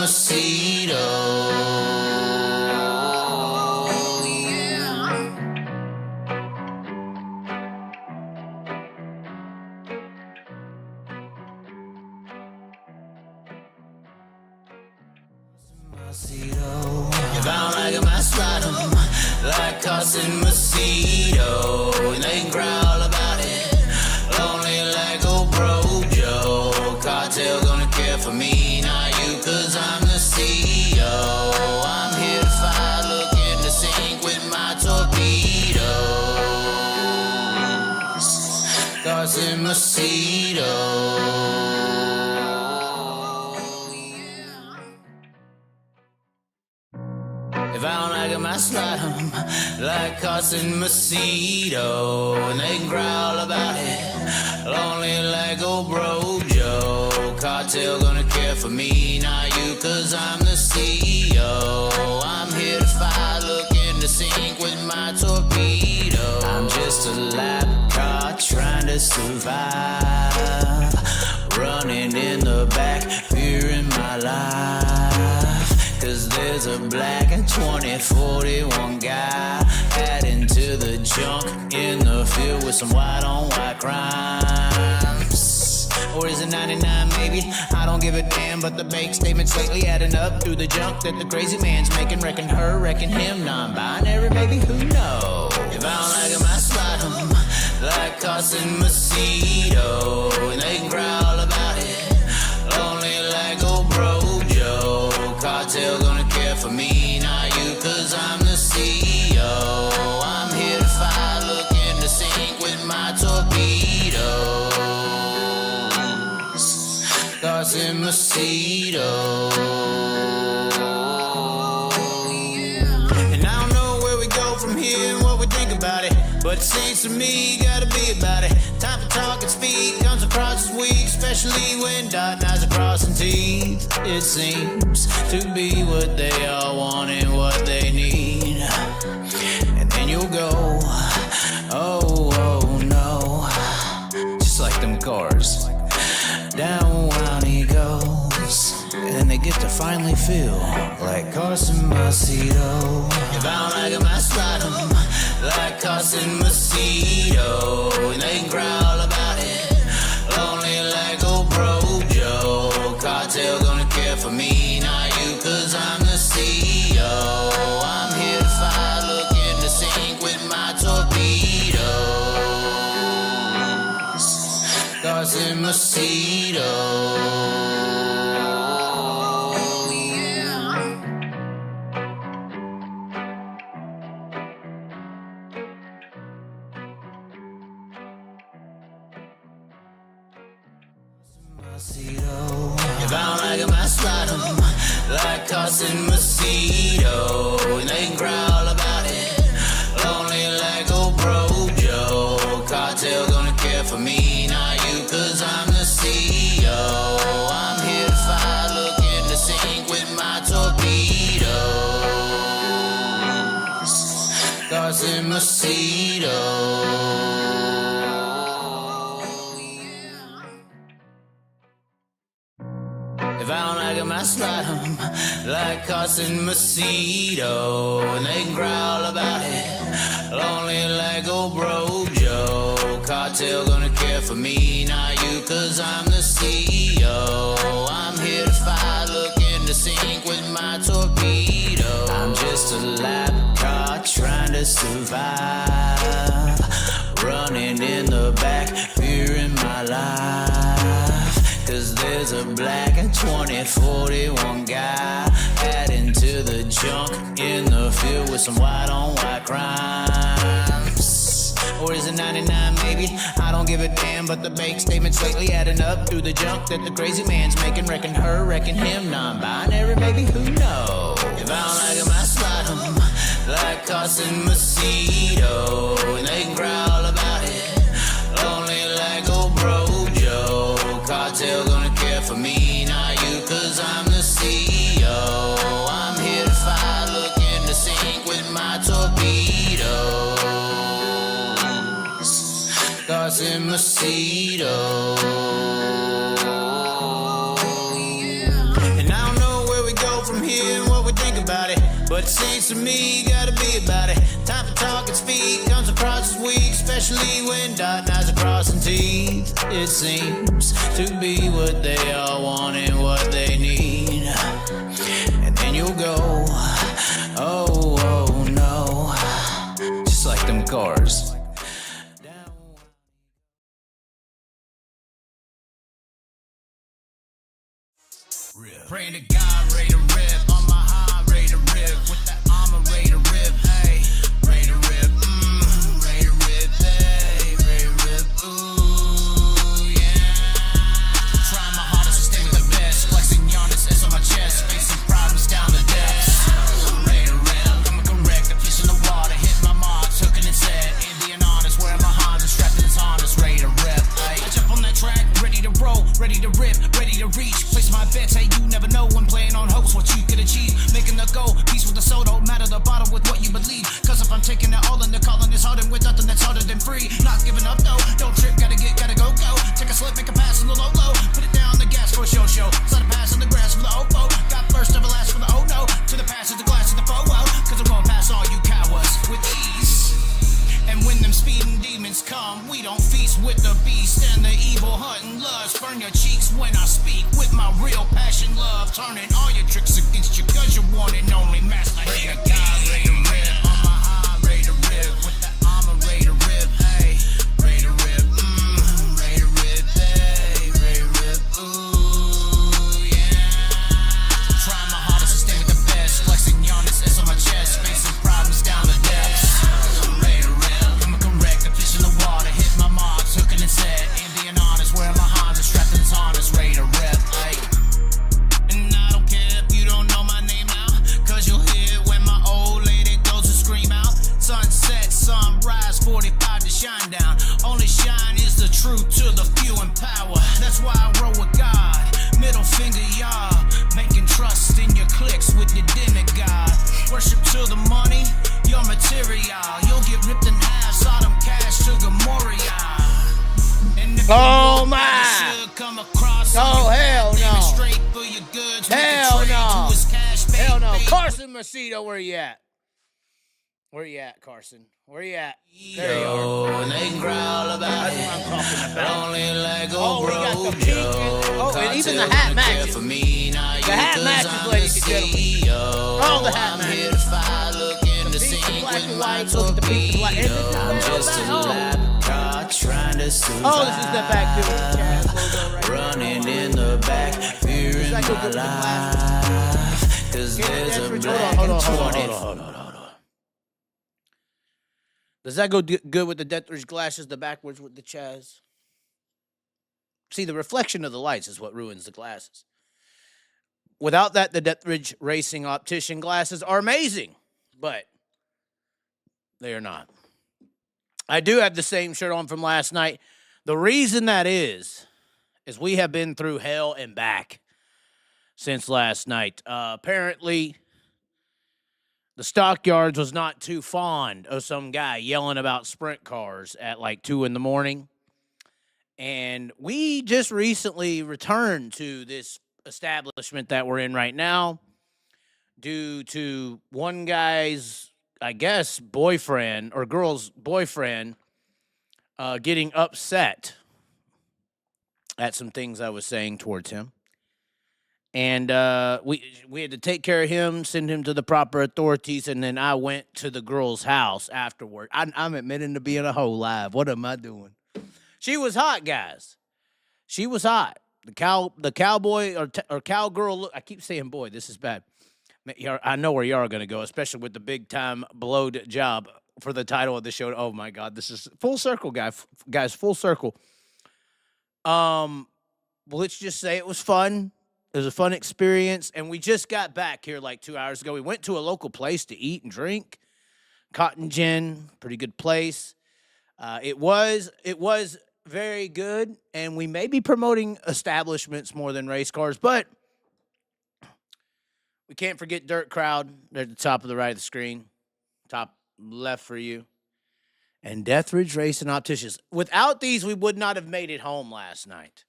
mosquito. If I don't like 'em, I slide 'em like Carson Mosquito. And they can growl about it, lonely like old bro Joe. Cartel gonna care for me, not you, cause I'm the CEO. I'm here to fight, looking to sink with my torpedoes. Carson Mosquito. If I don't like 'em, I slide 'em like Carson Mosquito. And they can growl about it, lonely like old bro Joe. Cartel gonna care for me, not you, cause I'm the CEO. I'm here to fight, looking to sink with my torpedo. I'm just a lap car trying to survive, running in the back, fearing my life. Cause there's a black and 2041 guy adding to the junk in the field with some white on white crimes. Or is it 99 maybe? I don't give a damn, but the bank statements lately adding up through the junk that the crazy man's making. Reckon her, reckon him, non-binary maybe, who knows? If I don't like 'em, I slide 'em like Carson Mosquito. And they can growl about it, lonely like old bro Joe. Cartel gonna care for me, not you, cause I'm the CEO. I'm here to fight, looking to sink with my torpedoes. Carson Mosquito. And I don't know where we go from here and what we think about it, but it seems to me, gotta be about it. Time to talk and speak comes across as weak, especially when dotting I's are crossing teeth. It seems to be what they all want and what they need. And then you'll go, oh, oh no, just like them cars. Down one he goes, and they get to finally feel like Carson Mosquito. If I don't like 'em, I slide 'em like Carson Mosquito. And they can growl about it, lonely like old bro Joe. Cartel gonna care for me, not you, cause I'm the CEO. I'm here to fight, looking to sink with my torpedoes. Carson Mosquito. If I don't like 'em, I slide 'em like Carson Mosquito. And they can growl about it, lonely like old bro Joe. Cartel gonna care for me, not you, cause I'm the CEO. I'm here to fight, looking to sink with my torpedoes. Carson Mosquito. If I don't like 'em, I slide 'em like Carson Mosquito. And they can growl about it, lonely like old bro Joe. Cartel gonna care for me, not you, cause I'm the CEO. I'm here to fight, looking to sink with my torpedo. I'm just a lap car trying to survive, running in the back, fearing my life. Cause there's a black and 2041 guy adding to the junk in the field with some white on white crimes. Or is it 99 maybe? I don't give a damn, but the bank statements lately adding up through the junk that the crazy man's making. Reckon her, reckon him, non-binary maybe, who knows? If I don't like 'em, I slide 'em like Carson Mosquito. And they can growl about it, lonely like old bro Joe. Cartel gonna care for me, not you, cause I'm the CEO. I'm here to fight, looking to sink with my torpedoes. Carson Mosquito. And I don't know where we it seems to me, gotta be about it. Time for talk and speak comes across as weak, especially when dotting I's and crossing T's. It seems to be what they all want and what they need. And then you'll go, oh no, just like them cars. Praying to God, ready to rip on my high, ready to rip with that armor, ready to rip, hey, ready to rip, ready to rip, hey, ready to rip, ooh, yeah. Trying my hardest to stay with the best, flexing Giannis S on my chest, facing problems down the depths. Ready to rip, I'm correct, the fish in the water, hit my marks, hooking and set, Indian honest, wearing my Hans and strapped in his harness, ready to rip, hey. I jump on that track, ready to roll, ready to rip, ready to reach, place my bets, hey, you never know when playing on hopes what you could achieve. Making the goal, peace with the soul, don't matter the bottle with what you believe. Cause if I'm taking it all in, the calling is harder with nothing that's harder than free. Not giving up though, don't trip, gotta go. Take a slip, make a pass on the low. Put it down the gas for a show. Slide a pass on the grass for the OFO. Got first, never last for the oh no. To the pass, to the glass, to the FOO. Cause I'm gonna pass all you cowards with ease. And when them speeding demons come, we don't feast with the beast and the evil hunting lust. Burn your cheeks when I speak with my real passion, love. Turning all your tricks against you cause you're one and only master. Ready to God, ready to rip on my high, ready to rip with that armor, ready to rip, hey, ready to rip, ready to rip, hey, ready to rip, ooh, yeah. Trying my hardest to stay with the best, flexing Giannis S on my chest, facing problems down the depths. Fish in the water, hit my marks, hooking and set, Indian honest, wearing my Hans and strapped in his harness, ready to rip, ay. And I don't care if you don't know my name now, cause you'll hear when my old lady goes to scream out. Sunset, sunrise, 45 to shine down. Only shine is the truth to the few in power. That's why I roll with God. Middle finger, y'all. Making trust in your clicks with your demigod. Worship to the money, your material. You'll get ripped in half, Sodom cash to Gomorrah. And if oh my! Come across oh hell no! Straight for your goods, hell no! Cash, hell no! Carson Macedo, where you at? Where you at, Carson? Where you at? There you are. And they growl about That's what I'm talking about. Only like we got the pink and even the hat matches. The hat matches, ladies and gentlemen. All the hat matches. The pink and black and white. Look at the pink and black. Oh, this is the back to the Chaz logo right running in the back, fearing my life. Cause there's a black hold on. Does that go good with the Deathridge glasses, the backwards with the Chaz? See, the reflection of the lights is what ruins the glasses. Without that, the Deathridge Racing Optician glasses are amazing, but they are not. I do have the same shirt on from last night. The reason that is we have been through hell and back since last night. Apparently, the Stockyards was not too fond of some guy yelling about sprint cars at like 2 a.m. And we just recently returned to this establishment that we're in right now due to one guy's, I guess, boyfriend or girl's boyfriend getting upset at some things I was saying towards him. And we had to take care of him, send him to the proper authorities, and then I went to the girl's house afterward. I'm admitting to being a hoe live. What am I doing? She was hot, guys. She was hot. The cowboy or cowgirl look. I keep saying boy. This is bad. I know where y'all are going to go, especially with the big-time blowed job for the title of the show. Oh, my God. This is full circle, guys. Full circle. Well, let's just say it was fun. It was a fun experience, and we just got back here like 2 hours ago. We went to a local place to eat and drink. Cotton Gin, pretty good place. It was very good, and we may be promoting establishments more than race cars, but we can't forget Dirt Crowd. They're at the top of the right of the screen, top left for you. And Deathridge Racing Opticians. Without these, we would not have made it home last night.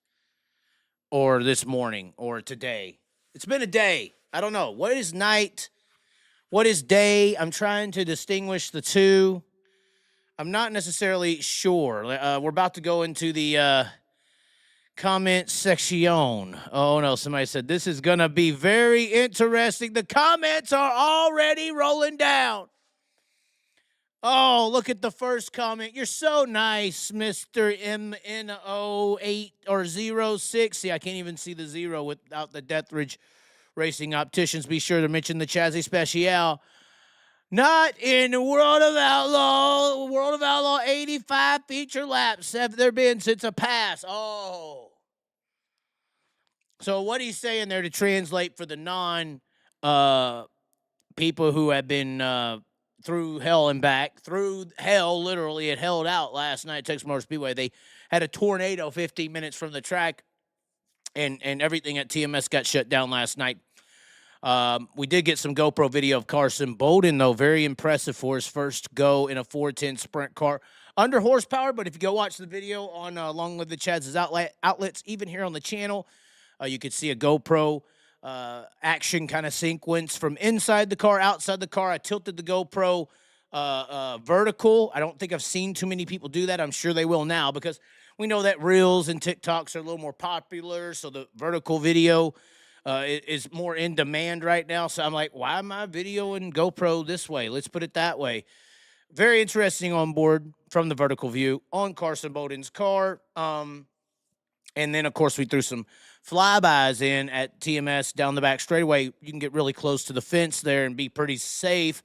Or this morning, or today. It's been a day. I don't know. What is night? What is day? I'm trying to distinguish the two. I'm not necessarily sure. We're about to go into the comment section. Oh, no. Somebody said this is going to be very interesting. The comments are already rolling down. Oh, look at the first comment. You're so nice, Mr. MNO8 or 06. See, I can't even see the 0 without the Deathridge Racing Opticians. Be sure to mention the Chazzy Special. Not in the World of Outlaw 85 feature laps have there been since a pass. Oh. So what he's saying there to translate for the non people who have been through hell and back, through hell, literally, it held out last night at Texas Motor Speedway. They had a tornado 15 minutes from the track, and everything at TMS got shut down last night. We did get some GoPro video of Carson Bolden, though. Very impressive for his first go in a 410 sprint car. Under horsepower, but if you go watch the video on Along with the Chaz's outlets, even here on the channel, you could see a GoPro action kind of sequence from inside the car, outside the car. I tilted the GoPro vertical. I don't think I've seen too many people do that. I'm sure they will now because we know that Reels and TikToks are a little more popular, so the vertical video is more in demand right now. So I'm like, why am I videoing GoPro this way? Let's put it that way. Very interesting on board from the vertical view on Carson Bolden's car. And then, of course, we threw some flybys in at TMS down the back straightaway. You can get really close to the fence there and be pretty safe.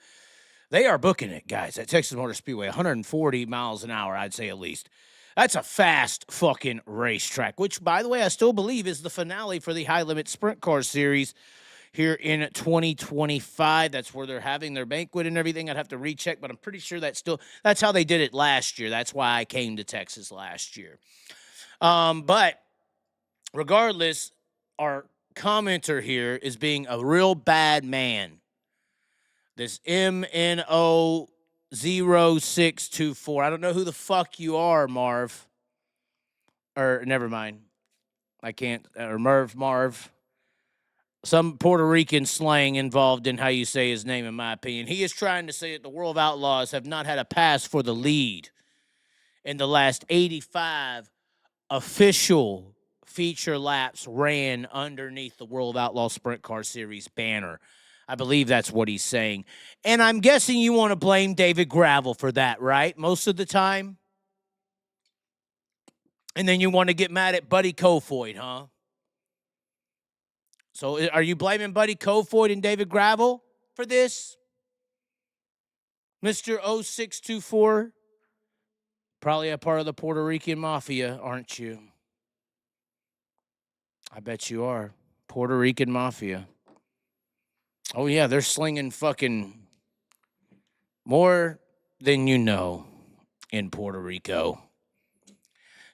They are booking it, guys, at Texas Motor Speedway, 140 miles an hour, I'd say at least. That's a fast fucking racetrack, which, by the way, I still believe is the finale for the High Limit Sprint Car Series here in 2025. That's where they're having their banquet and everything. I'd have to recheck, but I'm pretty sure that's how they did it last year. That's why I came to Texas last year. But regardless, our commenter here is being a real bad man. This MNO0624. I don't know who the fuck you are, Marv. Or never mind. I can't. Or Marv. Some Puerto Rican slang involved in how you say his name, in my opinion. He is trying to say that the World of Outlaws have not had a pass for the lead in the last 85 official feature laps ran underneath the World of Outlaw Sprint Car Series banner. I believe that's what he's saying. And I'm guessing you want to blame David Gravel for that, right? Most of the time. And then you want to get mad at Buddy Kofoid, huh? So are you blaming Buddy Kofoid and David Gravel for this? Mr. 0624? Probably a part of the Puerto Rican Mafia, aren't you? I bet you are. Puerto Rican Mafia. Oh, yeah, they're slinging fucking more than you know in Puerto Rico.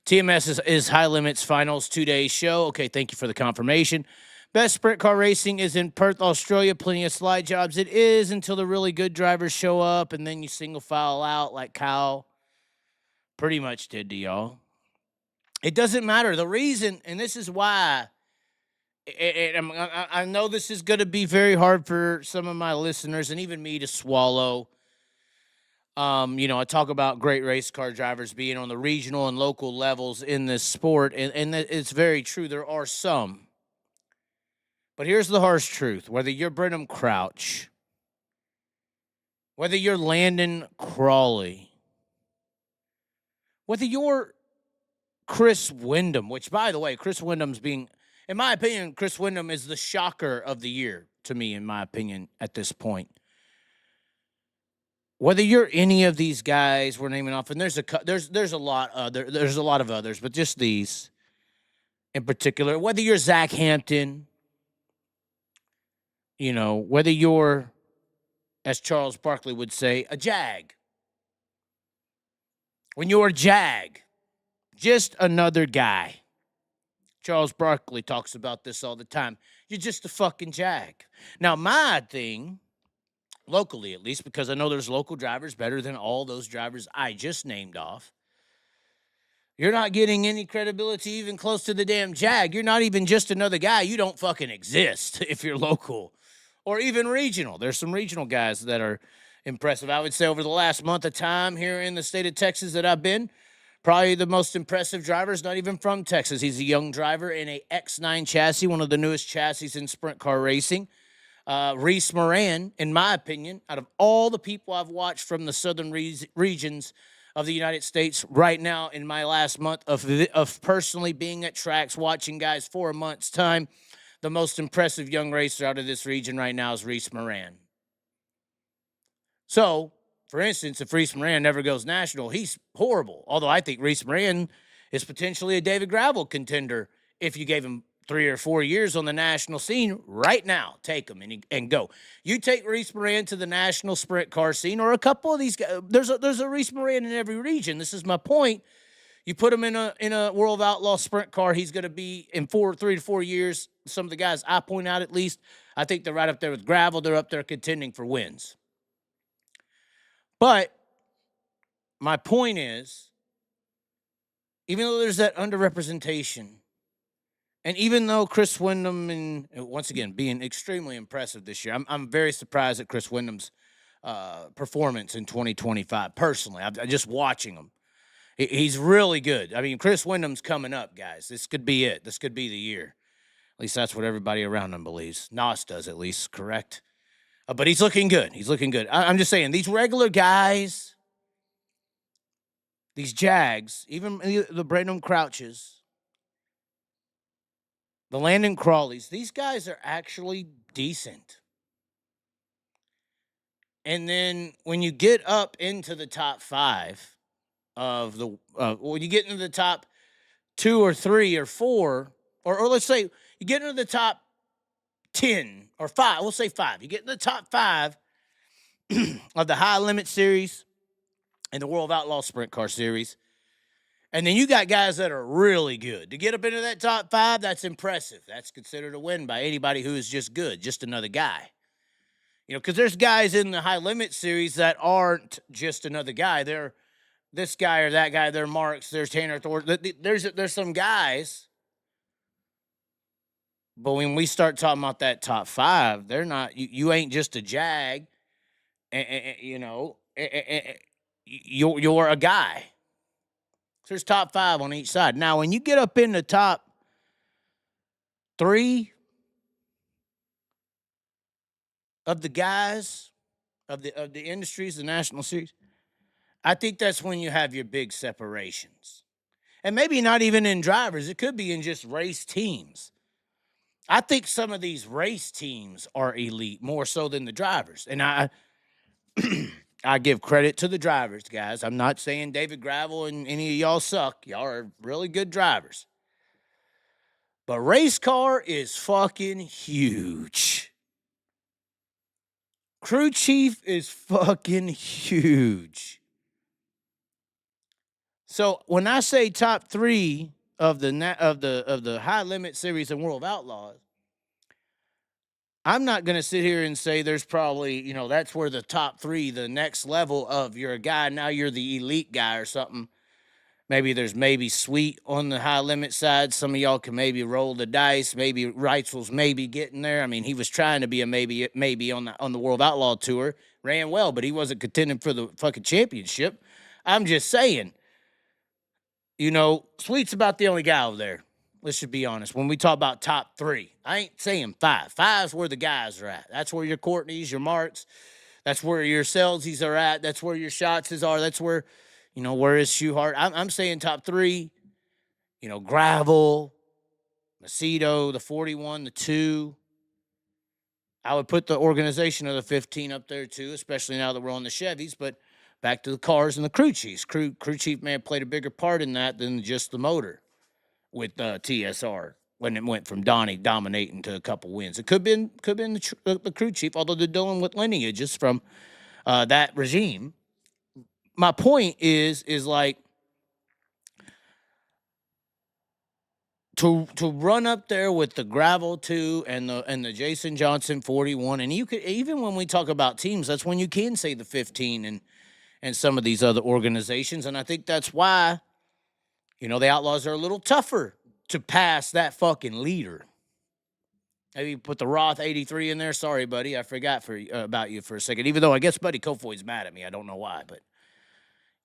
TMS is High Limits Finals 2-day show. Okay, thank you for the confirmation. Best sprint car racing is in Perth, Australia. Plenty of slide jobs. It is until the really good drivers show up, and then you single file out like Kyle pretty much did to y'all. It doesn't matter. The reason, and this is why, I know this is going to be very hard for some of my listeners and even me to swallow. I talk about great race car drivers being on the regional and local levels in this sport, and it's very true. There are some. But here's the harsh truth. Whether you're Brenham Crouch, whether you're Landon Crawley, whether you're Chris Windham, which, by the way, Chris Wyndham's being, in my opinion, Chris Windham is the shocker of the year to me, in my opinion, at this point. Whether you're any of these guys we're naming off, and there's a lot of others, but just these in particular. Whether you're Zach Hampton, whether you're, as Charles Barkley would say, a Jag. When you're a Jag, just another guy. Charles Barkley talks about this all the time. You're just a fucking Jag. Now, my thing, locally at least, because I know there's local drivers better than all those drivers I just named off. You're not getting any credibility even close to the damn Jag. You're not even just another guy. You don't fucking exist if you're local or even regional. There's some regional guys that are impressive. I would say over the last month of time here in the state of Texas that I've been, probably the most impressive driver is not even from Texas. He's a young driver in a X9 chassis, one of the newest chassis in sprint car racing. Reese Moran, in my opinion, out of all the people I've watched from the southern regions of the United States right now in my last month of personally being at tracks, watching guys for a month's time, the most impressive young racer out of this region right now is Reese Moran. So, for instance, if Reese Moran never goes national, he's horrible. Although I think Reese Moran is potentially a David Gravel contender if you gave him 3 or 4 years on the national scene right now. Take him and go. You take Reese Moran to the national sprint car scene, or a couple of these guys. There's a Reese Moran in every region. This is my point. You put him in a World of Outlaws sprint car, he's going to be in 3 to 4 years. Some of the guys I point out, at least, I think they're right up there with Gravel. They're up there contending for wins. But my point is, even though there's that underrepresentation, and even though Chris Windham, and once again, being extremely impressive this year, I'm very surprised at Chris Windham's performance in 2025, personally. I'm just watching him. He's really good. I mean, Chris Windham's coming up, guys. This could be it. This could be the year. At least that's what everybody around him believes. Nas does, at least, correct? But he's looking good. He's looking good. I'm just saying, these regular guys, these Jags, even the Brandon Crouches, the Landon Crawleys, these guys are actually decent. And then when you get up into the top 5 of the, when you get into the top 2 or 3 or 4, or let's say you get into the top 10 or 5, we'll say 5. You get in the top 5 of the High Limit Series and the World of Outlaw Sprint Car Series. And then you got guys that are really good. To get up into that top 5, that's impressive. That's considered a win by anybody who is just good, just another guy. You know, because there's guys in the High Limit Series that aren't just another guy. They're this guy or that guy. They're Marks. There's Tanner Thor. There's some guys. But when we start talking about that top 5, they're not. You ain't just a Jag. You know, you're a guy. So there's top 5 on each side. Now, when you get up in the top 3 of the guys of the industries, the national series, I think that's when you have your big separations. And maybe not even in drivers. It could be in just race teams. I think some of these race teams are elite more so than the drivers. And I give credit to the drivers, guys. I'm not saying David Gravel and any of y'all suck. Y'all are really good drivers. But race car is fucking huge. Crew chief is fucking huge. So when I say top 3 of the High Limit Series and World of Outlaws, I'm not going to sit here and say there's probably, you know, that's where the top 3, the next level of you're a guy, now you're the elite guy or something. Maybe there's Sweet on the High Limit side. Some of y'all can maybe roll the dice. Maybe Reitzel's maybe getting there. I mean, he was trying to be a maybe on the World Outlaw Tour. Ran well, but he wasn't contending for the fucking championship. I'm just saying, you know, Sweet's about the only guy over there. Let's just be honest. When we talk about top 3, I ain't saying 5. 5's where the guys are at. That's where your Courtneys, your Marks, that's where your Selzies are at. That's where your Schatzes are. That's where, you know, where is Schuhart? I'm saying top 3, you know, Gravel, Macedo, the 41, the 2. I would put the organization of the 15 up there too, especially now that we're on the Chevys. But back to the cars and the crew chiefs. Crew chief may have played a bigger part in that than just the motor with TSR when it went from Donny dominating to a couple wins. It could have been the crew chief, although they're dealing with lineages from that regime. My point is like to run up there with the Gravel 2 and the Jason Johnson 41, and you could, even when we talk about teams, that's when you can say the 15 and some of these other organizations, and I think that's why, you know, the Outlaws are a little tougher to pass that fucking leader. Maybe put the Roth 83 in there. Sorry, buddy. I forgot about you for a second. Even though I guess Buddy Kofoid's mad at me. I don't know why, but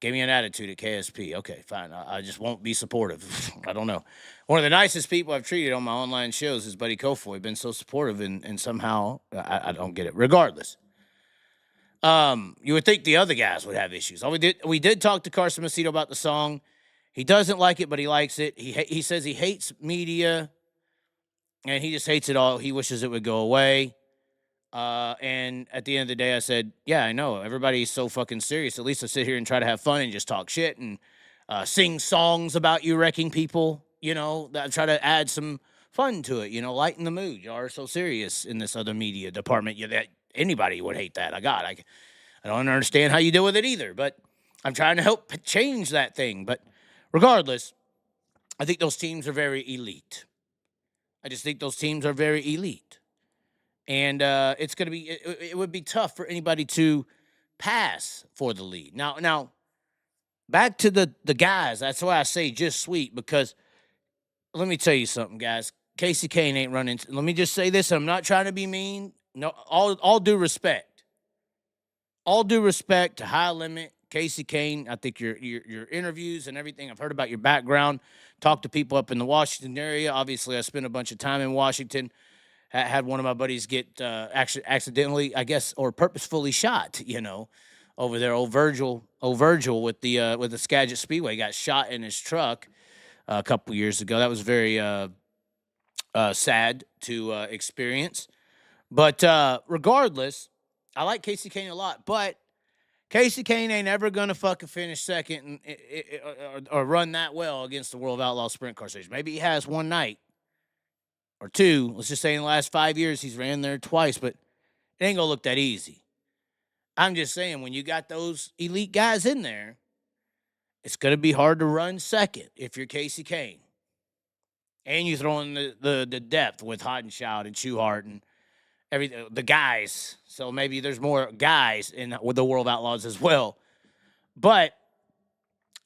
gave me an attitude at KSP. Okay, fine. I just won't be supportive. I don't know. One of the nicest people I've treated on my online shows is Buddy Kofoid. Been so supportive, and somehow I don't get it. Regardless, you would think the other guys would have issues. We did talk to Carson Macedo about the song. He doesn't like it, but he likes it. He says he hates media. And he just hates it all. He wishes it would go away. And at the end of the day, I said, yeah, I know. Everybody's so fucking serious. At least I sit here and try to have fun and just talk shit and sing songs about you wrecking people. You know, I try to add some fun to it, you know, lighten the mood. Y'all are so serious in this other media department. That anybody would hate that. I don't understand how you deal with it either. But I'm trying to help change that thing. But regardless, I think those teams are very elite. I just think those teams are very elite. And it's going to be, it would be tough for anybody to pass for the lead. Now, back to the guys. That's why I say just sweet, because let me tell you something, guys. Casey Kane ain't running. Let me just say this. I'm not trying to be mean. No, all due respect. All due respect to High Limit, Casey Kane. I think your interviews and everything, I've heard about your background. Talked to people up in the Washington area. Obviously, I spent a bunch of time in Washington. Had one of my buddies get actually accidentally, I guess, or purposefully shot, you know, over there. Old Virgil with the Skagit Speedway got shot in his truck a couple years ago. That was very sad to experience. But regardless, I like Casey Kane a lot, but Casey Kane ain't ever going to fucking finish second or run that well against the World of Outlaws Sprint Car Series. Maybe he has one night or two. Let's just say in the last 5 years he's ran there twice, but it ain't going to look that easy. I'm just saying, when you got those elite guys in there, it's going to be hard to run second if you're Casey Kane. And you throw in the depth with Hodenshout and Schuhart and everything, the guys. So maybe there's more guys with the World Outlaws as well. But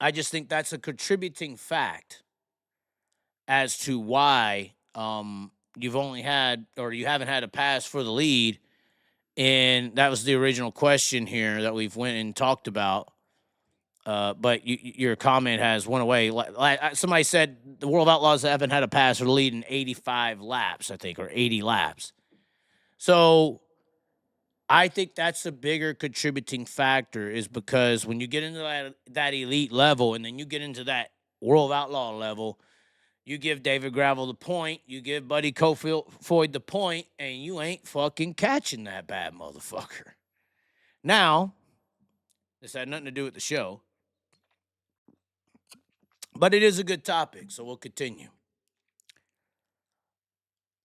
I just think that's a contributing fact as to why you haven't had a pass for the lead. And that was the original question here that we've went and talked about. But your comment has went away. Somebody said the World Outlaws haven't had a pass for the lead in 85 laps, I think, or 80 laps. So I think that's a bigger contributing factor, is because when you get into that elite level and then you get into that World Outlaw level, you give David Gravel the point, you give Buddy Kofoid the point, and you ain't fucking catching that bad motherfucker. Now, this had nothing to do with the show, but it is a good topic, so we'll continue.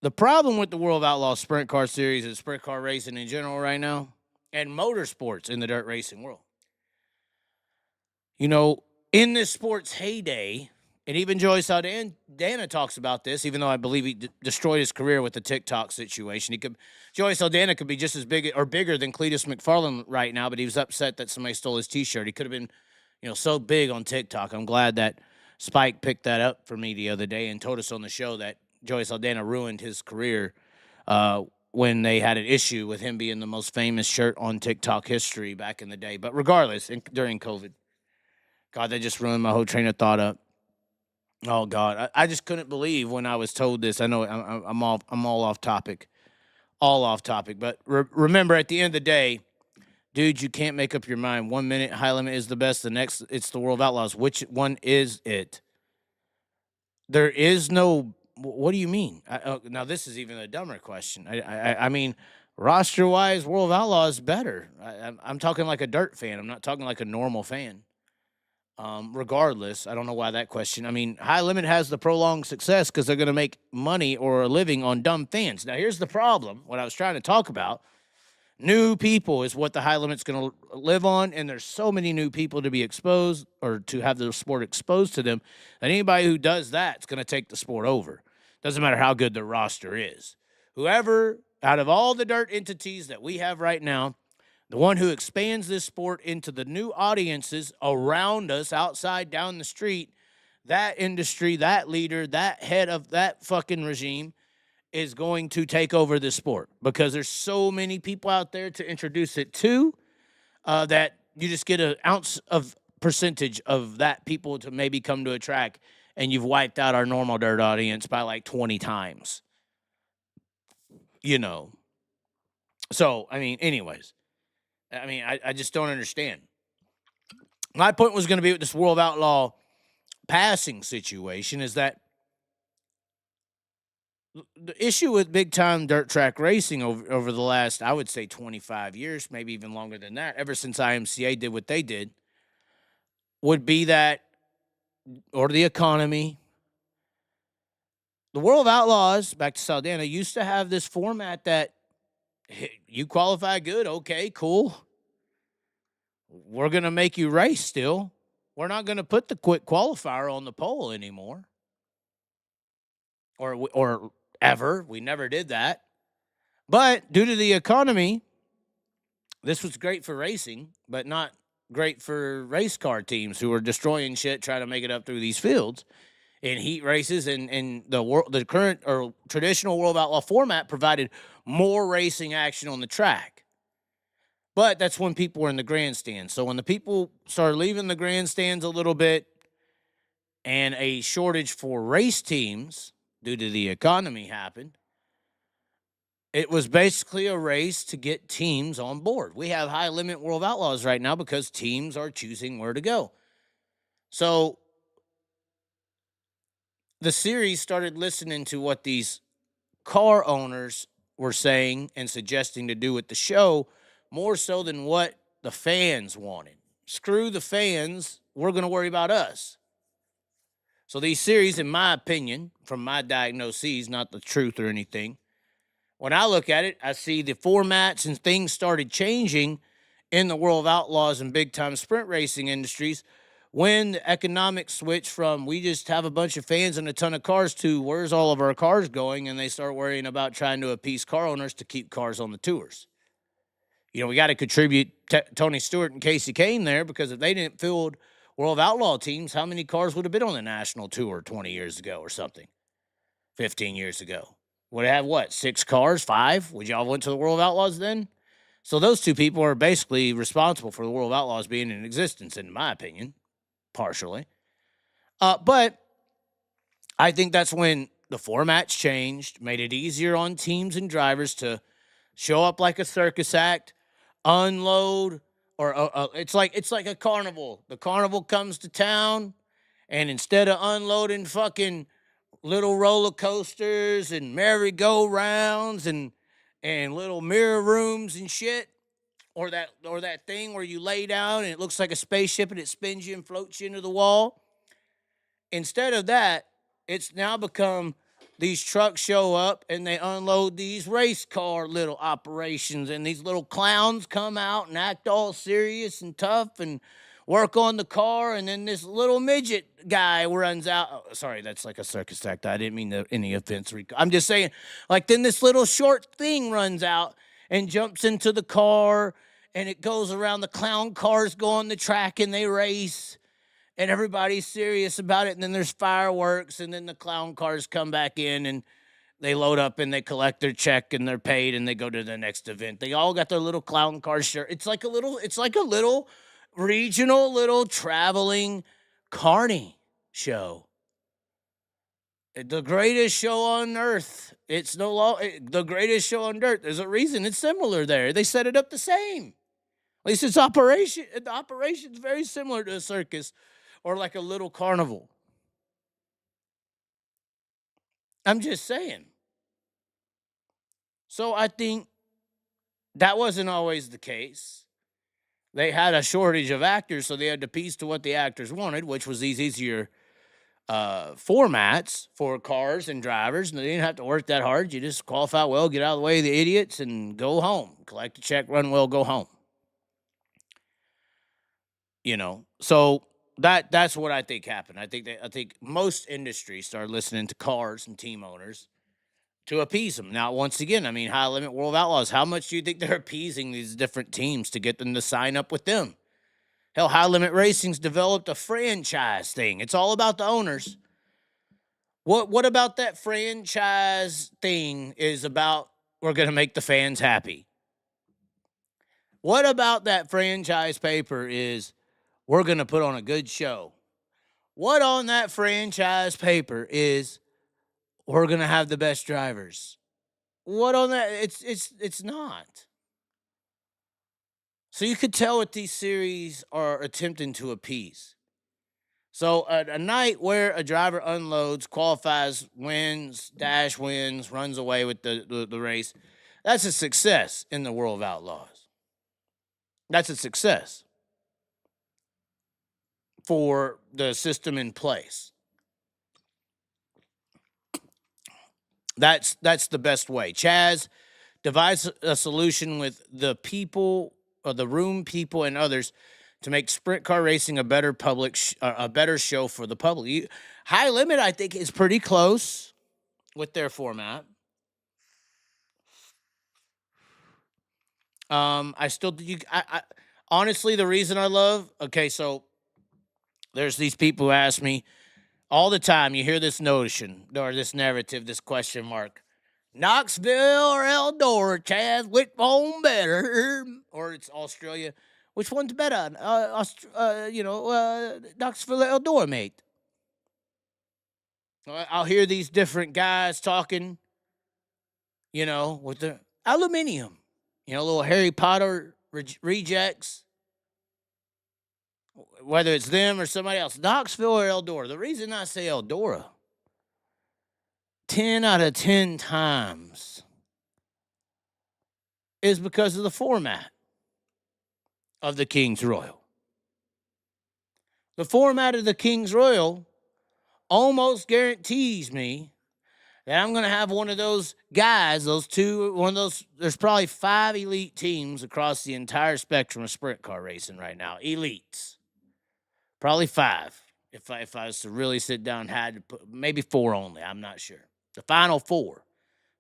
The problem with the World of Outlaws Sprint Car Series and sprint car racing in general right now, and motorsports in the dirt racing world, you know, in this sport's heyday, and even Joey Saldana talks about this, even though I believe he destroyed his career with the TikTok situation. Joey Saldana could be just as big or bigger than Cleetus McFarland right now, but he was upset that somebody stole his T-shirt. He could have been, you know, so big on TikTok. I'm glad that Spike picked that up for me the other day and told us on the show that Joey Saldana ruined his career when they had an issue with him being the most famous shirt on TikTok history back in the day. But regardless, during COVID, God, that just ruined my whole train of thought up. Oh God, I just couldn't believe when I was told this. I know I'm all off topic, But remember, at the end of the day, dude, you can't make up your mind. 1 minute High Limit is the best. The next, it's the World of Outlaws. Which one is it? There is no. What do you mean? Now, this is even a dumber question. I mean, roster-wise, World of Outlaws is better. I'm talking like a dirt fan. I'm not talking like a normal fan. Regardless, I don't know why that question. I mean, High Limit has the prolonged success because they're going to make money or a living on dumb fans. Now, here's the problem. What I was trying to talk about. New people is what the High Limit's going to live on, and there's so many new people to be exposed or to have the sport exposed to them that anybody who does that is going to take the sport over. Doesn't matter how good their roster is. Whoever, out of all the dirt entities that we have right now, the one who expands this sport into the new audiences around us, outside, down the street, that industry, that leader, that head of that fucking regime is going to take over the sport because there's so many people out there to introduce it to that you just get an ounce of percentage of that people to maybe come to a track, and you've wiped out our normal dirt audience by like 20 times. You know. So, I mean, anyways, I mean, I just don't understand. My point was going to be with this World Outlaw passing situation is that the issue with big time dirt track racing over the last, I would say, 25 years, maybe even longer than that, ever since IMCA did what they did, would be that, or the economy. The World of Outlaws, back to Saldana, used to have this format that you qualify good, okay, cool. We're going to make you race still. We're not going to put the quick qualifier on the pole anymore. Or ever. We never did that. But due to the economy, this was great for racing, but not great for race car teams who are destroying shit trying to make it up through these fields in heat races. And the current or traditional World Outlaw format provided more racing action on the track. But that's when people were in the grandstands. So when the people started leaving the grandstands a little bit and a shortage for race teams due to the economy happened, it was basically a race to get teams on board. We have high limit World Outlaws right now because teams are choosing where to go. So the series started listening to what these car owners were saying and suggesting to do with the show more so than what the fans wanted. Screw the fans. We're going to worry about us. So these series, in my opinion, from my diagnoses, not the truth or anything, when I look at it, I see the formats and things started changing in the World of Outlaws and big-time sprint racing industries when the economics switched from we just have a bunch of fans and a ton of cars to where's all of our cars going, and they start worrying about trying to appease car owners to keep cars on the tours. You know, we got to contribute Tony Stewart and Casey Kane there because if they didn't field World Outlaw teams, how many cars would have been on the national tour 20 years ago or something, 15 years ago? Would have what, 6 cars, 5? Would y'all went to the World of Outlaws then? So those two people are basically responsible for the World of Outlaws being in existence, in my opinion, partially. But I think that's when the formats changed, made it easier on teams and drivers to show up like a circus act, unload, or it's like a carnival. The carnival comes to town, and instead of unloading fucking little roller coasters and merry-go-rounds and little mirror rooms and shit, or that thing where you lay down and it looks like a spaceship and it spins you and floats you into the wall. Instead of that, it's now become these trucks show up and they unload these race car little operations, and these little clowns come out and act all serious and tough and work on the car, and then this little midget guy runs out. Oh, sorry, that's like a circus act. I didn't mean any offense. I'm just saying, like, then this little short thing runs out and jumps into the car, and it goes around. The clown cars go on the track and they race, and everybody's serious about it. And then there's fireworks, and then the clown cars come back in and they load up and they collect their check and they're paid and they go to the next event. They all got their little clown car shirt. It's like a little regional little traveling carny show. The greatest show on earth. It's the greatest show on dirt. There's a reason it's similar there. They set it up the same. At least its operation. The operation's very similar to a circus or like a little carnival. I'm just saying. So I think that wasn't always the case. They had a shortage of actors, so they had to piece to what the actors wanted, which was these easier formats for cars and drivers, and they didn't have to work that hard. You just qualify well, get out of the way of the idiots, and go home. Collect a check, run well, go home. You know, so that's what I think happened. I think most industries started listening to cars and team owners to appease them. Now, once again, I mean, High Limit World Outlaws, how much do you think they're appeasing these different teams to get them to sign up with them? Hell, High Limit Racing's developed a franchise thing. It's all about the owners. What about that franchise thing is about we're going to make the fans happy? What about that franchise paper is we're going to put on a good show? What on that franchise paper is we're going to have the best drivers? What on that? It's not. So you could tell what these series are attempting to appease. So a night where a driver unloads, qualifies, wins, dash wins, runs away with the race, that's a success in the world of Outlaws. That's a success for the system in place. That's the best way. Chaz devised a solution with the people, or the room people, and others to make sprint car racing a better a better show for the public. High Limit, I think, is pretty close with their format. I still I honestly, the reason I love, okay, so there's these people who ask me all the time. You hear this notion or this narrative, this question mark. Knoxville or Eldora, Chaz, which one better? Or it's Australia. Which one's better? Knoxville or Eldora, mate. I'll hear these different guys talking, with the aluminium, little Harry Potter rejects, whether it's them or somebody else. Knoxville or Eldora. The reason I say Eldora, 10 out of 10 times, is because of the format of the King's Royal. The format of the King's Royal almost guarantees me that I'm going to have one of those guys, there's probably 5 elite teams across the entire spectrum of sprint car racing right now. Elites. Probably 5. If I was to really sit down, had to put, maybe 4 only. I'm not sure. The final 4,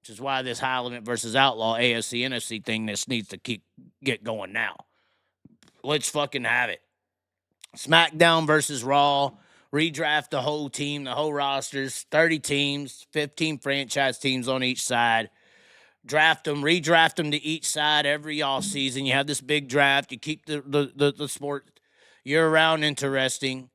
which is why this High Limit versus Outlaw AFC NFC thing this needs to get going now. Let's fucking have it. SmackDown versus Raw. Redraft the whole team, the whole rosters. 30 teams, 15 franchise teams on each side. Draft them, redraft them to each side every off season. You have this big draft. You keep the sport year-round interesting.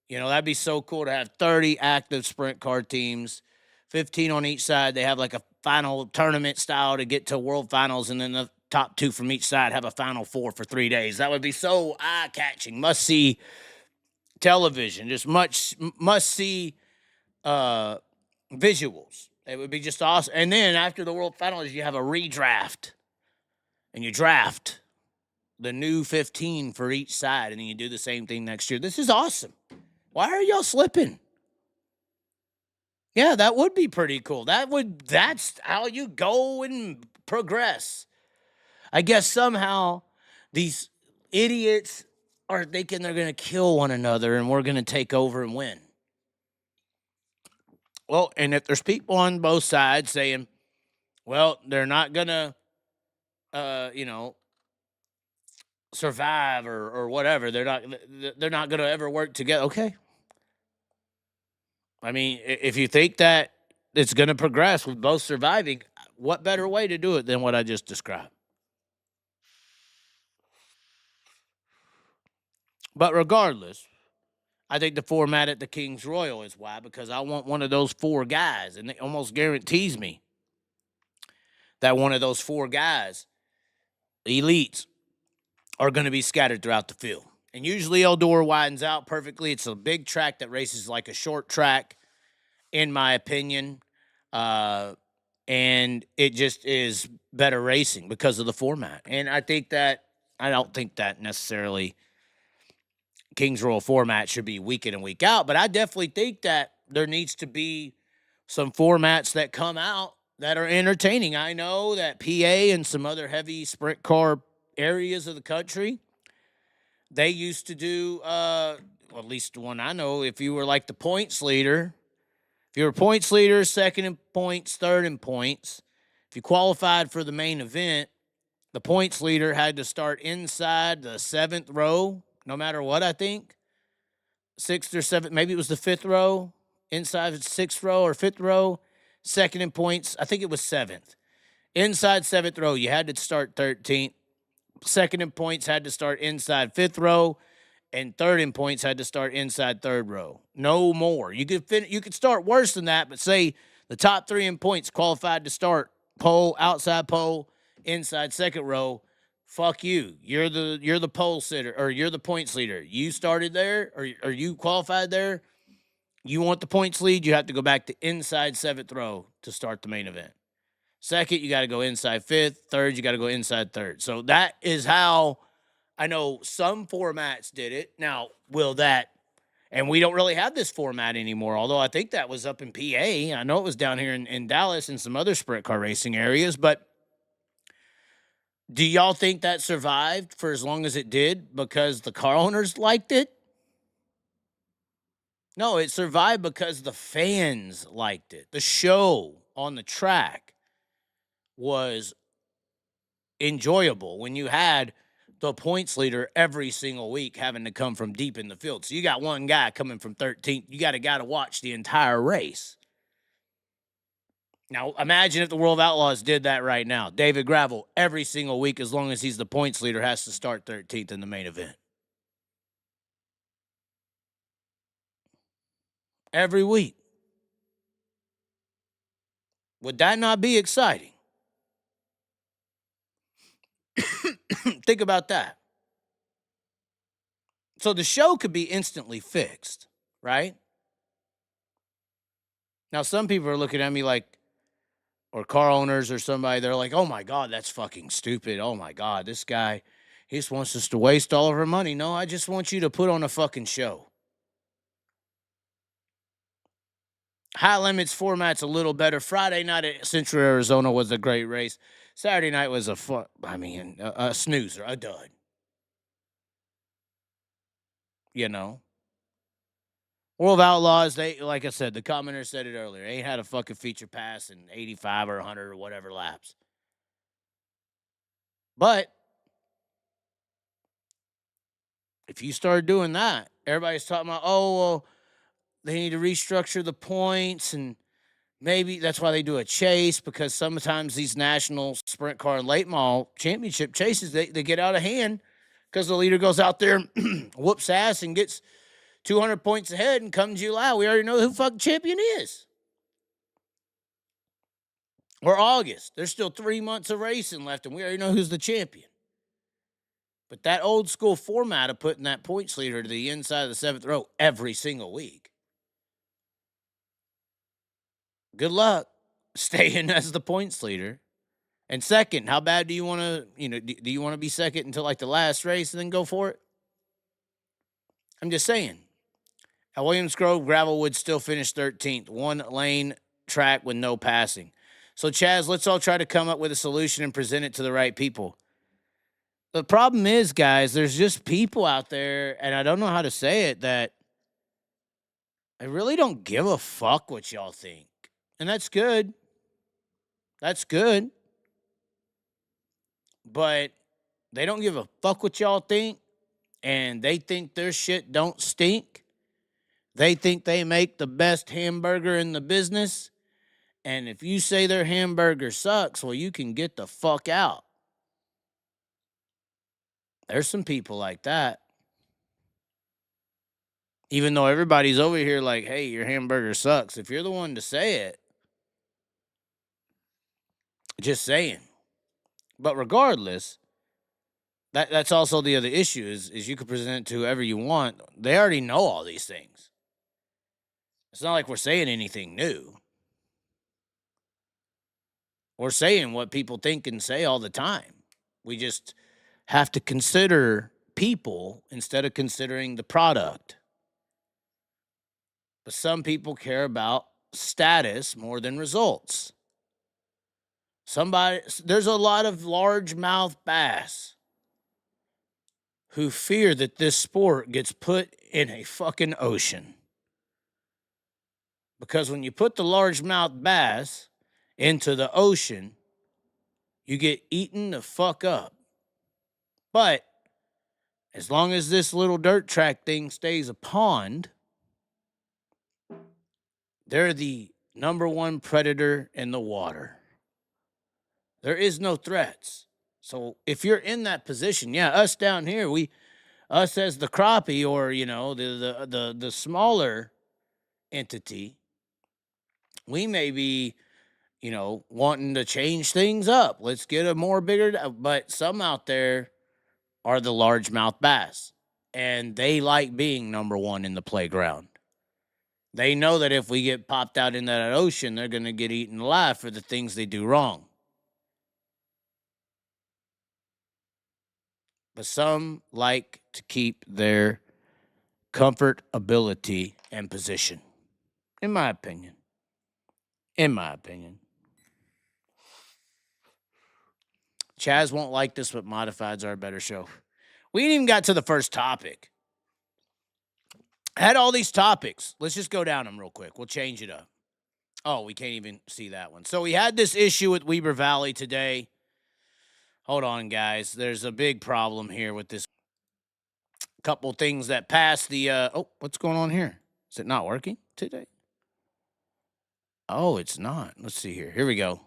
That'd be so cool to have 30 active sprint car teams, 15 on each side. They have like a final tournament style to get to World Finals, and then the top 2 from each side have a Final 4 for 3 days. That would be so eye-catching, must-see television, just must-see visuals. It would be just awesome. And then after the World Finals, you have a redraft, and you draft the new 15 for each side, and then you do the same thing next year. This is awesome. Why are y'all slipping? Yeah, that would be pretty cool. That's how you go and progress. I guess somehow these idiots are thinking they're going to kill one another and we're going to take over and win. Well, and if there's people on both sides saying, well, they're not going to, survive or whatever, they're not going to ever work together. Okay. I mean, if you think that it's going to progress with both surviving, what better way to do it than what I just described? But regardless, I think the format at the King's Royal is why, because I want one of those 4 guys, and it almost guarantees me that one of those 4 guys, elites, are going to be scattered throughout the field. And usually Eldora widens out perfectly. It's a big track that races like a short track, in my opinion. And it just is better racing because of the format. And I don't think that necessarily King's Royal format should be week in and week out, but I definitely think that there needs to be some formats that come out that are entertaining. I know that PA and some other heavy sprint car areas of the country, they used to do, at least the one I know, if you were like the points leader, if you were points leader, second in points, third in points, if you qualified for the main event, the points leader had to start inside the 7th row, no matter what, I think. 6th or 7th, maybe it was the 5th row. inside 6th row or 5th row. Second in points, I think it was 7th. Inside 7th row, you had to start 13th. Second in points had to start inside 5th row. And third in points had to start inside 3rd row. No more. You could start worse than that, but say the top 3 in points qualified to start pole, outside pole, inside 2nd row. Fuck you. You're the pole sitter, or you're the points leader. You started there, or you qualified there. You want the points lead, you have to go back to inside 7th row to start the main event. Second, you got to go inside 5th. Third, you got to go inside 3rd. So that is how I know some formats did it. Now, will that, and we don't really have this format anymore, although I think that was up in PA. I know it was down here in Dallas and some other sprint car racing areas, but do y'all think that survived for as long as it did because the car owners liked it? No, it survived because the fans liked it. The show on the track was enjoyable when you had the points leader every single week having to come from deep in the field. So you got one guy coming from 13th. You got a guy to watch the entire race. Now, imagine if the World of Outlaws did that right now. David Gravel, every single week, as long as he's the points leader, has to start 13th in the main event. Every week. Would that not be exciting? Think about that. So the show could be instantly fixed, right? Now, some people are looking at me like, or car owners or somebody, they're like, oh my God, that's fucking stupid. Oh my God, this guy, he just wants us to waste all of our money. No, I just want you to put on a fucking show. High Limits format's a little better. Friday night at Central Arizona was a great race. Saturday night was a snoozer, a dud. You know? World of Outlaws, they, like I said, the commenter said it earlier, ain't had a fucking feature pass in 85 or 100 or whatever laps. But if you start doing that, everybody's talking about, oh, well, they need to restructure the points, and maybe that's why they do a chase, because sometimes these national sprint car and late model championship chases, they get out of hand because the leader goes out there, whoops ass, and gets 200 points ahead, and come July, we already know who fucking champion is. Or August, there's still 3 months of racing left, and we already know who's the champion. But that old school format of putting that points leader to the inside of the 7th row every single week, good luck staying as the points leader. And second, how bad do you want to, do you want to be second until like the last race and then go for it? I'm just saying. At Williams Grove, Gravel would still finish 13th, 1-lane track with no passing. So, Chaz, let's all try to come up with a solution and present it to the right people. The problem is, guys, there's just people out there, and I don't know how to say it, that I really don't give a fuck what y'all think. And that's good. That's good. But they don't give a fuck what y'all think, and they think their shit don't stink. They think they make the best hamburger in the business, and if you say their hamburger sucks, well, you can get the fuck out. There's some people like that. Even though everybody's over here like, hey, your hamburger sucks. If you're the one to say it, just saying. But regardless, that's also the other issue is you can present it to whoever you want. They already know all these things. It's not like we're saying anything new. We're saying what people think and say all the time. We just have to consider people instead of considering the product. But some people care about status more than results. There's a lot of largemouth bass who fear that this sport gets put in a fucking ocean. Because when you put the largemouth bass into the ocean, you get eaten the fuck up. But as long as this little dirt track thing stays a pond, They're the number one predator in the water. There is no threats. So if you're in that position, yeah, us down here, us as the crappie, or the smaller entity, we may be wanting to change things up. Let's get a more bigger, but some out there are the largemouth bass, and they like being number one in the playground. They know that if we get popped out into that ocean, they're going to get eaten alive for the things they do wrong. But some like to keep their comfort, ability, and position. In my opinion. Chaz won't like this, but Modifieds are a better show. We ain't even got to the first topic. I had all these topics. Let's just go down them real quick. We'll change it up. Oh, we can't even see that one. So we had this issue with Weber Valley today. Hold on, guys. There's a big problem here with this. Couple things that passed the... what's going on here? Is it not working today? Oh, it's not. Let's see here. Here we go.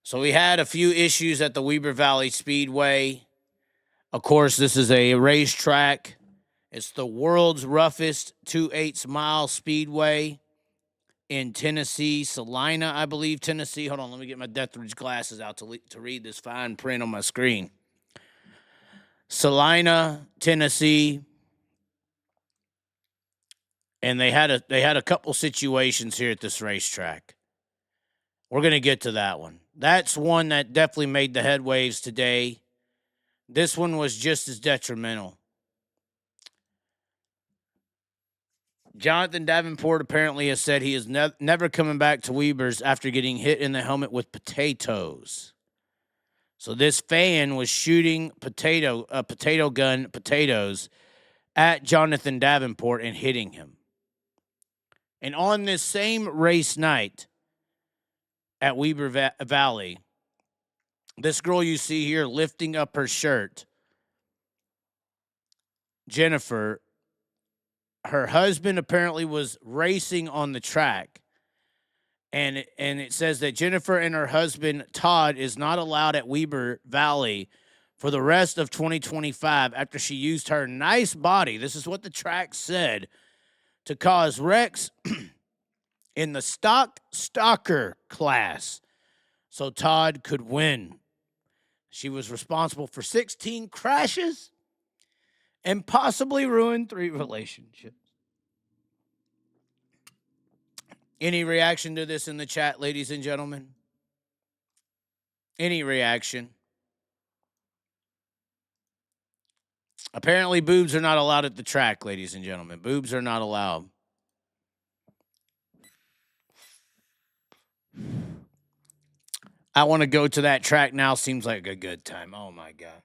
So we had a few issues at the Weber Valley Speedway. Of course, this is a racetrack. It's the world's roughest 2/8 mile speedway in Tennessee, Salina, I believe, Tennessee. Hold on, let me get my Dethridge glasses out to read this fine print on my screen. Salina, Tennessee. And they had a couple situations here at this racetrack. We're going to get to that one. That's one that definitely made the headwaves today. This one was just as detrimental. Jonathan Davenport apparently has said he is never coming back to Weber's after getting hit in the helmet with potatoes. So this fan was shooting potato gun potatoes at Jonathan Davenport and hitting him. And on this same race night at Weber Valley, this girl you see here lifting up her shirt, Jennifer, her husband apparently was racing on the track. And it says that Jennifer and her husband, Todd, is not allowed at Weber Valley for the rest of 2025 after she used her nice body, this is what the track said, to cause wrecks in the stalker class so Todd could win. She was responsible for 16 crashes and possibly ruined 3 relationships. Any reaction to this in the chat, ladies and gentlemen? Any reaction? Apparently, boobs are not allowed at the track, ladies and gentlemen. Boobs are not allowed. I want to go to that track now. Seems like a good time. Oh, my God.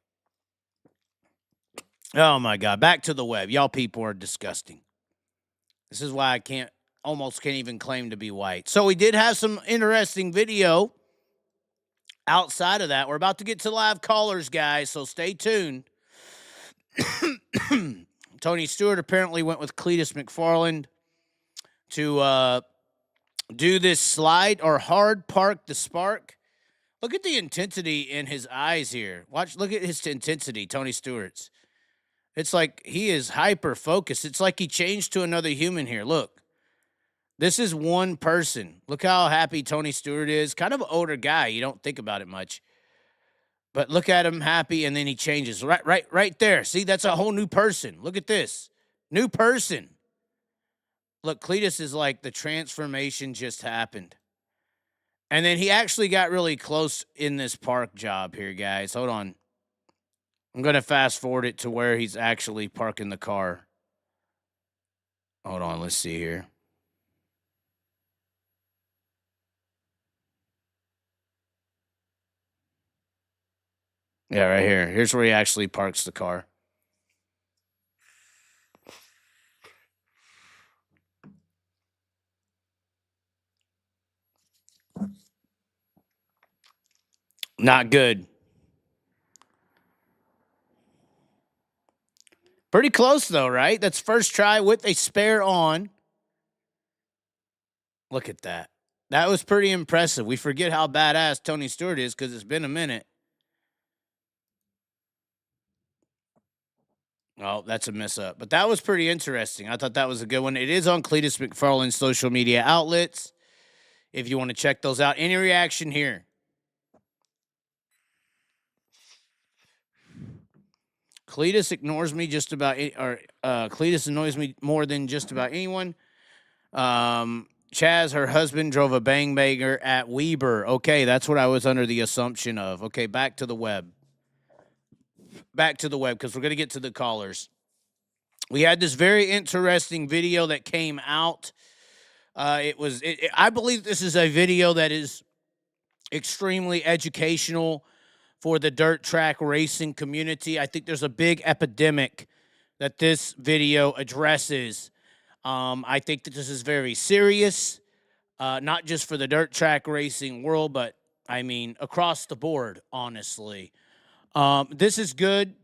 Oh, my God. Back to the web. Y'all people are disgusting. This is why I almost can't even claim to be white. So we did have some interesting video outside of that. We're about to get to live callers, guys, so stay tuned. Tony Stewart apparently went with Cleetus McFarland to do this slide or hard park the spark. Look at the intensity in his eyes here. Look at his intensity, Tony Stewart's. It's like he is hyper-focused. It's like he changed to another human here. Look. This is one person. Look how happy Tony Stewart is. Kind of an older guy. You don't think about it much. But look at him happy, and then he changes. Right there. See, that's a whole new person. Look at this. New person. Look, Cleetus is like the transformation just happened. And then he actually got really close in this park job here, guys. Hold on. I'm going to fast forward it to where he's actually parking the car. Hold on. Let's see here. Yeah, right here. Here's where he actually parks the car. Not good. Pretty close, though, right? That's first try with a spare on. Look at that. That was pretty impressive. We forget how badass Tony Stewart is because it's been a minute. Oh, that's a mess up. But that was pretty interesting. I thought that was a good one. It is on Cleetus McFarland's social media outlets if you want to check those out. Any reaction here? Cleetus ignores me just about, Cleetus annoys me more than just about anyone. Chaz, her husband, drove a bang banger at Weber. Okay, that's what I was under the assumption of. Okay, back to the web. Back to the web because we're going to get to the callers. We had this very interesting video that came out. I believe this is a video that is extremely educational for the dirt track racing community. I think there's a big epidemic that this video addresses. I think that this is very serious, not just for the dirt track racing world, but I mean, across the board, honestly. This is good.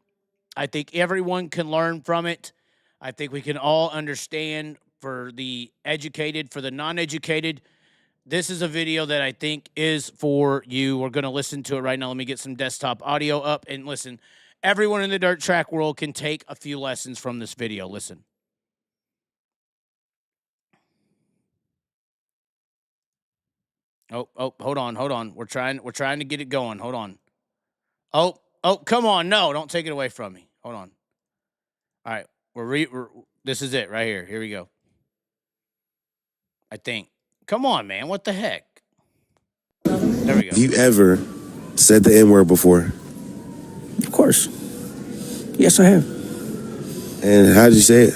I think everyone can learn from it. I think we can all understand for the educated, for the non-educated. This is a video that I think is for you. We're going to listen to it right now. Let me get some desktop audio up and listen. Everyone in the dirt track world can take a few lessons from this video. Listen. Oh, hold on. We're trying to get it going. Hold on. Oh, come on. No, don't take it away from me. Hold on. All right. This is it right here. Here we go. I think. Come on, man. What the heck? There we go. Have you ever said the N-word before? Of course. Yes, I have. And how did you say it?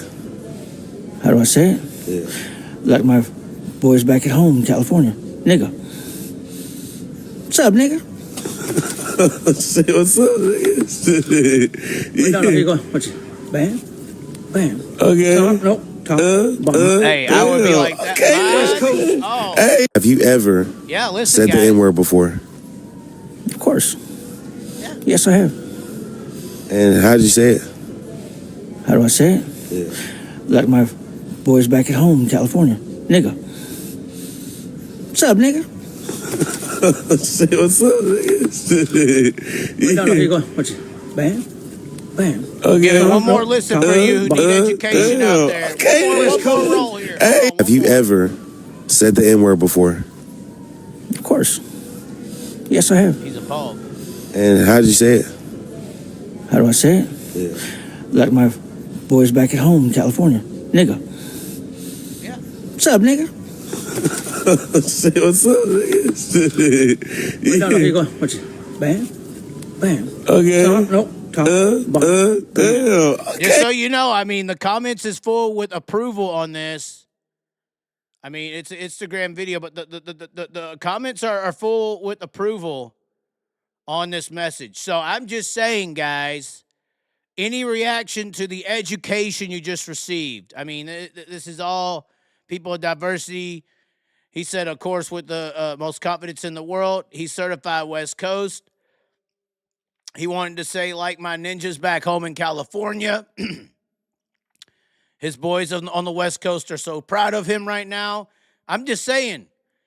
How do I say it? Yeah. Like my boys back at home in California. Nigga. What's up, nigga? Say what's up, nigga. No, here you go. Watch it. Bam. Bam. Okay. Talk. Nope. Talk. Hey, I would be like that. Okay. That's cool. Oh. Hey. Have you ever Listen, said guys. the N-word before? Of course. Yeah. Yes, I have. And how did you say it? How do I say it? Yeah. Like my boys back at home in California. Nigga. What's up, nigga? Say what's up, nigga. No, here you go. Watch it. Bam. Bam. Okay. One more listen for you who need education out there. Okay. One more roll here. Hey. Have you ever said the N-word before? Of course. Yes, I have. He's a pog. And how did you say it? How do I say it? Yeah. Like my boys back at home in California. Nigga. Yeah. What's up, nigga? Say what's up, nigga. No, here you go. Watch it. Bam. Bam. Okay. Talk. Nope. Talk. Damn. Just so you know, I mean, the comments is full with approval on this. I mean, it's an Instagram video, but the comments are full with approval on this message. So I'm just saying, guys, any reaction to the education you just received? I mean, this is all people of diversity. He said, of course, with the most confidence in the world, he's certified West Coast. He wanted to say, like my ninjas back home in California. His boys on the West Coast are so proud of him right now. I'm just saying,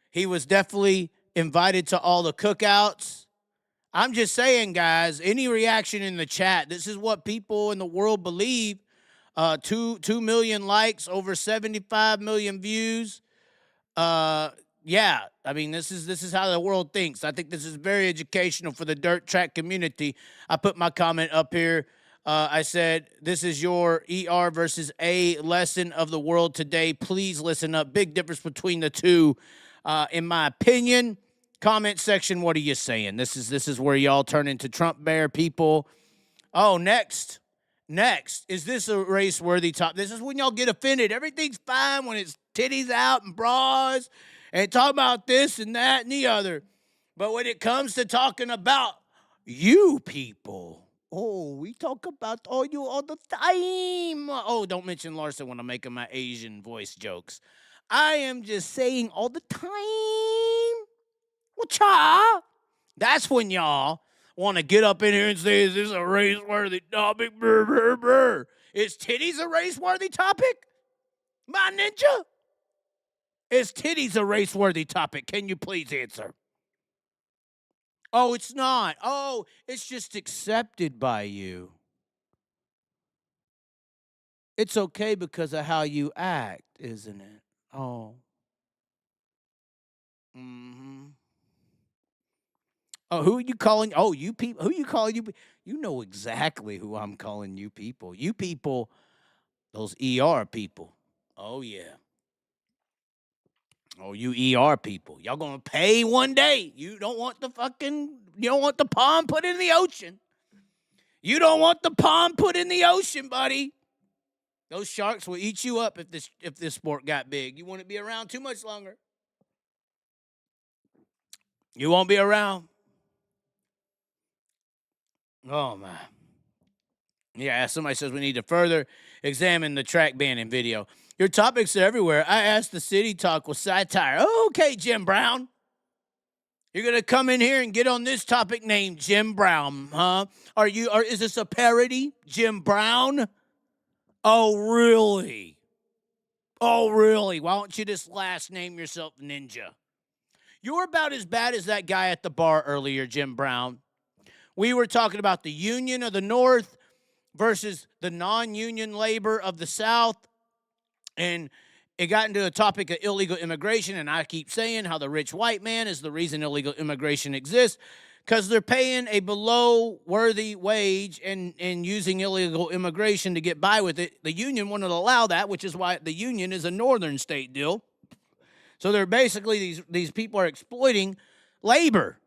he was definitely invited to all the cookouts. I'm just saying, guys, any reaction in the chat, this is what people in the world believe. 2 million likes, over 75 million views. Yeah, I mean, this is how the world thinks. I think this is very educational for the dirt track community. I put my comment up here. I said, this is your ER versus A lesson of the world today. Please listen up. Big difference between the two, in my opinion. Comment section, what are you saying? This is where y'all turn into Trump bear people. Oh, next. Is this a race-worthy top? This is when y'all get offended. Everything's fine when it's titties out and bras and talk about this and that and the other. But when it comes to talking about you people, oh, we talk about all you all the time. Oh, don't mention Larson when I'm making my Asian voice jokes. I am just saying all the time. Cha. That's when y'all want to get up in here and say, is this a race-worthy topic? Brr, brr, brr. Is titties a race-worthy topic? My ninja? Is titties a race-worthy topic? Can you please answer? Oh, it's not. Oh, it's just accepted by you. It's okay because of how you act, isn't it? Oh. Mm-hmm. Oh, who are you calling? Oh, you people. Who you calling you? You know exactly who I'm calling you people. You people, those ER people. Oh, yeah. Oh, you ER people. Y'all gonna pay one day. You don't want the pond put in the ocean. You don't want the pond put in the ocean, buddy. Those sharks will eat you up if this sport got big. You wouldn't be around too much longer. You won't be around. Oh, man. Yeah, somebody says we need to further examine the track banning video. Your topics are everywhere. I asked the city talk with satire. Okay, Jim Brown. You're going to come in here and get on this topic named Jim Brown, huh? Is this a parody? Jim Brown? Oh, really? Oh, really? Why don't you just last name yourself Ninja? You're about as bad as that guy at the bar earlier, Jim Brown. We were talking about the union of the North versus the non-union labor of the South. And it got into a topic of illegal immigration. And I keep saying how the rich white man is the reason illegal immigration exists, because they're paying a below worthy wage and using illegal immigration to get by with it. The union wouldn't allow that, which is why the union is a northern state deal. So they're basically, these people are exploiting labor.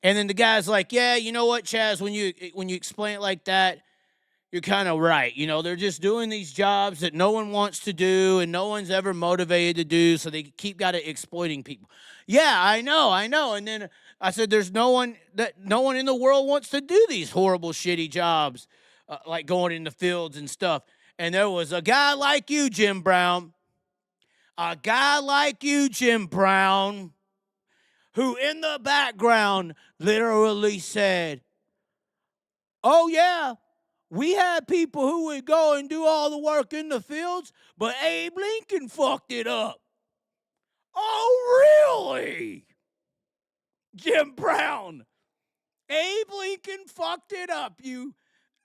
And then the guy's like, yeah, you know what, Chaz, when you explain it like that, you're kind of right. You know, they're just doing these jobs that no one wants to do and no one's ever motivated to do, so they keep exploiting people. Yeah, I know. And then I said, there's no one in the world wants to do these horrible, shitty jobs, like going in the fields and stuff. And there was a guy like you, Jim Brown, who in the background literally said, oh, yeah, we had people who would go and do all the work in the fields, but Abe Lincoln fucked it up. Oh, really? Jim Brown. Abe Lincoln fucked it up, you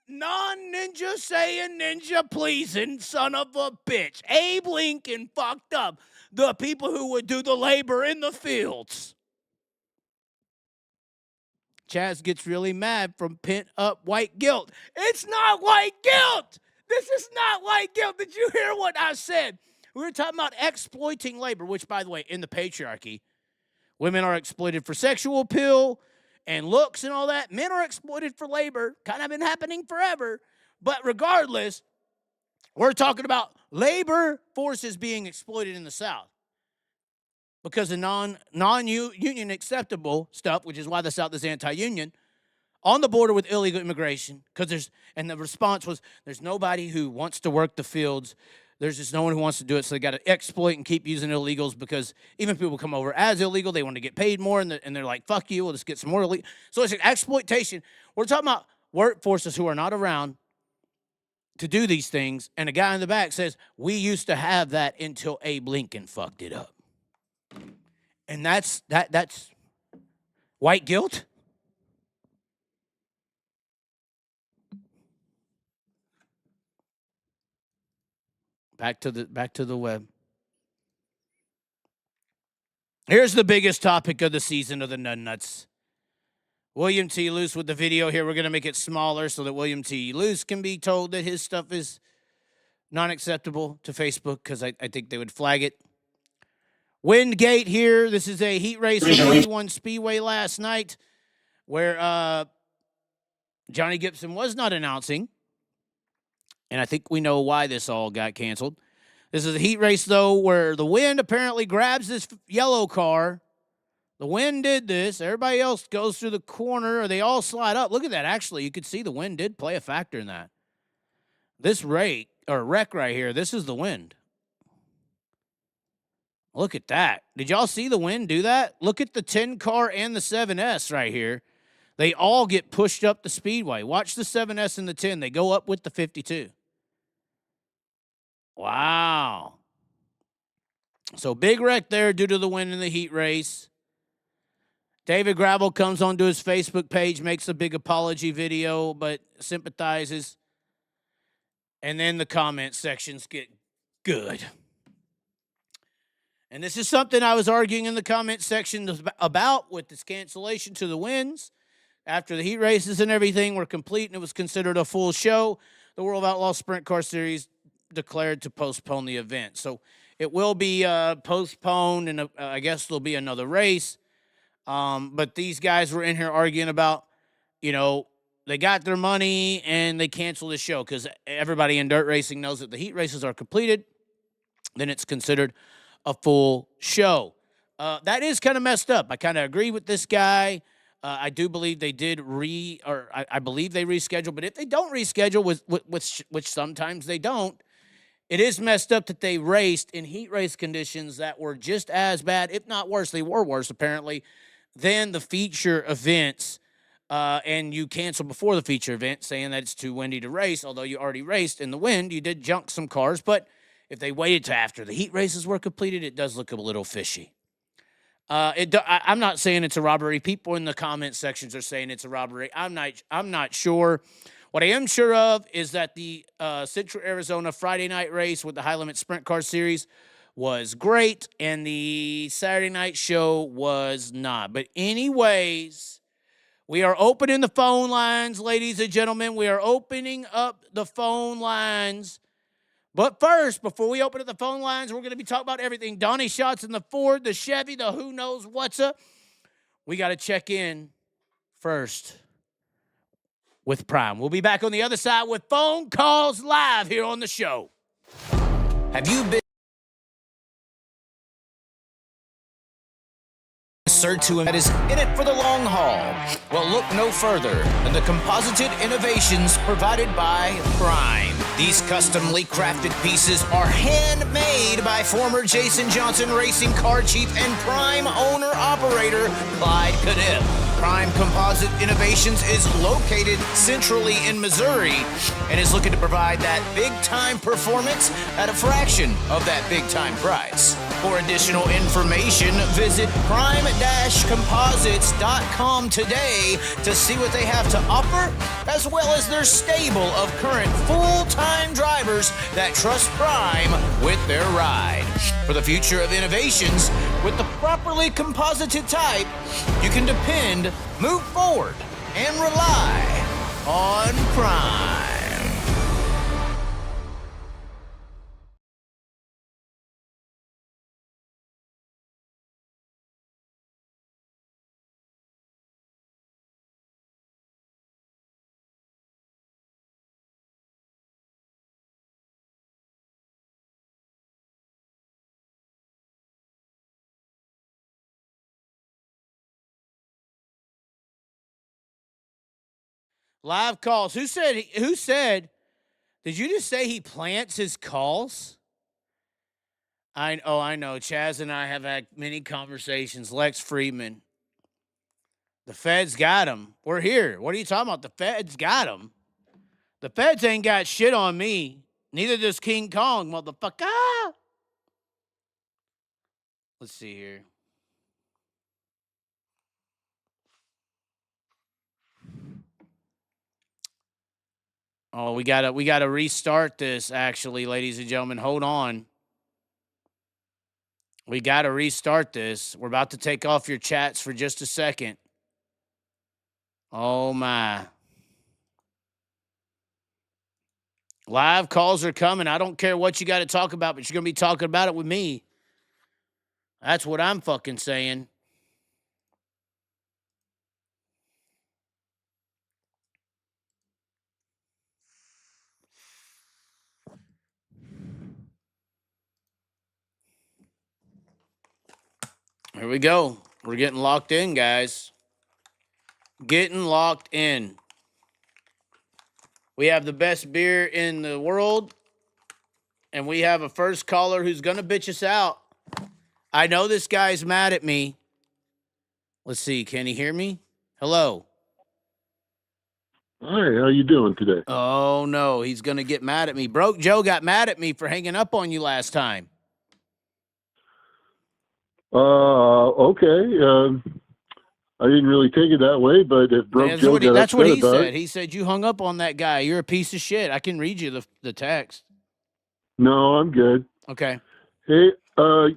non-ninja saying ninja pleasing son of a bitch. Abe Lincoln fucked up the people who would do the labor in the fields. Chaz gets really mad from pent-up white guilt. It's not white guilt. This is not white guilt. Did you hear what I said? We were talking about exploiting labor, which, by the way, in the patriarchy, women are exploited for sexual appeal and looks and all that. Men are exploited for labor. Kind of been happening forever. But regardless, we're talking about labor forces being exploited in the South. Because of non-union acceptable stuff, which is why the South is anti-union, on the border with illegal immigration, and the response was, there's nobody who wants to work the fields. There's just no one who wants to do it, so they got to exploit and keep using illegals, because even if people come over as illegal, they want to get paid more, and they're like, fuck you, we'll just get some more illegal. So it's an exploitation. We're talking about workforces who are not around to do these things, and a guy in the back says, we used to have that until Abe Lincoln fucked it up. And that's white guilt? Back to the web. Here's the biggest topic of the season of the Nuts. William T. Luce with the video here. We're going to make it smaller so that William T. Luce can be told that his stuff is not acceptable to Facebook, because I think they would flag it. Windgate here. This is a heat race from 41 Speedway last night where Johnny Gibson was not announcing. And I think we know why this all got canceled. This is a heat race, though, where the wind apparently grabs this yellow car. The wind did this. Everybody else goes through the corner, or they all slide up. Look at that. Actually, you could see the wind did play a factor in that. This wreck right here, this is the wind. Look at that. Did y'all see the wind do that? Look at the 10 car and the 7S right here. They all get pushed up the speedway. Watch the 7S and the 10. They go up with the 52. Wow. So big wreck there due to the win in the heat race. David Gravel comes onto his Facebook page, makes a big apology video, but sympathizes. And then the comment sections get good. And this is something I was arguing in the comment section about with this cancellation to the wins. After the heat races and everything were complete and it was considered a full show, the World Outlaw Sprint Car Series declared to postpone the event. So it will be postponed, and I guess there'll be another race. But these guys were in here arguing about, they got their money and they canceled the show because everybody in dirt racing knows that the heat races are completed. Then it's considered a full show. That is kind of messed up. I kind of agree with this guy. I do believe they did I believe they rescheduled, but if they don't reschedule, which sometimes they don't, it is messed up that they raced in heat race conditions that were just as bad, if not worse. They were worse, apparently, than the feature events. And you cancel before the feature event, saying that it's too windy to race, although you already raced in the wind. You did junk some cars, but if they waited to after the heat races were completed, it does look a little fishy. I'm not saying it's a robbery. People in the comment sections are saying it's a robbery. I'm not sure. What I am sure of is that the Central Arizona Friday night race with the High Limit Sprint Car Series was great, and the Saturday night show was not. But anyways, we are opening the phone lines, ladies and gentlemen. We are opening up the phone lines. But first, before we open up the phone lines, we're going to be talking about everything. Donny, Schatz, and the Ford, the Chevy, the who knows what's up. We got to check in first with Prime. We'll be back on the other side with phone calls live here on the show. Have you been search to that is in it for the long haul? Well, look no further than the composited innovations provided by Prime. These customly crafted pieces are handmade by former Jason Johnson Racing car chief and Prime owner-operator Clyde Knipp. Prime Composite Innovations is located centrally in Missouri and is looking to provide that big-time performance at a fraction of that big-time price. For additional information, visit prime-composites.com today to see what they have to offer, as well as their stable of current full-time drivers that trust Prime with their ride. For the future of innovations, with the properly composited type, you can depend, move forward, and rely on Prime. Live calls. Who said, did you just say he plants his calls? I know. Chaz and I have had many conversations. Lex Friedman. The feds got him. We're here. What are you talking about? The feds got him. The feds ain't got shit on me. Neither does King Kong, motherfucker. Let's see here. Oh, we gotta restart this, actually, ladies and gentlemen. Hold on. We gotta restart this. We're about to take off your chats for just a second. Oh my. Live calls are coming. I don't care what you got to talk about, but you're gonna be talking about it with me. That's what I'm fucking saying. Here we go. We're getting locked in, guys. Getting locked in. We have the best beer in the world, and we have a first caller who's going to bitch us out. I know this guy's mad at me. Let's see. Can he hear me? Hello. Hi, how you doing today? Oh, no. He's going to get mad at me. Broke Joe got mad at me for hanging up on you last time. Okay. I didn't really take it that way, but if Broke That's Joe what he, got that's what upset he about said. it, He said, you hung up on that guy. You're a piece of shit. I can read you the text. no, I'm good. Okay. Hey, I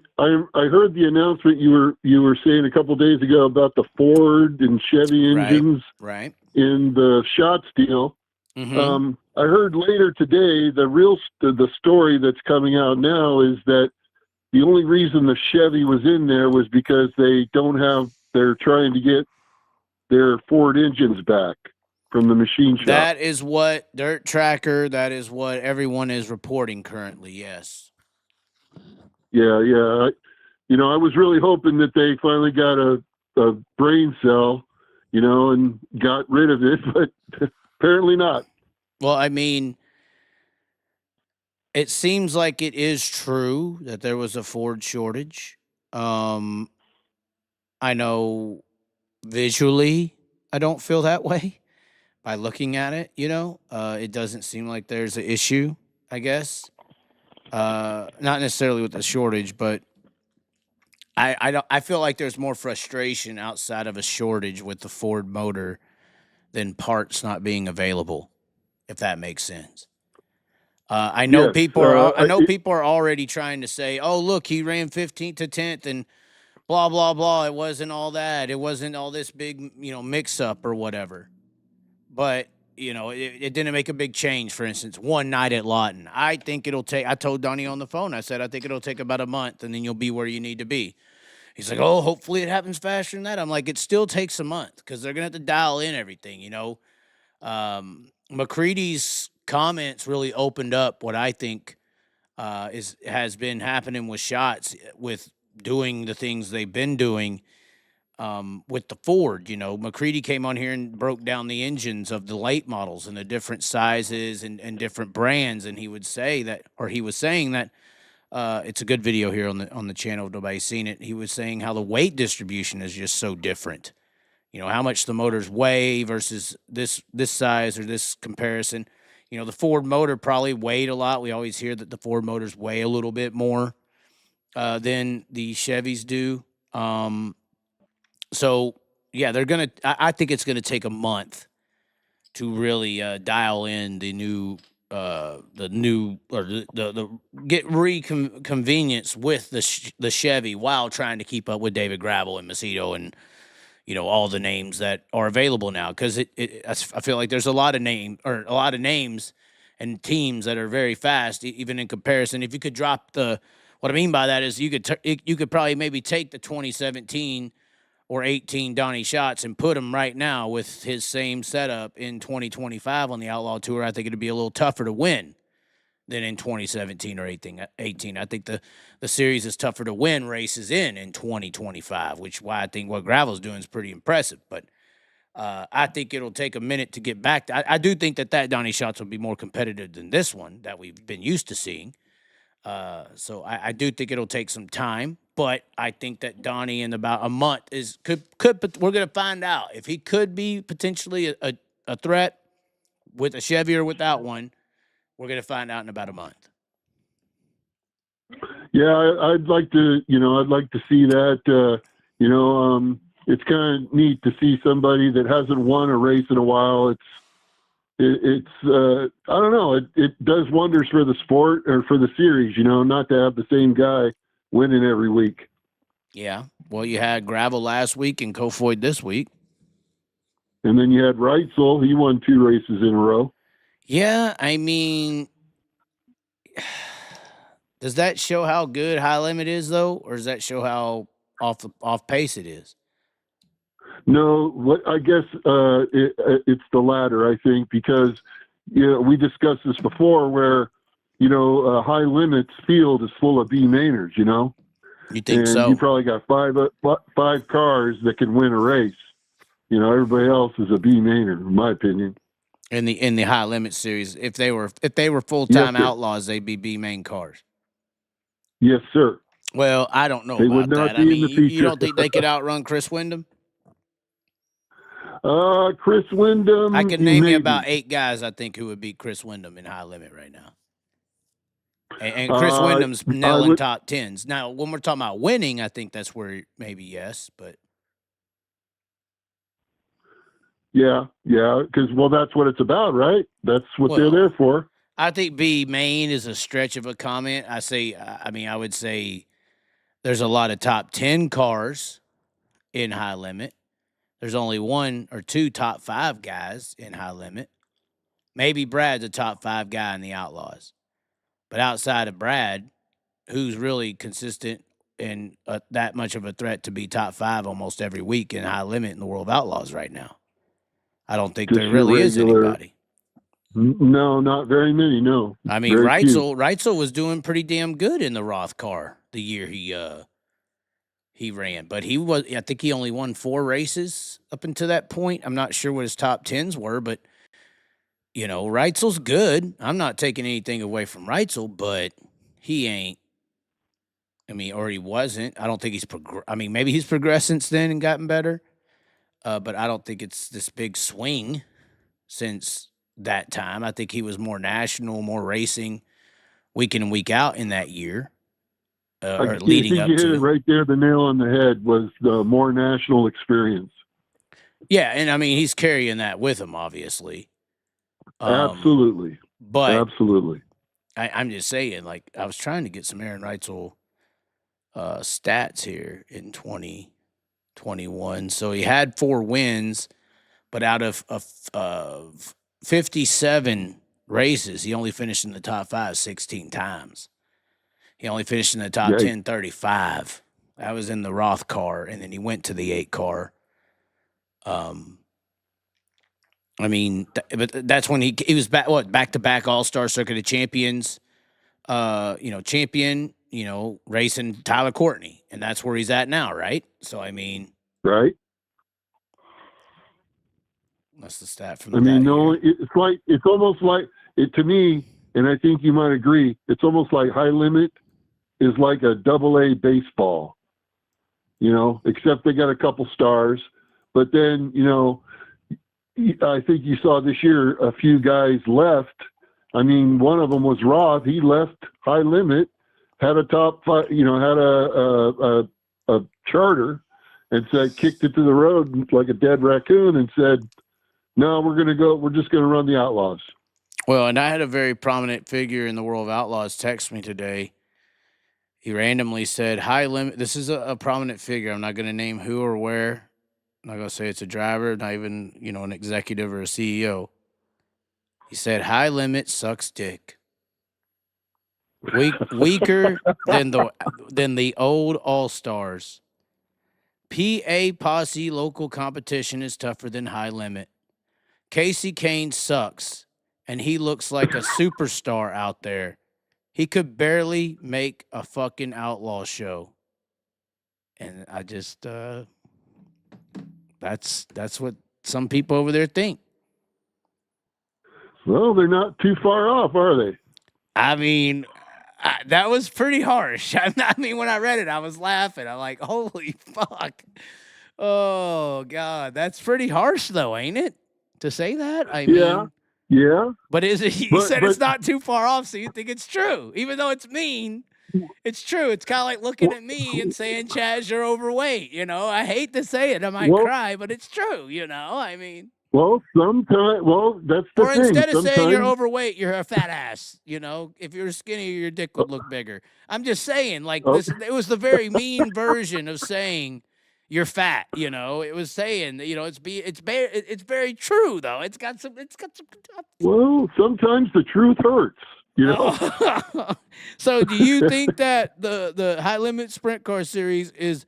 heard the announcement you were saying a couple days ago about the Ford and Chevy engines Right. in the Schatz deal. Mm-hmm. I heard later today the story that's coming out now is that the only reason the Chevy was in there was because they're trying to get their Ford engines back from the machine shop. That is what Dirt Tracker, that is what everyone is reporting currently, yes. Yeah. I was really hoping that they finally got a brain cell, and got rid of it, but apparently not. Well, I mean, it seems like it is true that there was a Ford shortage. I know visually I don't feel that way by looking at it, it doesn't seem like there's an issue, I guess. Not necessarily with the shortage, but I feel like there's more frustration outside of a shortage with the Ford motor than parts not being available, if that makes sense. I know Yes, people are. I know people are already trying to say, "Oh, look, he ran 15th to 10th, and blah blah blah." It wasn't all that. It wasn't all this big, mix up or whatever. But it didn't make a big change. For instance, one night at Lawton, I think it'll take. I told Donny on the phone. I said, I think it'll take about a month, and then you'll be where you need to be. He's like, "Oh, hopefully it happens faster than that." I'm like, "It still takes a month because they're gonna have to dial in everything." McCready's comments really opened up what I think has been happening with Schatz with doing the things they've been doing with the Ford. McCready came on here and broke down the engines of the late models and the different sizes and different brands, and he was saying that it's a good video here on the channel. If nobody's seen it. He was saying how the weight distribution is just so different. How much the motors weigh versus this size or this comparison. The Ford motor probably weighed a lot. We always hear that the Ford motors weigh a little bit more than the Chevys do. So yeah, they're gonna. I think it's gonna take a month to really dial in the new or the get reconvenience with the Chevy while trying to keep up with David Gravel and Macedo and all the names that are available now, because I feel like there's a lot of names and teams that are very fast, even in comparison. If you could drop what I mean by that is you could probably maybe take the 2017 or 18 Donny Schatz and put him right now with his same setup in 2025 on the Outlaw Tour. I think it'd be a little tougher to win than in 2017 or 18. I think the series is tougher to win races in 2025, which why I think what Gravel's doing is pretty impressive. But I think it'll take a minute to get back. I do think that Donny Schatz will be more competitive than this one that we've been used to seeing. So I do think it'll take some time, but I think that Donny in about a month but we're going to find out if he could be potentially a threat with a Chevy or without one. We're going to find out in about a month. Yeah, I'd like to see that. It's kind of neat to see somebody that hasn't won a race in a while. It's I don't know. It does wonders for the sport or for the series. Not to have the same guy winning every week. Yeah. Well, you had Gravel last week and Kofoid this week. And then you had Reitzel. He won 2 races in a row. Yeah, I mean, does that show how good High Limit is, though, or does that show how off pace it is? No, I guess it's the latter. I think because we discussed this before, where High Limit's field is full of B mainers. You think and so? You probably got five cars that can win a race. Everybody else is a B mainer, in my opinion. In the High Limit series, if they were full-time Outlaws, they'd be B main cars. Yes, sir. Well, I don't know they about would not that. Be I mean, in the feature. You don't think they could outrun Chris Windham? Chris Windham. I can name you about 8 guys I think who would beat Chris Windham in High Limit right now. And Chris Wyndham's I nailing would- top tens. Now, when we're talking about winning, I think that's where maybe yes, but yeah, because that's what it's about, right? That's what they're Well, there for. I think B Maine is a stretch of a comment. I would say there's a lot of top 10 cars in high limit. There's only one or two top 5 guys in high limit. Maybe Brad's a top 5 guy in the Outlaws. But outside of Brad, who's really consistent and that much of a threat to be top 5 almost every week in high limit in the World of Outlaws right now? I don't think Just there your really is regular- anybody. No, not very many. No. I mean, Very few. Reitzel was doing pretty damn good in the Roth car the year he ran, but I think he only won 4 races up until that point. I'm not sure what his top 10s were, but Reitzel's good. I'm not taking anything away from Reitzel, but he ain't. Or he wasn't. I don't think he's maybe he's progressed since then and gotten better. But I don't think it's this big swing since that time. I think he was more national, more racing, week in and week out in that year, or leading up you hit to it right there. The nail on the head was the more national experience. Yeah, and he's carrying that with him, obviously. Absolutely, But absolutely. I'm just saying, like, I was trying to get some Aaron Reitzel stats here in 2021. So he had 4 wins, but out of 57 races, he only finished in the top 5 16 times. He only finished in the top 10 35. That was in the Roth car, and then he went to the 8 car. But that's when he was back to back All-Star Circuit of Champions, champion, racing Tyler Courtney, and that's where he's at now, right? So Right. that's the stat from. It's almost like it to me, and I think you might agree. It's almost like high limit is like a AA baseball, except they got a couple stars, but then I think you saw this year a few guys left. One of them was Roth. He left high limit, had a top 5, had a charter, and kicked it to the road like a dead raccoon and said, "No, we're just going to run the Outlaws." Well, and I had a very prominent figure in the World of Outlaws text me today. He randomly said, high limit. This is a prominent figure. I'm not going to name who or where. I'm not going to say it's a driver, not even, an executive or a CEO. He said, high limit sucks dick. Weaker than the old All-Stars. PA Posse local competition is tougher than high limit. Casey Kane sucks, and he looks like a superstar out there. He could barely make a fucking outlaw show. And I just, that's what some people over there think. Well, they're not too far off, are they? That was pretty harsh. When I read it, I was laughing. I'm like, holy fuck. Oh, God. That's pretty harsh, though, ain't it? To say that? Yeah. But is it? You said it's not too far off, so you think it's true. Even though it's mean, it's true. It's kind of like looking at me and saying, Chaz, you're overweight. I hate to say it. I might cry, but it's true, Well, sometimes, that's the or thing. Instead of saying you're Sometimes- overweight, you're a fat ass. If you're skinny, your dick would look bigger. I'm just saying, this. It was the very mean version of saying you're fat. It was saying, it's very true though. It's got some. Well, sometimes the truth hurts. So, do you think that the high limit sprint car series is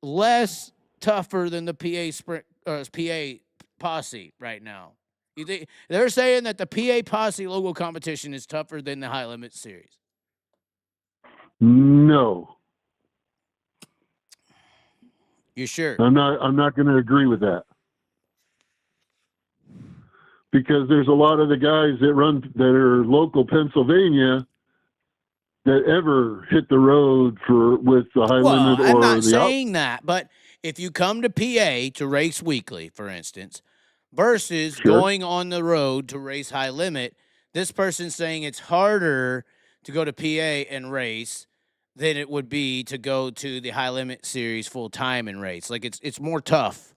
less tougher than the PA sprint or PA Posse right now? You think they're saying that the PA Posse local competition is tougher than the high limit series? No, You sure? I'm not going to agree with that, because there's a lot of the guys that are local Pennsylvania that ever hit the road with the high limit. I'm not saying that, but if you come to PA to race weekly, for instance, versus going on the road to race high limit, this person's saying it's harder to go to PA and race than it would be to go to the high limit series full time and race. Like it's more tough.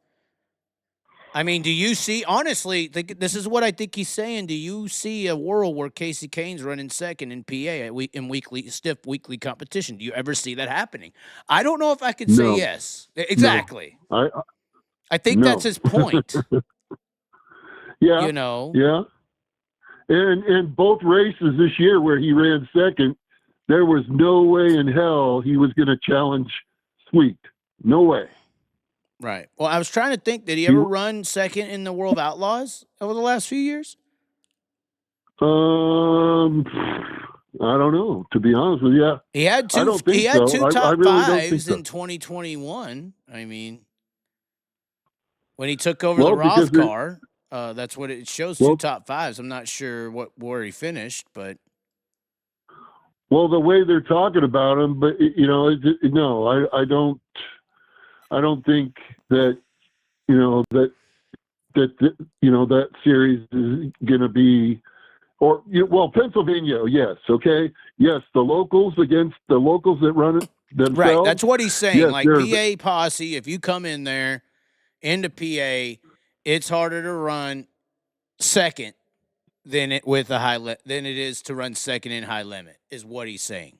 I mean, do you see, honestly, this is what I think he's saying. Do you see a world where Casey Kane's running second in PA in stiff weekly competition? Do you ever see that happening? I don't know if I could say yes. Exactly. No. I think that's his point. Yeah. You know? Yeah. And both races this year where he ran second, there was no way in hell he was going to challenge Sweet. No way. Right. Well, I was trying to think, did he ever run second in the World of Outlaws over the last few years? I don't know, to be honest with you. He had two top really fives in 2021. I mean, when he took over the Roth car, that's what it shows, two top fives. I'm not sure where he finished, but. Well, the way they're talking about him, but no, I don't think that that series is going to be, Pennsylvania, yes, okay, yes, the locals against the locals that run it themselves. Right, that's what he's saying. Yes, like PA posse, if you come in there into PA, it's harder to run second than it is to run second in high limit. Is what he's saying.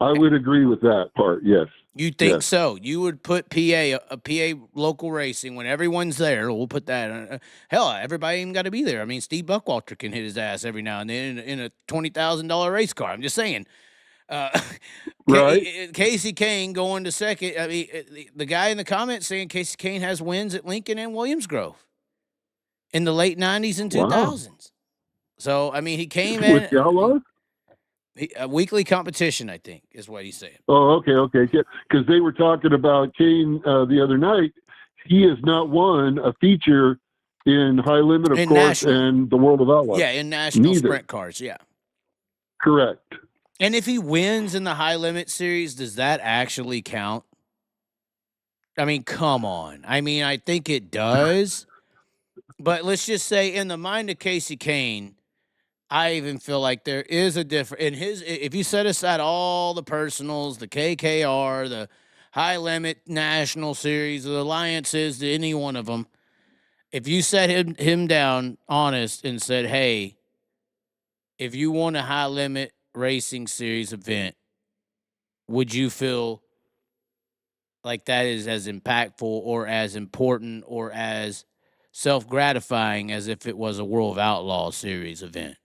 I would agree with that part. Yes. You think so? You would put a PA local racing when everyone's there. We'll put that on. Hell, everybody even got to be there. I mean, Steve Buckwalter can hit his ass every now and then in a $20,000 race car. I'm just saying. Right. Casey Kane going to second. I mean, the guy in the comments saying Casey Kane has wins at Lincoln and Williams Grove in the late 90s and 2000s. Wow. So, I mean, he came in. With the Outlaws? A weekly competition, I think, is what he's saying. Oh, okay. Because they were talking about Kane the other night. He has not won a feature in high limit, of course, and the World of Outlaws. Yeah, in national sprint cars, yeah. Correct. And if he wins in the high limit series, does that actually count? I mean, come on. I mean, I think it does. But let's just say in the mind of Casey Kane, I even feel like there is a difference in if you set aside all the personals, the KKR, the high limit national series, the alliances, any one of them, if you set him down honest and said, hey, if you want a high limit racing series event, would you feel like that is as impactful or as important or as self-gratifying as if it was a World of Outlaws series event?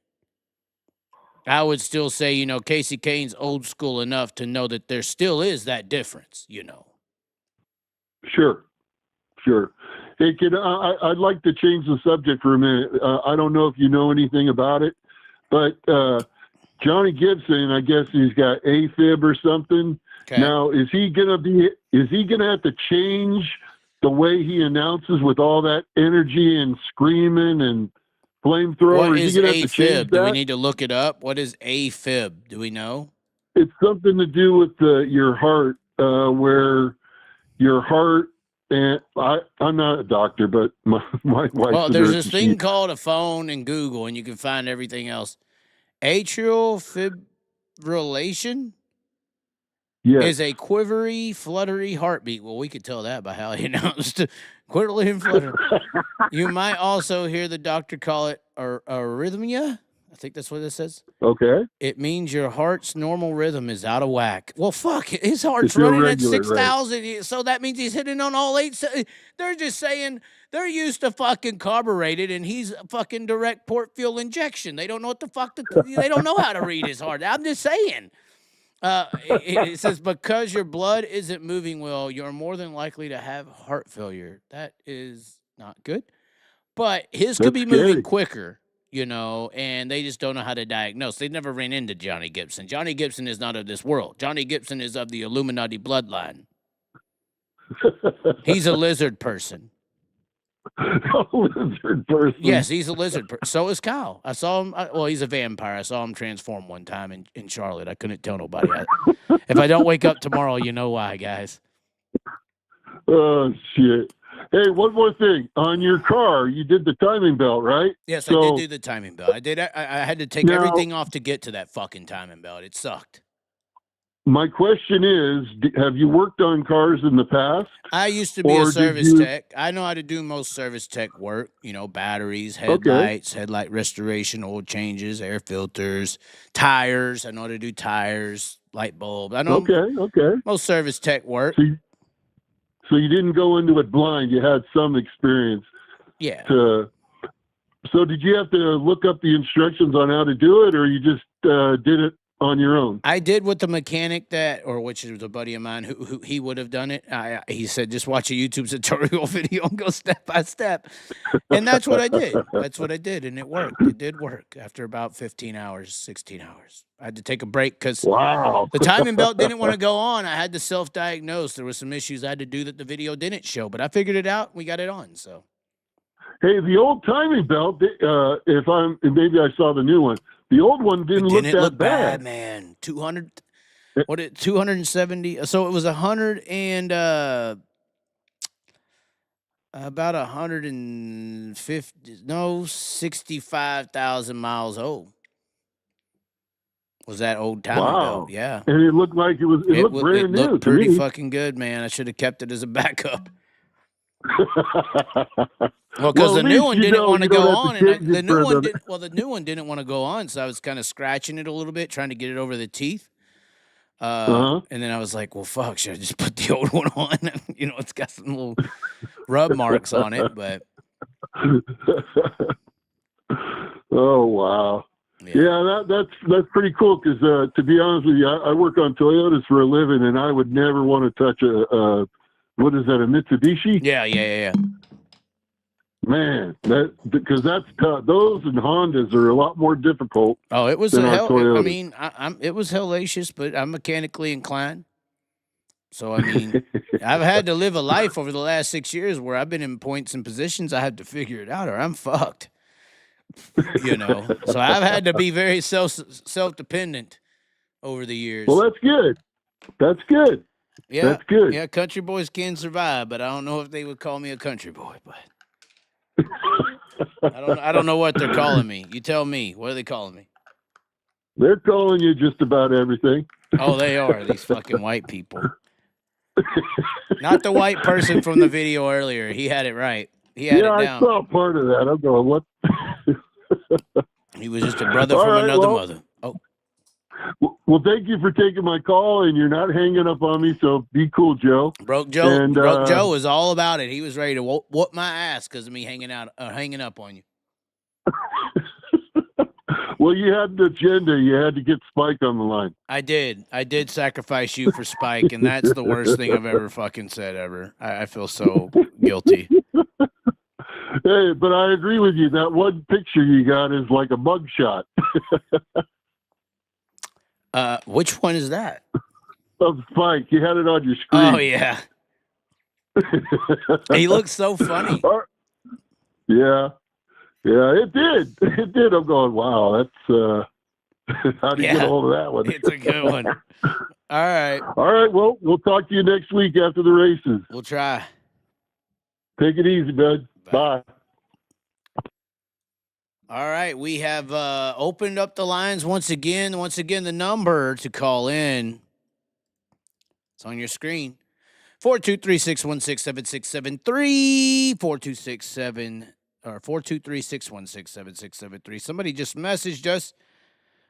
I would still say, Casey Kane's old school enough to know that there still is that difference, Sure. Hey, kid, I'd like to change the subject for a minute. I don't know if you know anything about it, but Johnny Gibson, I guess he's got AFib or something. Okay. Now, is he gonna have to change the way he announces with all that energy and screaming and flamethrower? What is AFib? Do we need to look it up? What is AFib? Do we know? It's something to do with your heart, where your heart, and I'm not a doctor, but my wife. Well, there's this thing called a phone and Google, and you can find everything else. Atrial fibrillation is a quivery, fluttery heartbeat. Well, we could tell that by how he announced quivery and flutter. You might also hear the doctor call it arrhythmia. I think that's what it says. Okay. It means your heart's normal rhythm is out of whack. Well, fuck, his heart's running at 6,000, right? So that means he's hitting on all 8. They're just saying they're used to fucking carbureted, and he's fucking direct port fuel injection. They don't know what the fuck they don't know how to read his heart. I'm just saying. It says because your blood isn't moving well, you're more than likely to have heart failure. That is not good. But his could be moving quicker, and they just don't know how to diagnose. They never ran into Johnny Gibson. Johnny Gibson is not of this world. Johnny Gibson is of the Illuminati bloodline. He's a lizard person. A lizard person? Yes, he's a lizard person. So is Kyle. I saw him. He's a vampire. I saw him transform one time in Charlotte. I couldn't tell nobody. If I don't wake up tomorrow, you know why, guys. Oh, shit. Hey, one more thing. On your car, you did the timing belt, right? Yes, I did do the timing belt. I did. I had to take Now- everything off to get to that fucking timing belt. It sucked. My question is, have you worked on cars in the past? I used to be Or a did service you- tech. I know how to do most service tech work. You know, batteries, headlights, headlight restoration, oil changes, air filters, tires. I know how to do tires, light bulbs. I know Okay. most service tech work. So you didn't go into it blind. You had some experience. Yeah. So did you have to look up the instructions on how to do it, or you just did it on your own? I did with the mechanic which was a buddy of mine who he would have done it. He said, just watch a YouTube tutorial video and go step by step. And that's what I did. That's what I did. And it worked. It did work after about 15 hours, 16 hours. I had to take a break because Wow. the timing belt didn't want to go on. I had to self-diagnose. There were some issues I had to do that the video didn't show, but I figured it out. We got it on. So, Hey, the old timing belt, maybe I saw the new one. The old one didn't look that bad, man. 270. So it was 100 and about 65,000 miles old. Was that old timing belt? Yeah. And it looked like it looked brand new. It looked to pretty me. fucking good, man. I should have kept it as a backup. Well, because the new one didn't want to go on, and the new one didn't. Well, the new one didn't want to go on, so I was kind of scratching it a little bit, trying to get it over the teeth. And then I was like, "Well, fuck, should I just put the old one on?" You know, it's got some little rub marks on it, but. Oh wow! Yeah, that's pretty cool. Because to be honest with you, I work on Toyotas for a living, and I would never want to touch a what is that, a Mitsubishi? Yeah. Man, because that's tough. Those and Hondas are a lot more difficult. Oh, it was than our hell. Toyotas. I mean, it was hellacious, but I'm mechanically inclined. So I mean, I've had to live a life over the last 6 years where I've been in points and positions I had to figure it out, or I'm fucked. You know, so I've had to be very self-dependent over the years. Well, that's good. That's good. Yeah, that's good. Yeah, country boys can survive, but I don't know if they would call me a country boy. But I don't know what they're calling me. You tell me. What are they calling me? They're calling you just about everything. Oh, they are, these fucking white people. Not the white person from the video earlier. He had it right. He had it down. I saw part of that. I'm going, what? He was just a brother from another mother. Oh. Well, thank you for taking my call, and you're not hanging up on me, so be cool, Joe. Broke Joe was all about it. He was ready to whoop my ass because of me hanging up on you. Well, you had an agenda. You had to get Spike on the line. I did sacrifice you for Spike, and that's the worst thing I've ever fucking said ever. I feel so guilty. Hey, but I agree with you. That one picture you got is like a mug shot. Which one is that? Of Spike. You had it on your screen. Oh, yeah. He looks so funny. Yeah. Yeah, it did. It did. I'm going, wow, that's how do you get a hold of that one? It's a good one. All right. All right, well, we'll talk to you next week after the races. We'll try. Take it easy, bud. Bye. All right, we have opened up the lines once again. Once again, the number to call in, it's on your screen. 423-616-7673. 423-616-7673. Somebody just messaged us.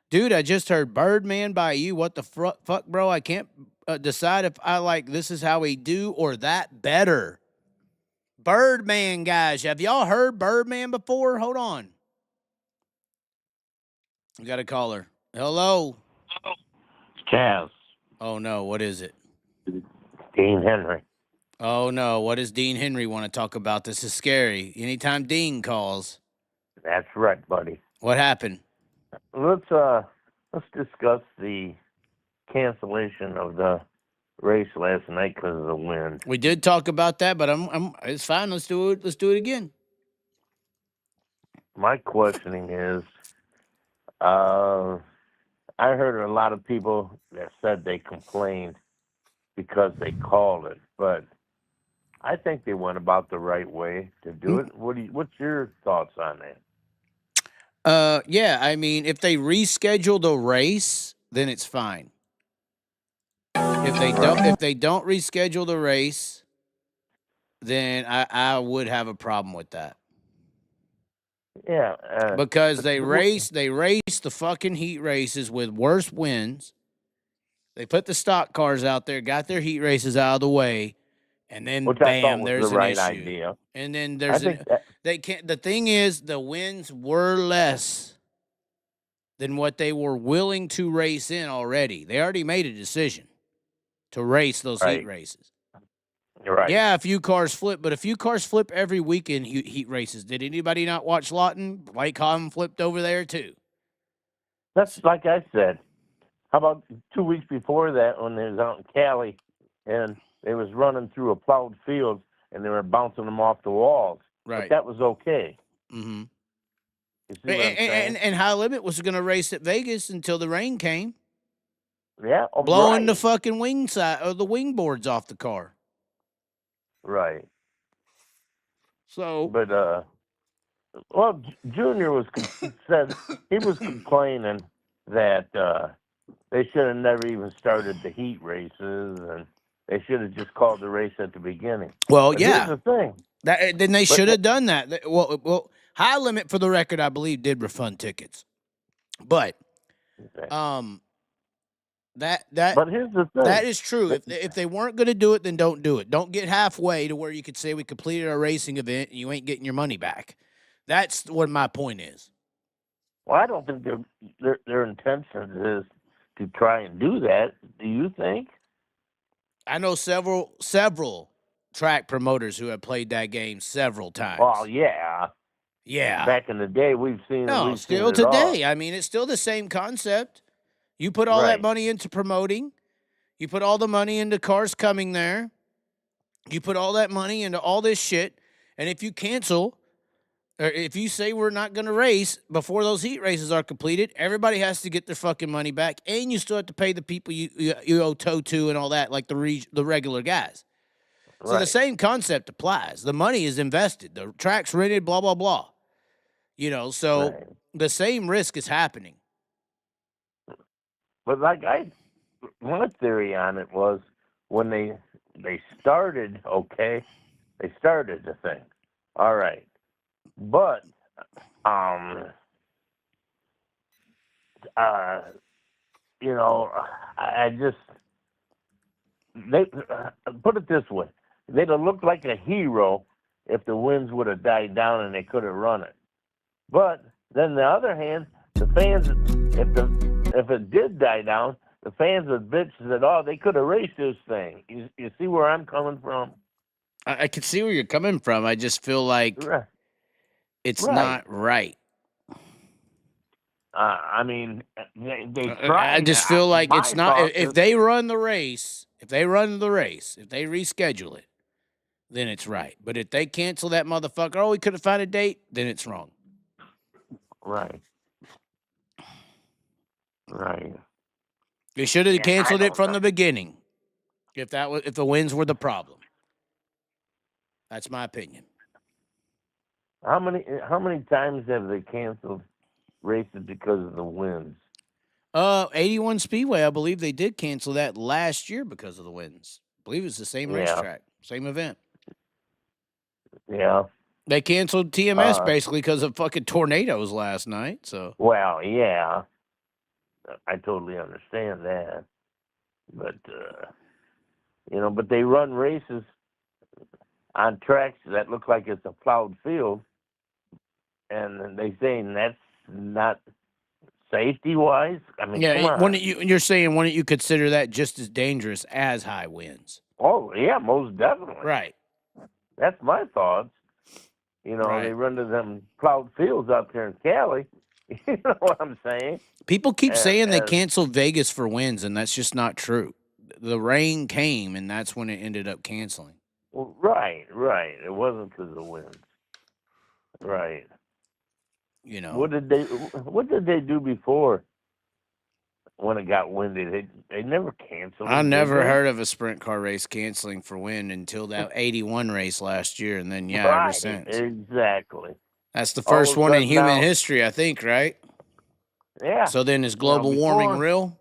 Dude, I just heard Birdman by you. What the fuck, bro? I can't decide if I like This Is How We Do or that better. Birdman, guys. Have y'all heard Birdman before? Hold on. We got a caller. Hello. Chaz. Oh, no. What is it? Dean Henry. Oh, no. What does Dean Henry want to talk about? This is scary. Anytime Dean calls. That's right, buddy. What happened? Let's discuss the cancellation of the race last night because of the wind. We did talk about that, but it's fine. Let's do it. Let's do it again. My questioning is, I heard a lot of people that said they complained because they called it, but I think they went about the right way to do it. What's your thoughts on that? Yeah, I mean, if they reschedule the race, then it's fine. If they don't reschedule the race, then I would have a problem with that. Yeah, Because they race the fucking heat races with worse wins. They put the stock cars out there, got their heat races out of the way, and then which I thought bam, was there's the an right issue. idea. And then I there's think that, they can't. The thing is, the wins were less than what they were willing to race in already. They already made a decision to race those heat races. right. Yeah, a few cars flip, but a few cars flip every weekend heat races. Did anybody not watch Lawton? Blake Common flipped over there too. That's like I said. How about 2 weeks before that when they was out in Cali and they was running through a plowed field and they were bouncing them off the walls. Right. But that was okay. Mm-hmm. You see what I'm saying? And High Limit was going to race at Vegas until the rain came, Yeah. Oh, blowing right. the fucking wing side or the wing boards off the car. Right. So, But well, Junior was said he was complaining that they should have never even started the heat races and they should have just called the race at the beginning. well, But yeah, here's the thing. then they should have done that. Well, High Limit, for the record, I believe did refund tickets, but that But here's the thing. that is true. If they weren't going to do it, then don't do it. Don't get halfway to where you could say we completed our racing event and you ain't getting your money back. That's what my point is. Well, I don't think their intention is to try and do that. Do you think? I know several track promoters who have played that game several times. Well, yeah. Yeah. Back in the day, we've seen. No, we've still seen it today. all. I mean, it's still the same concept. You put all that Right. money into promoting. You put all the money into cars coming there. You put all that money into all this shit. And if you cancel, or if you say we're not going to race before those heat races are completed, everybody has to get their fucking money back. And you still have to pay the people you owe tow to and all that, like the regular guys. So the Right. same concept applies. The money is invested. The track's rented, blah, blah, blah. You know, so Right. the same risk is happening. But like my theory on it was when they started, okay, they started the thing, all right, but you know, I just they put it this way, they'd have looked like a hero if the winds would have died down and they could have run it. But then the other hand, the fans, if it did die down, the fans would bitch and said, "Oh, they could have raced this thing." You see where I'm coming from? I can see where you're coming from. I just feel like Right. it's Right. not right. I mean, they tried. I just feel like My it's not. thought If is- they run the race, if they reschedule it, then it's right. But if they cancel that motherfucker, oh, we couldn't find a date, then it's wrong. Right. They should have canceled I it don't from know. the beginning. If the winds were the problem, that's my opinion. How many times have they canceled races because of the winds? 81 Speedway, I believe they did cancel that last year because of the winds. I believe it's the same Yeah. racetrack, same event. Yeah. They canceled TMS basically because of fucking tornadoes last night. So Well, yeah. I totally understand that. But but they run races on tracks that look like it's a plowed field, and they saying that's not safety wise. I mean, come on. you're saying, why don't you consider that just as dangerous as high winds? Oh yeah, most definitely. Right. That's my thoughts. Right. They run to them plowed fields out there in Cali. You know what I'm saying? People keep saying they and- canceled Vegas for winds, and that's just not true. The rain came, and that's when it ended up canceling. Well, right. It wasn't because of the winds. Right. You know. What did they do before? when it got windy. They never canceled. I them, did never they? heard of a sprint car race canceling for wind until that 81 race last year, and then ever Right, since. exactly. That's the All first of a one in sudden human now- history, I think, right? Yeah. So then is Now, global warming before- real?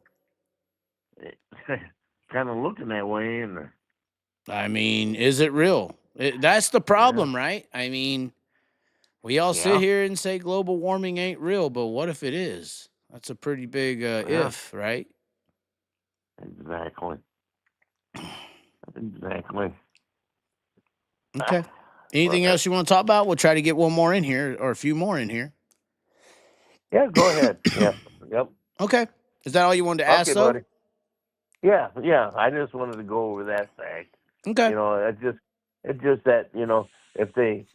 Kind of looking that way, and I mean, is it real? That's the problem, right? I mean, we all sit Yeah. here and say global warming ain't real, but what if it is? That's a pretty big if, right? exactly. Exactly. Okay. Anything else you want to talk about? We'll try to get one more in here or a few more in here. Yeah, go ahead. Yeah. Yep. Okay. Is that all you wanted to ask, Okay, though? buddy. Yeah, yeah. I just wanted to go over that fact. Okay. You know, it's just that, you know, if they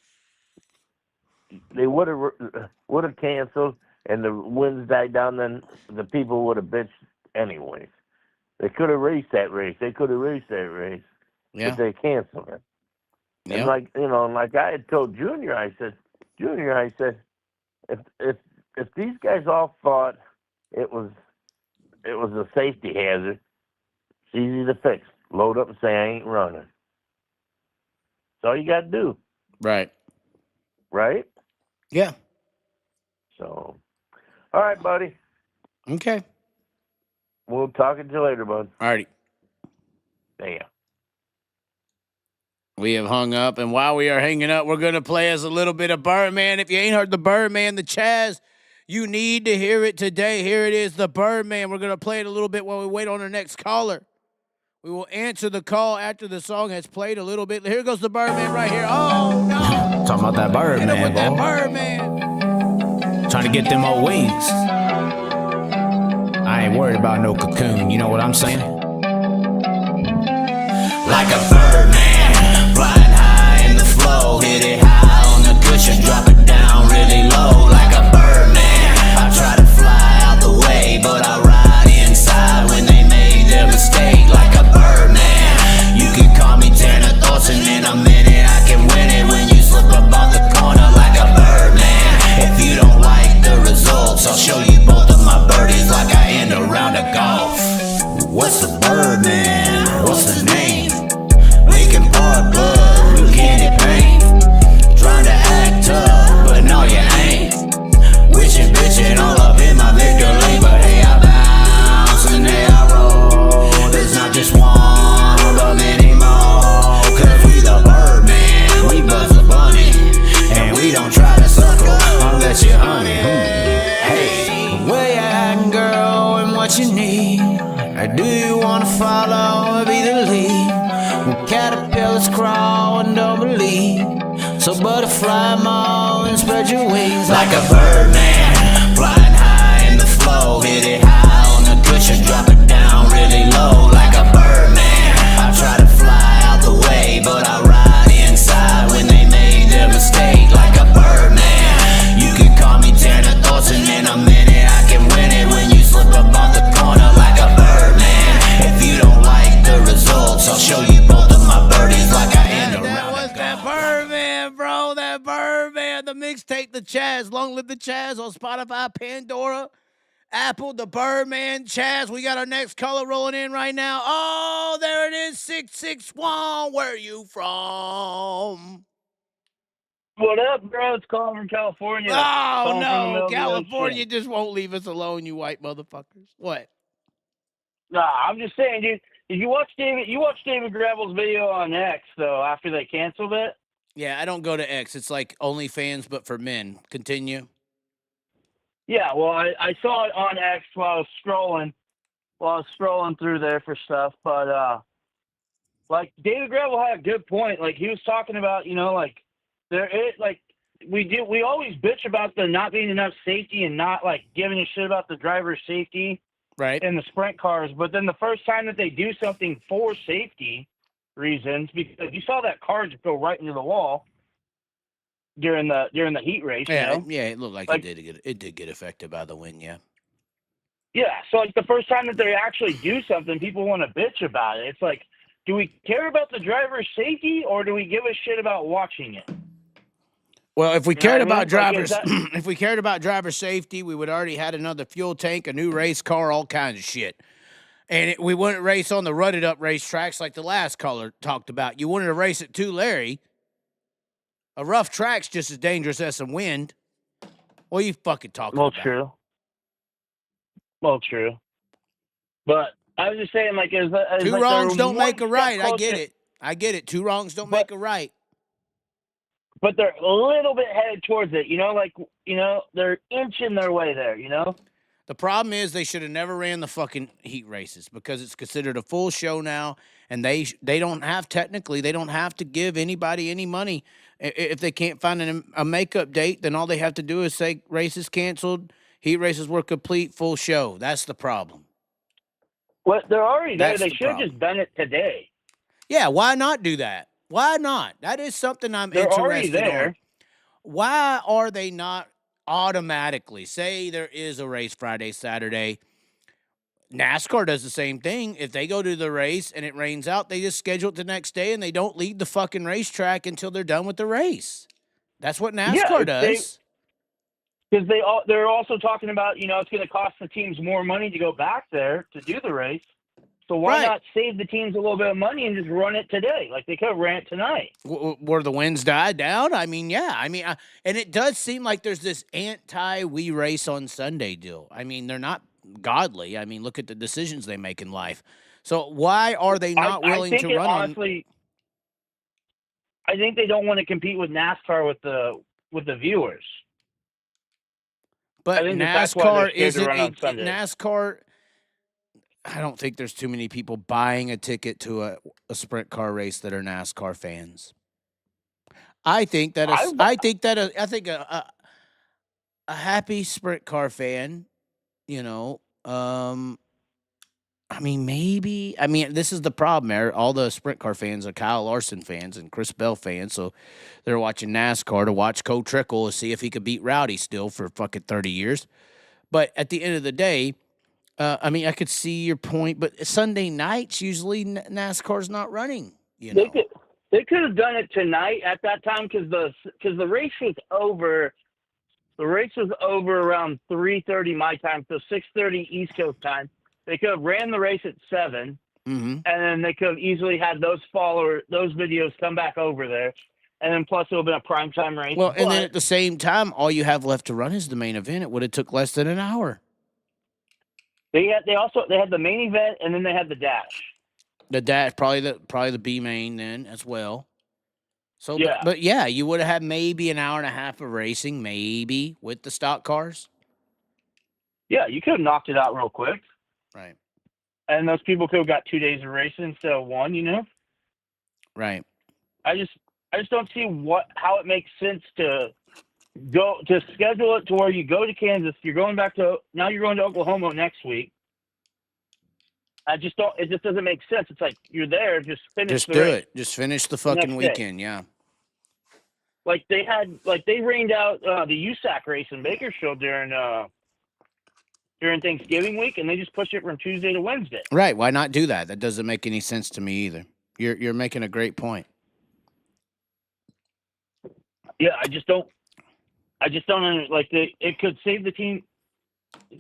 would have canceled and the winds died down, then the people would have bitched anyways. They could have raced that race. Yeah. But they canceled it. Yeah. And like I had told Junior, I said, if these guys all thought it was a safety hazard, it's easy to fix. Load up and say I ain't running. That's all you got to do, Right. right? Yeah. So, all right, buddy. Okay. We'll talk to you later, bud. Alrighty. Yeah. We have hung up, and while we are hanging up, we're going to play us a little bit of Birdman. If you ain't heard the Birdman, the Chaz, you need to hear it today. Here it is, the Birdman. We're going to play it a little bit while we wait on our next caller. We will answer the call after the song has played a little bit. Here goes the Birdman right here. Oh, no. Talking about that Hit him Birdman, with that boy. Birdman. Trying to get them old wings. I ain't worried about no cocoon, you know what I'm saying? Like a birdman, flying high in the flow, hit it high on the cushion, drop it down really low. Like a birdman, I try to fly out the way, but I ride inside when they made their mistake. Like a birdman, you can call me Tanner Thorson, in a minute I can win it when you slip up off the corner. Like a birdman, if you don't like the results, I'll show you both of my birdies like I end a round of golf. What's the Birdman? What's the name? Lincoln Park Blood, New Candy Paint. Trying to act tough, but no you ain't. Wishing, bitching all up in my victory lane, but hey I bounce and hey I roll. There's not just one, but many more. Cause we the Birdman, we buzz the bunny, and we don't try to suckle unless you're honey. Hey, where you at, girl, and what you need? Or do you wanna follow or be the lead? When caterpillars crawl and don't believe, so butterfly them all and spread your wings. Like a birdman, flying high in the flow, hit it high on the cushion, drop it down really low. Like a birdman, I try to fly out the way, but I ride inside when they made their mistake. Like a birdman, you can call me Tanner Thorson, in a minute I can win it when you slip up off the corner. Like a birdman, if you don't like the results, I'll show you both of my birdies like I end around. That was that Birdman, bro. That Birdman. The mixtape, the Chaz. Long live the Chaz on Spotify, Pandora, Apple, the Birdman, Chaz. We got our next caller rolling in right now. Oh, there it is, 661. Where are you from? What up, bro? It's calling from California. Oh, Calling from the middle no. of the California ocean. just won't leave us alone, you white motherfuckers. What? Nah, I'm just saying, dude. Did you watch David Gravel's video on X though? After they canceled it. Yeah, I don't go to X. It's like OnlyFans, but for men. Continue. Yeah, well, I saw it on X while I was scrolling through there for stuff. But like David Gravel had a good point. Like he was talking about, like we always bitch about there not being enough safety and not like giving a shit about the driver's safety. Right. In the sprint cars, but then the first time that they do something for safety reasons, because you saw that car just go right into the wall during the heat race. Yeah, you know? yeah, it looked like it did get affected by the wind, yeah. Yeah, so like the first time that they actually do something, people want to bitch about it. It's like, do we care about the driver's safety or do we give a shit about watching it? Well, if we You know cared what I mean? about Like, drivers, is that- if we cared about driver safety, we would already had another fuel tank, a new race car, all kinds of shit. And we wouldn't race on the rutted up racetracks like the last caller talked about. You wanted to race it too, Larry. A rough track's just as dangerous as some wind. What are you fucking talking Well, about? true. Well, true. But I was just saying, like, is Two like wrongs they're don't one make a step right. I closer- get it. I get it. Two wrongs don't But- make a right. But they're a little bit headed towards it, like, they're inching their way there, The problem is they should have never ran the fucking heat races because it's considered a full show now, and they don't have they don't have to give anybody any money if they can't find a makeup date. Then all they have to do is say races canceled, heat races were complete, full show. That's the problem. Well, they're already there. That's They the should have just done it today. Yeah, why not do that? Why not? That is something I'm They're already interested there. on. Why are they not automatically, say there is a race Friday, Saturday, NASCAR does the same thing. If they go to the race and it rains out, they just schedule it the next day and they don't leave the fucking racetrack until they're done with the race. That's what NASCAR does. Because they're also talking about, it's going to cost the teams more money to go back there to do the race. So why Right. not save the teams a little bit of money and just run it today? Like they could have ran it tonight. Where the winds died down? I mean, yeah. And it does seem like there's this we race on Sunday deal. I mean, they're not godly. I mean, look at the decisions they make in life. So why are they not willing to run honestly, I think they don't want to compete with NASCAR with the viewers. But I think that's why they're NASCAR scared to isn't run on Sunday. NASCAR. I don't think there's too many people buying a ticket to a sprint car race that are NASCAR fans. I think that a happy sprint car fan, this is the problem. All the sprint car fans are Kyle Larson fans and Chris Bell fans, so they're watching NASCAR to watch Cole Trickle to see if he could beat Rowdy still for fucking 30 years. But at the end of the day, I could see your point, but Sunday nights usually NASCAR's not running. They could have done it tonight at that time because the race was over. The race was over around 3:30 my time, so 6:30 East Coast time. They could have ran the race at 7, and then they could have easily had those videos come back over there, and then plus it would have been a primetime race. Well, and then at the same time, all you have left to run is the main event. It would have took less than an hour. They had the main event, and then they had the dash. The dash, probably the B main then as well. So, Yeah. but yeah, you would have had maybe an hour and a half of racing, maybe with the stock cars. Yeah, you could have knocked it out real quick, Right. and those people could have got 2 days of racing instead of one. Right. I just don't see how it makes sense to schedule it to where you go to Kansas. You're going to Oklahoma next week. It just doesn't make sense. It's like you're there, just finish. Just the do race. it. Just finish the fucking next day. weekend. Yeah. Like they rained out the USAC race in Bakersfield during Thanksgiving week, and they just pushed it from Tuesday to Wednesday. Right. Why not do that? That doesn't make any sense to me either. You're making a great point. Yeah, I just don't like it could save the team.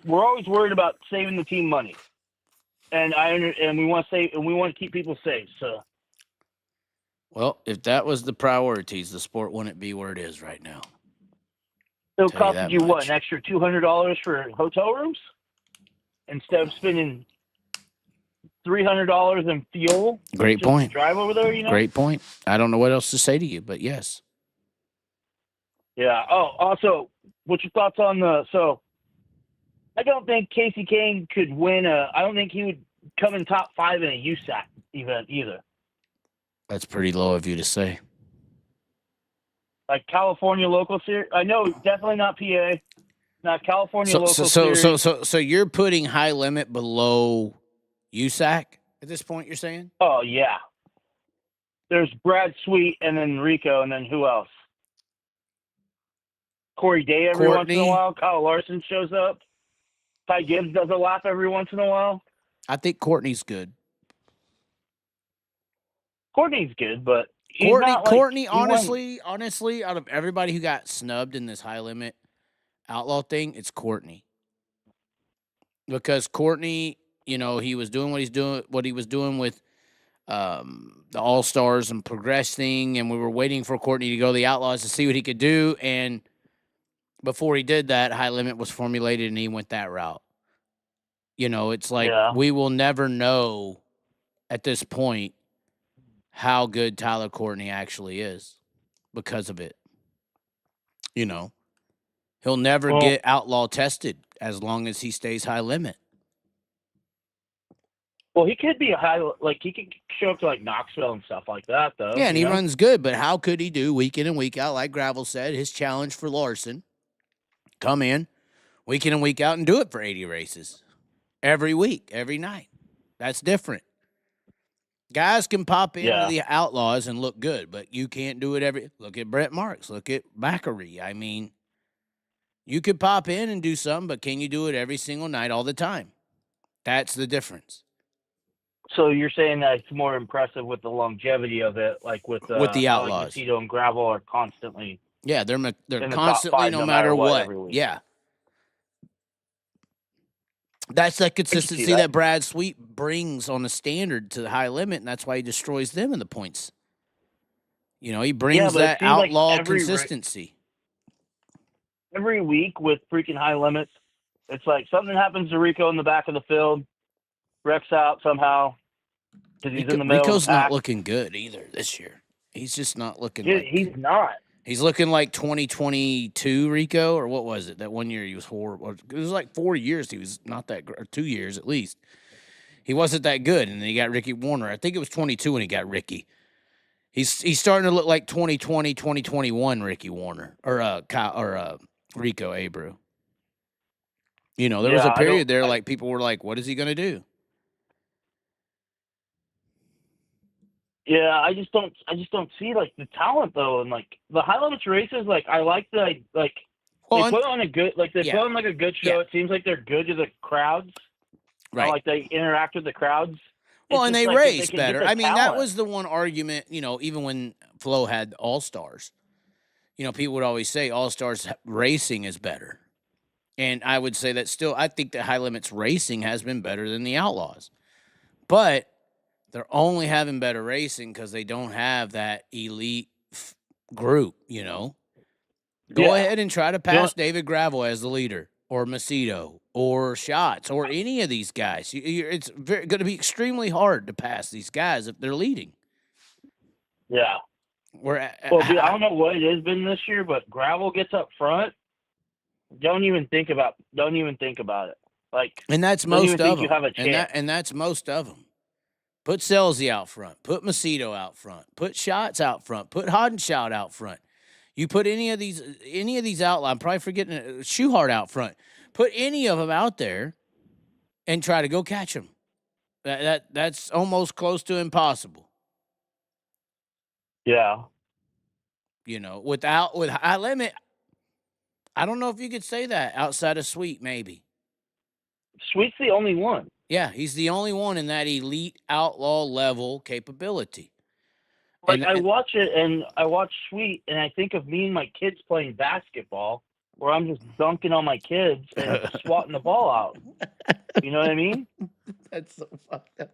We're always worried about saving the team money, and we want to keep people safe. So, Well, if that was the priorities, the sport wouldn't be where it is right now. it'll Tell you cost that you much. an extra $200 for hotel rooms instead of spending $300 in fuel. Great just to point. drive over there, Great point. I don't know what else to say to you, but yes. Yeah. Oh, also, what's your thoughts on so I don't think Casey Kane could win I don't think he would come in top 5 in a USAC event either. That's pretty low of you to say. Like California local series. I know definitely not PA. Not California local series. So you're putting high limit below USAC at this point, you're saying? Oh yeah. There's Brad Sweet and then Rico and then who else? Corey Day every once in a Courtney. while. Kyle Larson shows up. Ty Gibbs does a lap every once in a while. I think Courtney's good. Courtney's good, but Courtney, he went- honestly, out of everybody who got snubbed in this high limit outlaw thing, it's Courtney. Because Courtney, he was doing what he was doing with the All Stars and progressing, and we were waiting for Courtney to go to the Outlaws to see what he could do. And before he did that, high limit was formulated, and he went that route. It's like we will never know at this point how good Tyler Courtney actually is because of it. He'll never get outlaw tested as long as he stays high limit. Well, he could be a high, like he could show up to like Knoxville and stuff like that, though. Yeah, and he runs good, but how could he do week in and week out? Like Gravel said, his challenge for Larson, come in week in and week out and do it for 80 races every week, every night. That's different. Guys can pop into the Outlaws and look good, but you can't do it look at Brett Marks, look at Macari. I mean, you could pop in and do something, but can you do it every single night all the time? That's the difference. So you're saying that it's more impressive with the longevity of it, like with the Outlaws. Like Macedo and Gravel are constantly. Yeah, they're the constantly, top 5, no matter what. every week. Yeah. That's that consistency that Brad Sweet brings on the standard to the high limit, and that's why he destroys them in the points. He brings that outlaw consistency. Every week with freaking high limits, it's like something happens to Rico in the back of the field, wrecks out somehow because he's in the middle. Rico's not looking good either this year. He's just not looking. He's not. He's looking like 2022 Rico, or what was it? That one year he was horrible. It was like 4 years he was not that good, or 2 years at least. He wasn't that good, and then he got Ricky Warner. I think it was 22 when he got Ricky. He's starting to look like 2020, 2021 Ricky Warner, or Rico Abreu. There was a period there like people were like, what is he going to do? Yeah, I just don't see like the talent though, and like the high limits races. Like I like the they put on a good put on like a good show. It seems like they're good to the crowds, right? Like they interact with the crowds. Well, and they race better. I mean, that was the one argument. Even when Flo had All Stars, people would always say All Stars racing is better, and I would say that still. I think that high limits racing has been better than the Outlaws, but they're only having better racing because they don't have that elite group, Go ahead and try to pass David Gravel as the leader, or Macedo, or Schatz, or any of these guys. It's going to be extremely hard to pass these guys if they're leading. Yeah. Dude, I don't know what it has been this year, but Gravel gets up front. Don't even think about it. Like, and that's most of them. You have a chance. And that's most of them. Put Selzy out front. Put Macedo out front. Put Schatz out front. Put Hodenshout out front. You put any of these outlaws. I'm probably forgetting Schuhart out front. Put any of them out there, and try to go catch them. That's almost close to impossible. Yeah. With high limit, I don't know if you could say that outside of Sweet, maybe. Sweet's the only one. Yeah, he's the only one in that elite outlaw level capability. Like, I watch it, and I watch Sweet, and I think of me and my kids playing basketball, where I'm just dunking on my kids and swatting the ball out. You know what I mean? That's so fucked up.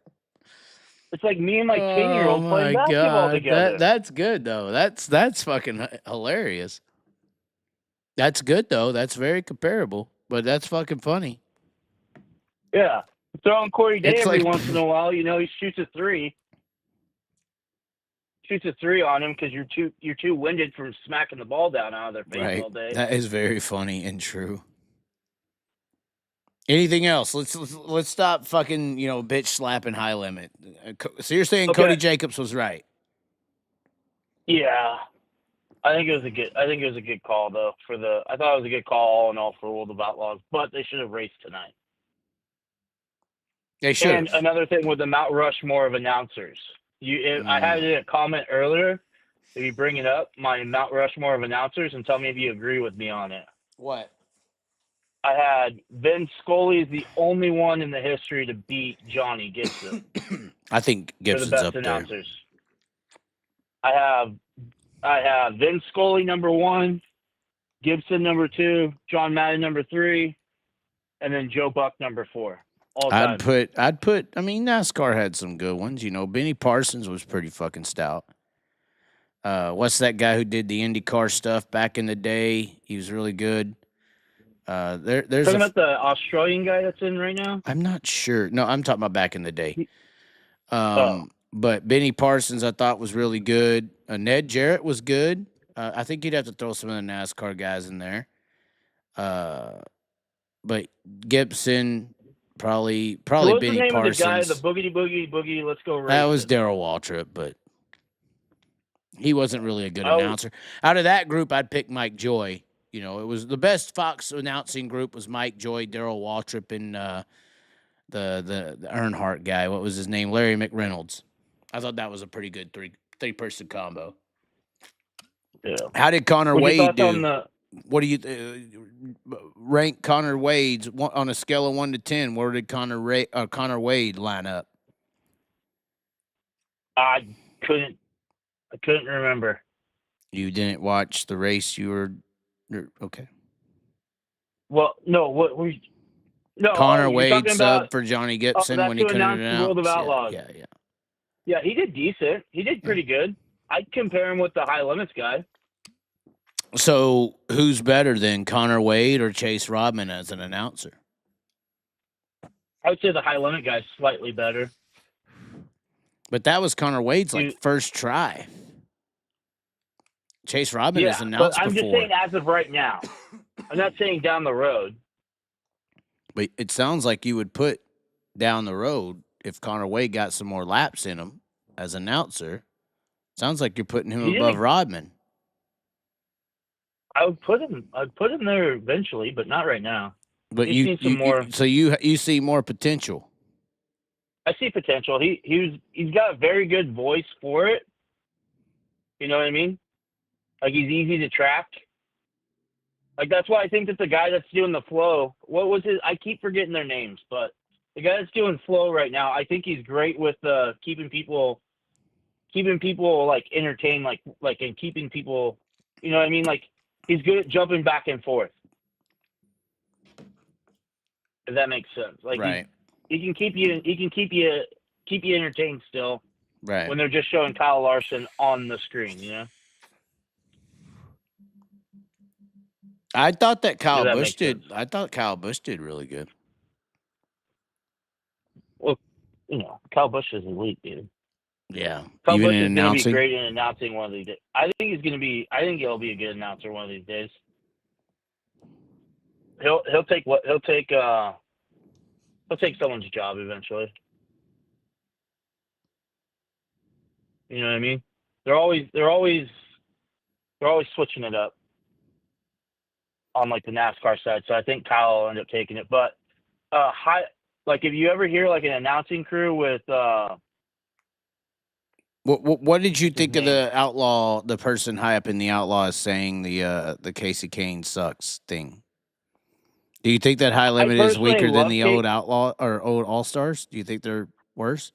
It's like me and my 10-year-old playing basketball together. That's good, though. That's fucking hilarious. That's good, though. That's very comparable, but that's fucking funny. Yeah. Throwing Corey Day every once in a while, he shoots a three. Shoots a three on him because you're too winded from smacking the ball down out of their face all day. That is very funny and true. Anything else? Let's stop fucking bitch slapping high limit. So you're saying Cody Jacobs was right? Yeah, I think it was a good call though. I thought it was a good call all in all for World of Outlaws, but they should have raced tonight. They should. And another thing with the Mount Rushmore of announcers. I had a comment earlier. If you bring it up, my Mount Rushmore of announcers, and tell me if you agree with me on it. What? I had Vin Scully is the only one in the history to beat Johnny Gibson. I think Gibson's up announcers. there. I have Vince Scully number 1, Gibson number 2, John Madden number 3, and then Joe Buck number 4. All time. I'd put. I mean, NASCAR had some good ones. You know, Benny Parsons was pretty fucking stout. What's that guy who did the IndyCar stuff back in the day? He was really good. There's Talking about the Australian guy that's in right now. I'm not sure. No, I'm talking about back in the day. But Benny Parsons, I thought was really good. Ned Jarrett was good. I think you'd have to throw some of the NASCAR guys in there. But Gibson, probably What's Benny the name Parsons. of the guy? The boogie. Let's go. That was racing. Darrell Waltrip, but he wasn't really a good announcer. Out of that group, I'd pick Mike Joy. You know, it was the best Fox announcing group was Mike Joy, Darrell Waltrip, and the Earnhardt guy. What was his name? Larry McReynolds. I thought that was a pretty good three-person combo. Yeah. How did Connor Wade do? What do you rank Connor Wade's on a scale of 1 to 10? Where did Connor Wade line up? I couldn't remember. You didn't watch the race. You were okay. Well, no. No. Connor Wade talking subbed about, for Johnny Gibson when he couldn't announce the World of Outlaws. Yeah. Yeah, he did decent. He did pretty good. I'd compare him with the High Limits guy. So who's better than Connor Wade or Chase Rodman as an announcer? I would say the High Limit guy's slightly better. But that was Connor Wade's first try. Chase Rodman has announced but I'm before. just saying as of right now. I'm not saying down the road. But it sounds like you would put down the road if Connor Wade got some more laps in him as announcer. Sounds like you're putting him above Rodman. I'd put him there eventually, but not right now. But you see more potential. I see potential. He's got a very good voice for it. You know what I mean? Like he's easy to track. Like that's why I think that the guy that's doing the flow, what was his? I keep forgetting their names, but the guy that's doing flow right now, I think he's great with keeping people like entertained, like and keeping people. You know what I mean? Like he's good at jumping back and forth. If that makes sense. Like right. He can keep you entertained still. Right. When they're just showing Kyle Larson on the screen, you know? I thought that Kyle Busch did. I thought Kyle Busch did really good. Well, you know, Kyle Busch is elite, dude. Yeah. Kyle Even Busch in is announcing. Gonna be great in announcing one of these days. I think he'll be a good announcer one of these days. He'll take someone's job eventually. You know what I mean? They're always switching it up on like the NASCAR side. So I think Kyle will end up taking it. But like if you ever hear like an announcing crew with what did you think of the Outlaw, the person high up in the Outlaws saying the Casey Kane sucks thing? Do you think that High Limit is weaker than the old Outlaw or old All Stars? Do you think they're worse?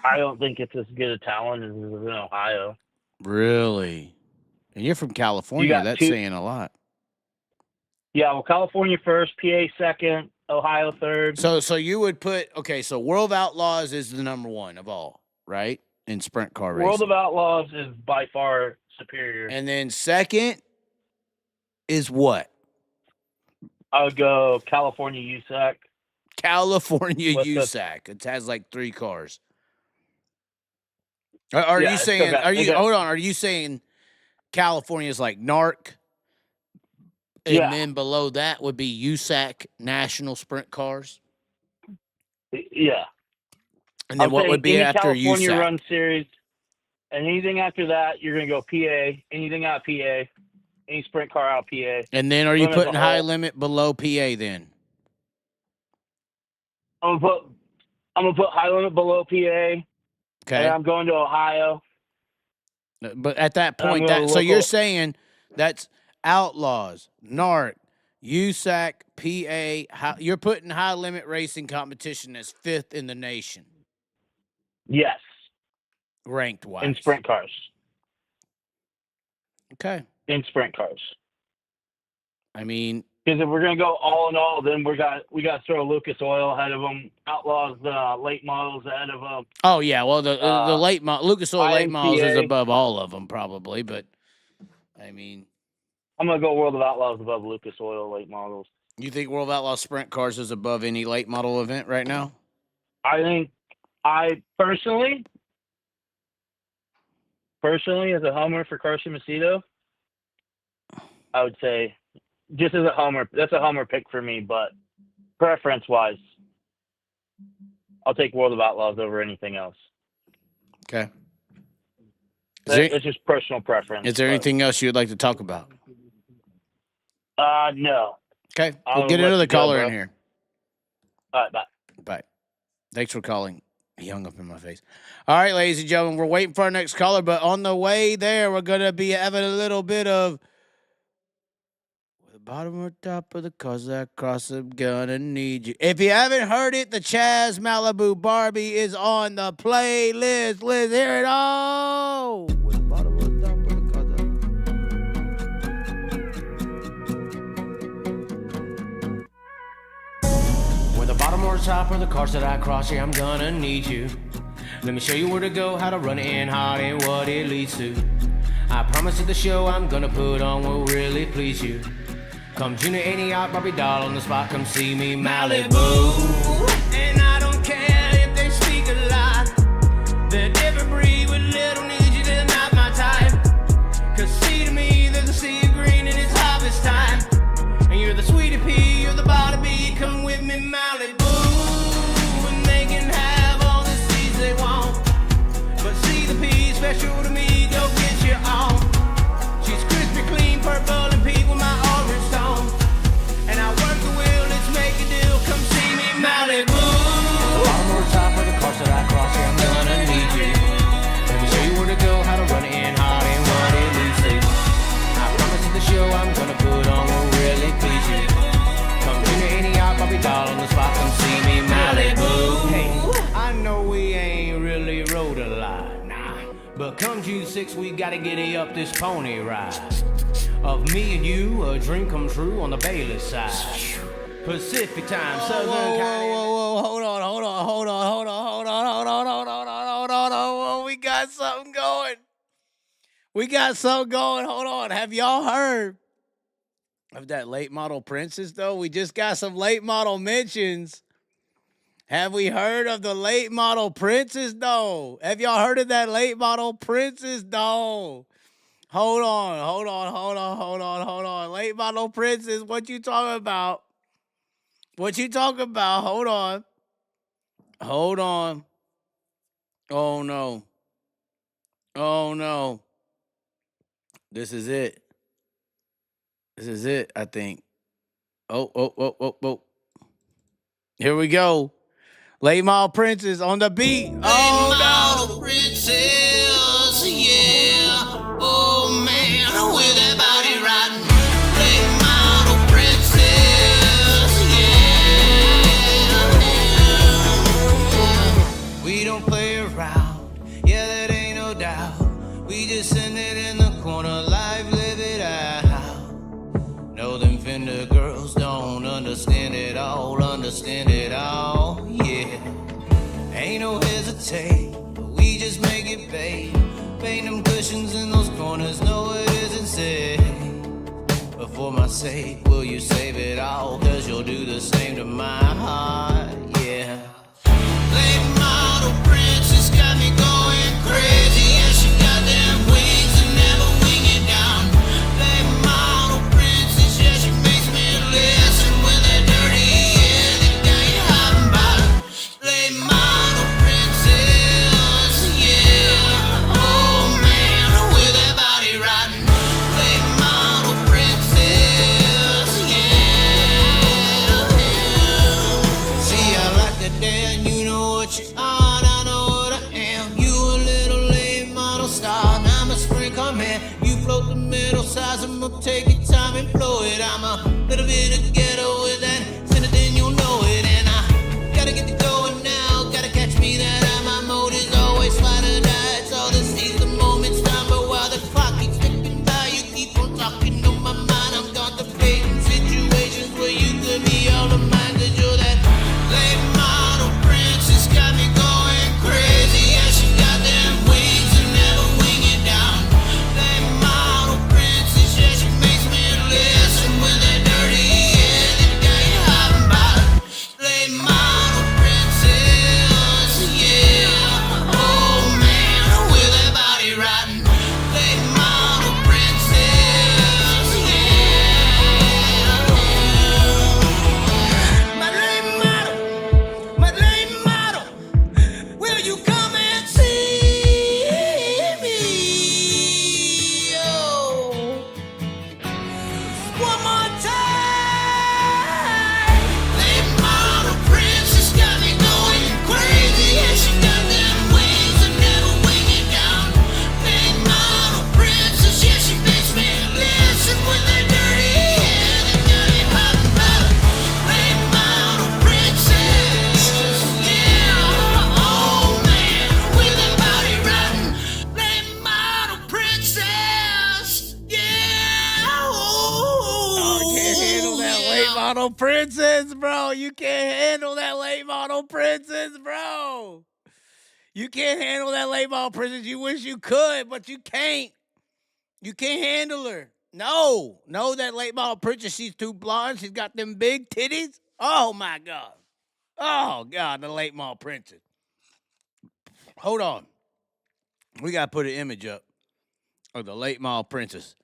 I don't think it's as good a talent as in Ohio. Really? And you're from California. That's saying a lot. Yeah, well, California first, PA second, Ohio third. So you would put so World of Outlaws is the number one of all, right? In sprint car racing. World of Outlaws is by far superior. And then second is what? I would go California USAC. California USAC. It has like 3 cars. Are you saying? Hold on? Are you saying California's like NARC, and then below that would be USAC National Sprint Cars? Yeah. And then what would be after California USAC? Run Series, and anything after that, you're going to go PA. Anything out PA, any sprint car out PA. And then are you putting High Limit below PA then? I'm gonna put High Limit below PA. Okay. And I'm going to Ohio. But at that point, so you're saying that's Outlaws, NARC, USAC, PA. You're putting High Limit Racing Competition as 5th in the nation. Yes. ranked wise. in sprint cars. Okay. In sprint cars. I mean, because if we're gonna go all in all, then we got to throw Lucas Oil ahead of them, Outlaws late models ahead of them. oh yeah, well the late Lucas Oil late models is IMCA. above all of them probably, but I mean, I'm gonna go World of Outlaws above Lucas Oil late models. you think World of Outlaws Sprint Cars is above any late model event right now? I think I personally as a homer for Carson Macedo, I would say just as a homer, that's a homer pick for me, but preference wise, I'll take World of Outlaws over anything else. Okay. It's just personal preference. Is there anything else you would like to talk about? No. Okay. I'll We'll get let another you go, caller bro. in here. All right, bye. Bye. Thanks for calling. He hung up in my face. All right, ladies and gentlemen, we're waiting for our next caller, but on the way there, we're going to be having a little bit of the bottom or top of the cars that cross, I'm gonna need you. If you haven't heard it, the Chaz Malibu Barbie is on the playlist. Let's hear it all. With the bottom or top of the cars With the bottom or top of the cars that I cross, yeah, I'm gonna need you. Let me show you where to go, how to run it in hot, and what it leads to. I promise that the show I'm gonna put on will really please you. Come Junior 80 out, Barbie doll on the spot, come see me, Malibu. And I don't care if they speak a lot. They're different breed with little need you, they're not my type. Cause see to me, there's a sea of green and it's harvest time. And you're the sweetie pea, you're the bottom bee, come with me, Malibu. And they can have all the seeds they want. But see the pea, special to me, go get your own. She's crispy, clean, purple, and pink with my orange stone. And I work the wheel, let's make a deal, come see me, Malibu. The bottom or top of the cars that I cross, yeah, I'm gonna need you. Let me show you where to go, how to run it in hot, and what it leads to. I promise you the show I'm gonna put on will really please you. Come Junior 80 out, Bobby doll on the spot, come see me, Malibu. Hey, I know we ain't really rode a lot, nah. But come June 6, we gotta get up this pony ride. Of me and you, a dream come true on the Bayless side. Pacific time, Southern California. Whoa, hold on. We got something going. Hold on. Have y'all heard of that late model Princess, though? We just got some late model mentions. Have we heard of the late model Princess, though? Have y'all heard of that late model Princess, though? Hold on. Late model Princess, what you talking about? Hold on. Oh, no. This is it, I think. Oh. Here we go. Late model Princess on the beat. Oh, no. Princess, yeah. Oh, man, with that body riding. Late model princess, yeah. We don't play around, yeah, that ain't no doubt. We just send it in the corner, live, live it out. No, them Fender girls don't understand it all, yeah. Ain't no hesitate, we just make it pay. Paint them cushions in those corners, no it isn't safe. But for my sake, will you save it all? Cause you'll do the same to my heart, yeah. Late model princess got me going crazy, and she got them wings and never wing it down. Late model princess, yeah, she makes me listen with that dirty air that got you hot and bothered. Late model princess, yeah. Oh man, with that body riding. Late model princess, yeah. See, I like the day and you know what you are, I know what I am. You a little late model star, and I'm a spring come here. You float the middle size, I'ma take your time and blow it. I'm a little bit of ghetto with that, sooner than you'll know it. And I gotta get to going now, gotta catch me that eye. My mode is always fly to die, it's model princess, bro. You can't handle that late model princess, bro. You can't handle that late model princess. You wish you could, but you can't. You can't handle her. No, that late model princess, she's too blonde. She's got them big titties. Oh, my God. Oh, God, the late model princess. Hold on. We got to put an image up of the late model princess.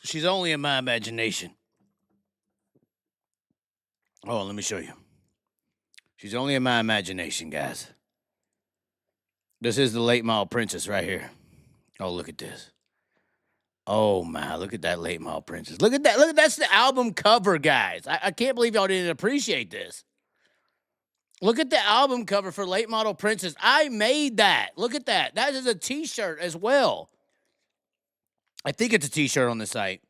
She's only in my imagination. Oh, let me show you. She's only in my imagination, guys. This is the late model princess right here. Oh, look at this. Oh, my, look at that late model princess. Look at that. Look, that's the album cover, guys. I can't believe y'all didn't appreciate this. Look at the album cover for Late Model Princess. I made that. Look at that. That is a t-shirt as well. I think it's a t-shirt on the site.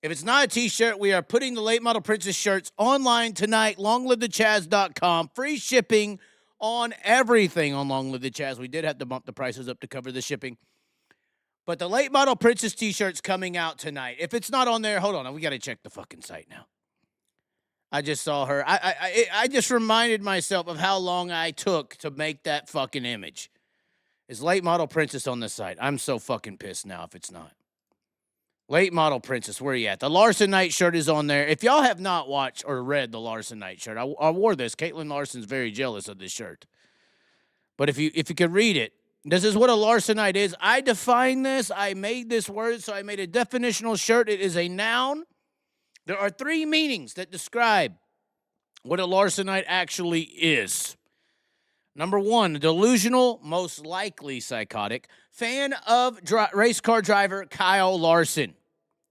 If it's not a t-shirt, we are putting the Late Model Princess shirts online tonight. LongLiveTheChaz.com. Free shipping on everything on Long Live the Chaz. We did have to bump the prices up to cover the shipping. But the Late Model Princess t-shirt's coming out tonight. If it's not on there, hold on. We got to check the fucking site now. I just saw her. I just reminded myself of how long I took to make that fucking image. Is Late Model Princess on the site? I'm so fucking pissed now if it's not. Late Model Princess, where are you at? The Larson Knight shirt is on there. If y'all have not watched or read the Larson Knight shirt, I wore this. Caitlin Larson's very jealous of this shirt. But if you could read it, this is what a Larsonite is. I define this. I made this word, so I made a definitional shirt. It is a noun. There are 3 meanings that describe what a Larsonite actually is. Number 1, delusional, most likely psychotic, fan of race car driver Kyle Larson.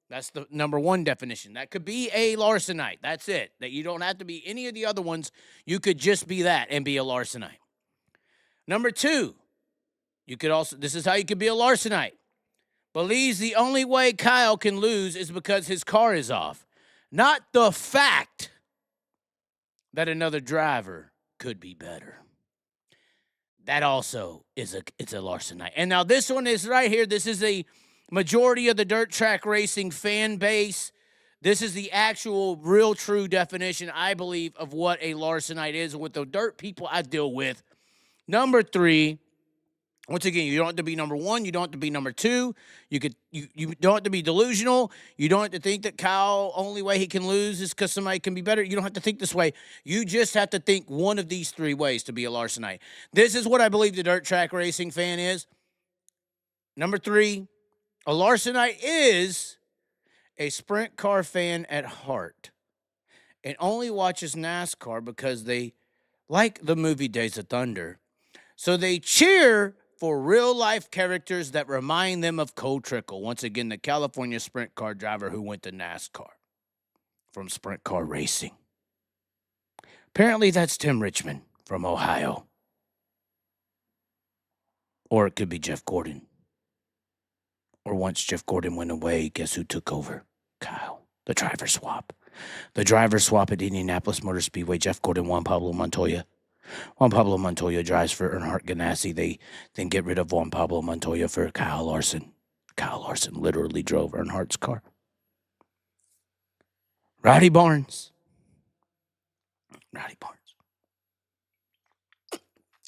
That's the number 1 definition. That could be a Larsonite. That's it. That you don't have to be any of the other ones. You could just be that and be a Larsonite. Number 2, you could also, this is how you could be a Larsonite. Believes the only way Kyle can lose is because his car is off. Not the fact that another driver could be better. That also is it's a Larsonite. And now this one is right here. This is a majority of the dirt track racing fan base. This is the actual, real, true definition, I believe, of what a Larsonite is with the dirt people I deal with. Number 3, once again, you don't have to be number 1. You don't have to be number 2. You don't have to be delusional. You don't have to think that Kyle, only way he can lose is because somebody can be better. You don't have to think this way. You just have to think one of these 3 ways to be a Larsonite. This is what I believe the dirt track racing fan is. Number 3, a Larsonite is a sprint car fan at heart and only watches NASCAR because they like the movie Days of Thunder. So they cheer for real-life characters that remind them of Cole Trickle. Once again, the California sprint car driver who went to NASCAR from sprint car racing. Apparently, that's Tim Richmond from Ohio. Or it could be Jeff Gordon. Or once Jeff Gordon went away, guess who took over? Kyle. The driver swap. The driver swap at Indianapolis Motor Speedway. Jeff Gordon, Juan Pablo Montoya. Juan Pablo Montoya drives for Earnhardt Ganassi. They then get rid of Juan Pablo Montoya for Kyle Larson. Kyle Larson literally drove Earnhardt's car. Rowdy Barnes.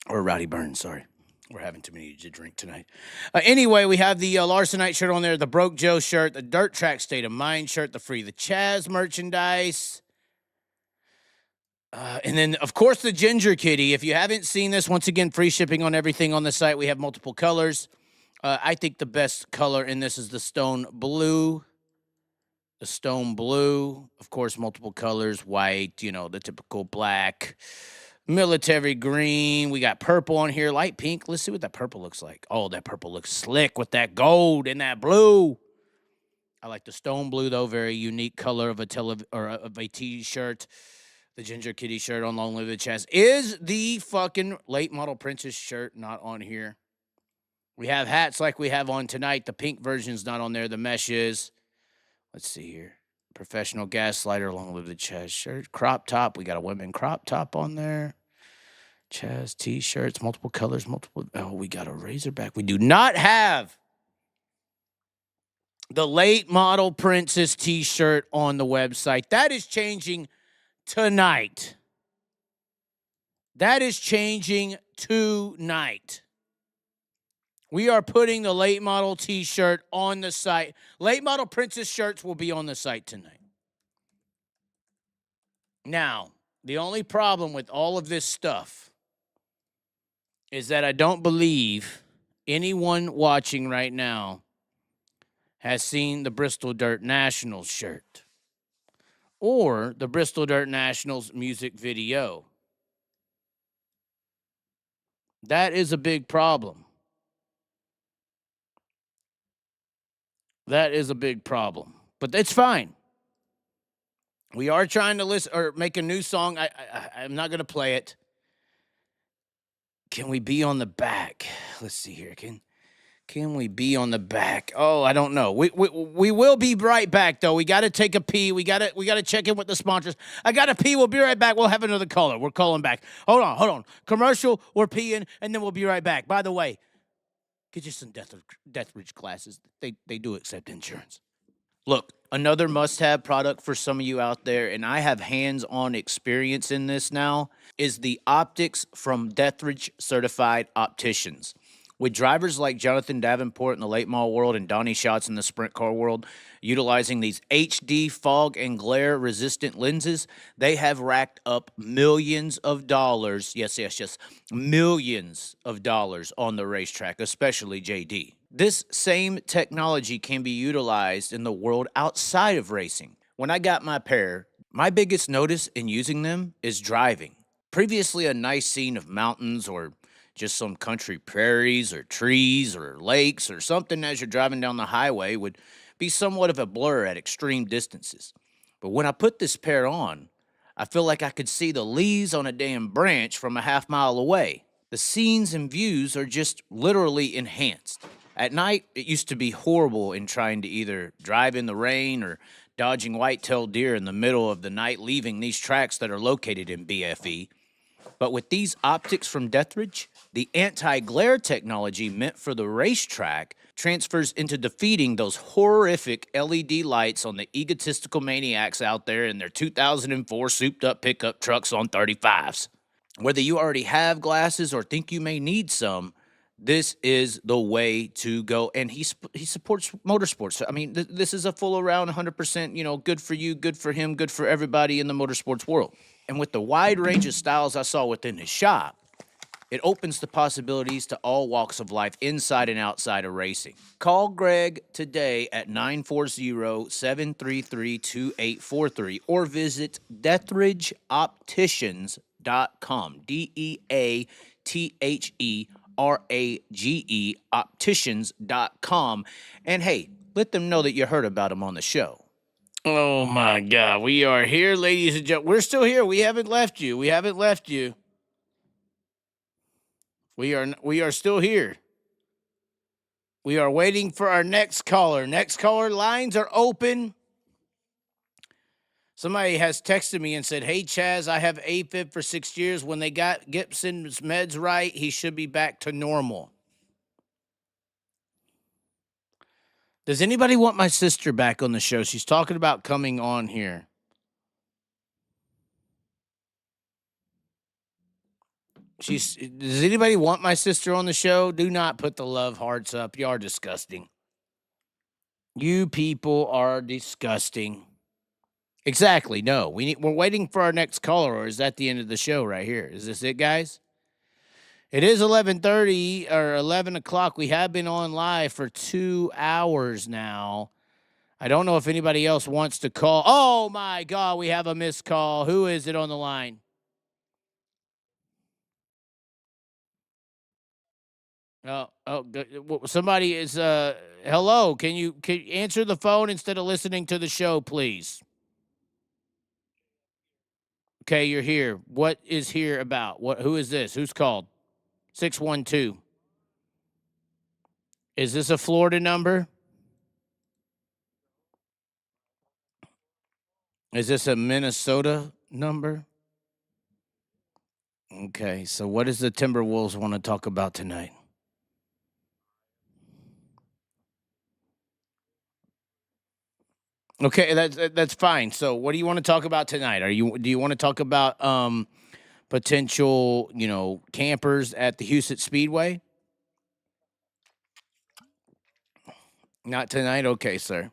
Or Rowdy Burns, sorry. We're having too many to drink tonight. Anyway, we have the Larsonite shirt on there, the Broke Joe shirt, the Dirt Track State of Mind shirt, the Free the Chaz merchandise. And then, of course, the Ginger Kitty. If you haven't seen this, once again, free shipping on everything on the site. We have multiple colors. I think the best color in this is the Stone Blue. The Stone Blue. Of course, multiple colors. White, the typical black. Military green. We got purple on here. Light pink. Let's see what that purple looks like. Oh, that purple looks slick with that gold and that blue. I like the Stone Blue, though. Very unique color of a T-shirt. The Ginger Kitty shirt on Long Live the Chaz. Is the fucking Late Model Princess shirt not on here? We have hats like we have on tonight. The pink version's not on there. The mesh is. Let's see here. Professional Gaslighter, Long Live the Chaz shirt. Crop top. We got a women crop top on there. Chaz T-shirts, multiple colors, multiple. Oh, we got a Razorback. We do not have the late model Princess t-shirt on the website. That is changing tonight. That is changing tonight. We are putting the late model t-shirt on the site. Late model Princess shirts will be on the site tonight. Now, the only problem with all of this stuff is that I don't believe anyone watching right now has seen the Bristol Dirt Nationals shirt or the Bristol Dirt Nationals music video. That is a big problem. That is a big problem. But it's fine. We are trying to listen or make a new song. I'm not going to play it. Can we be on the back? Let's see here. Can we be on the back? Oh, I don't know. We will be right back though. We got to take a pee. We got to check in with the sponsors. I got to pee. We'll be right back. We'll have another caller. We're calling back. Hold on. Commercial. We're peeing, and then we'll be right back. By the way, get you some Deathridge glasses. They do accept insurance. Look, another must-have product for some of you out there, and I have hands-on experience in this now, is the optics from Deathridge Certified Opticians. With drivers like Jonathan Davenport in the late model world and Donny Schatz in the sprint car world utilizing these HD fog and glare resistant lenses, they have racked up millions of dollars, yes, millions of dollars on the racetrack, especially JD. This same technology can be utilized in the world outside of racing. When I got my pair, my biggest notice in using them is driving. Previously, a nice scene of mountains or just some country prairies or trees or lakes or something as you're driving down the highway would be somewhat of a blur at extreme distances. But when I put this pair on, I feel like I could see the leaves on a damn branch from a half mile away. The scenes and views are just literally enhanced. At night, it used to be horrible in trying to either drive in the rain or dodging white-tailed deer in the middle of the night, leaving these tracks that are located in BFE. But with these optics from Deathridge, the anti-glare technology meant for the racetrack transfers into defeating those horrific LED lights on the egotistical maniacs out there in their 2004 souped-up pickup trucks on 35s. Whether you already have glasses or think you may need some, this is the way to go. And he supports motorsports. I mean, this is a full around 100%, good for you, good for him, good for everybody in the motorsports world. And with the wide range of styles I saw within his shop, it opens the possibilities to all walks of life inside and outside of racing. Call Greg today at 940-733-2843 or visit DeathridgeOpticians.com. DEATHERAGE opticians.com. And hey, let them know that you heard about them on the show. Oh my God, we are here, ladies and gentlemen. We're still here. We haven't left you. We are still here. We are waiting for our next caller. Next caller, lines are open. Somebody has texted me and said, "Hey, Chaz, I have AFib for 6 years. When they got Gibson's meds right, he should be back to normal." Does anybody want my sister back on the show? She's talking about coming on here. Does anybody want my sister on the show? Do not put the love hearts up. You are disgusting. You people are disgusting. Exactly. No, we're waiting for our next caller, or is that the end of the show right here? Is this it, guys? It is 11:30 or 11 o'clock. We have been on live for 2 hours now. I don't know if anybody else wants to call. Oh, my God, we have a missed call. Who is it on the line? Somebody is, hello. Can you answer the phone instead of listening to the show, please? Okay, you're here. What is here about? Who is this? Who's called? 612. Is this a Florida number? Is this a Minnesota number? Okay, so what does the Timberwolves want to talk about tonight? Okay, that's fine. So, what do you want to talk about tonight? Do you want to talk about potential, campers at the Houston Speedway? Not tonight. Okay, sir.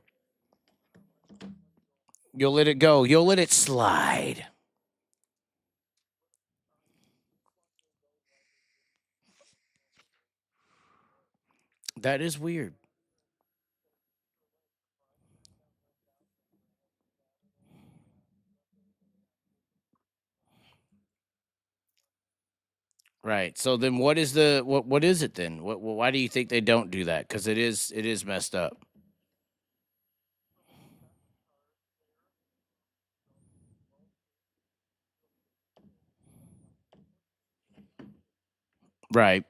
You'll let it go. You'll let it slide. That is weird. Right. So then what is what is it then? Why do you think they don't do that? Cuz it is messed up. Right.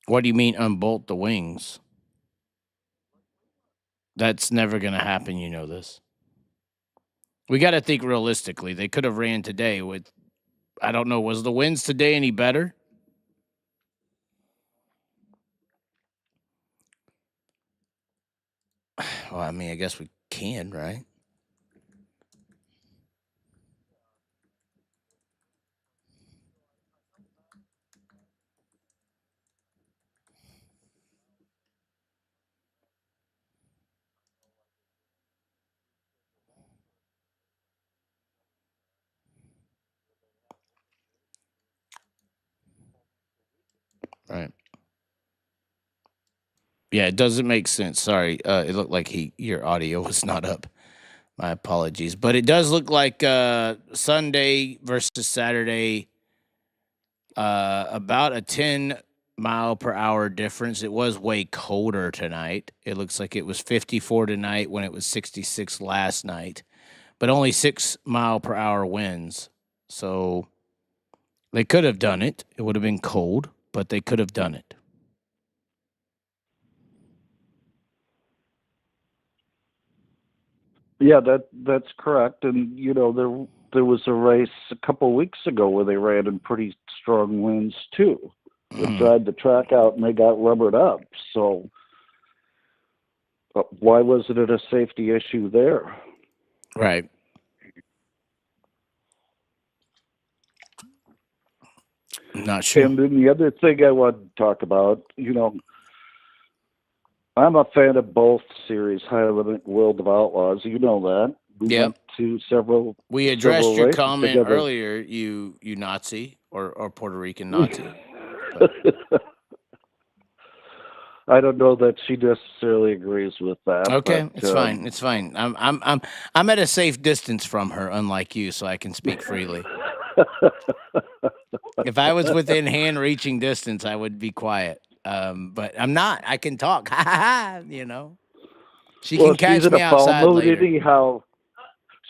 What do you mean unbolt the wings? That's never going to happen, you know this. We got to think realistically. They could have ran today with I don't know, was the winds today any better? Well, I mean, I guess we can, right? Right. Yeah, it doesn't make sense. Sorry. It looked like your audio was not up. My apologies. But it does look like Sunday versus Saturday, about a 10 mile per hour difference. It was way colder tonight. It looks like it was 54 tonight when it was 66 last night, but only 6 mile per hour winds. So they could have done it. It would have been cold, but they could have done it. Yeah, that's correct. And there was a race a couple weeks ago where they ran in pretty strong winds too. They Mhm. dried the track out and they got rubbered up. So why wasn't it a safety issue there? Right. Not sure. And then the other thing I want to talk about, I'm a fan of both series, High Limit, World of Outlaws. You know that. We Yep. went to several. We addressed several your races comment together. earlier, you Nazi or Puerto Rican Nazi. I don't know that she necessarily agrees with that. Okay, but, it's fine. It's fine. I'm at a safe distance from her, unlike you, so I can speak freely. If I was within hand reaching distance, I would be quiet. But I'm not. I can talk. She Well, can catch she's in me a foul outside mood later. anyhow.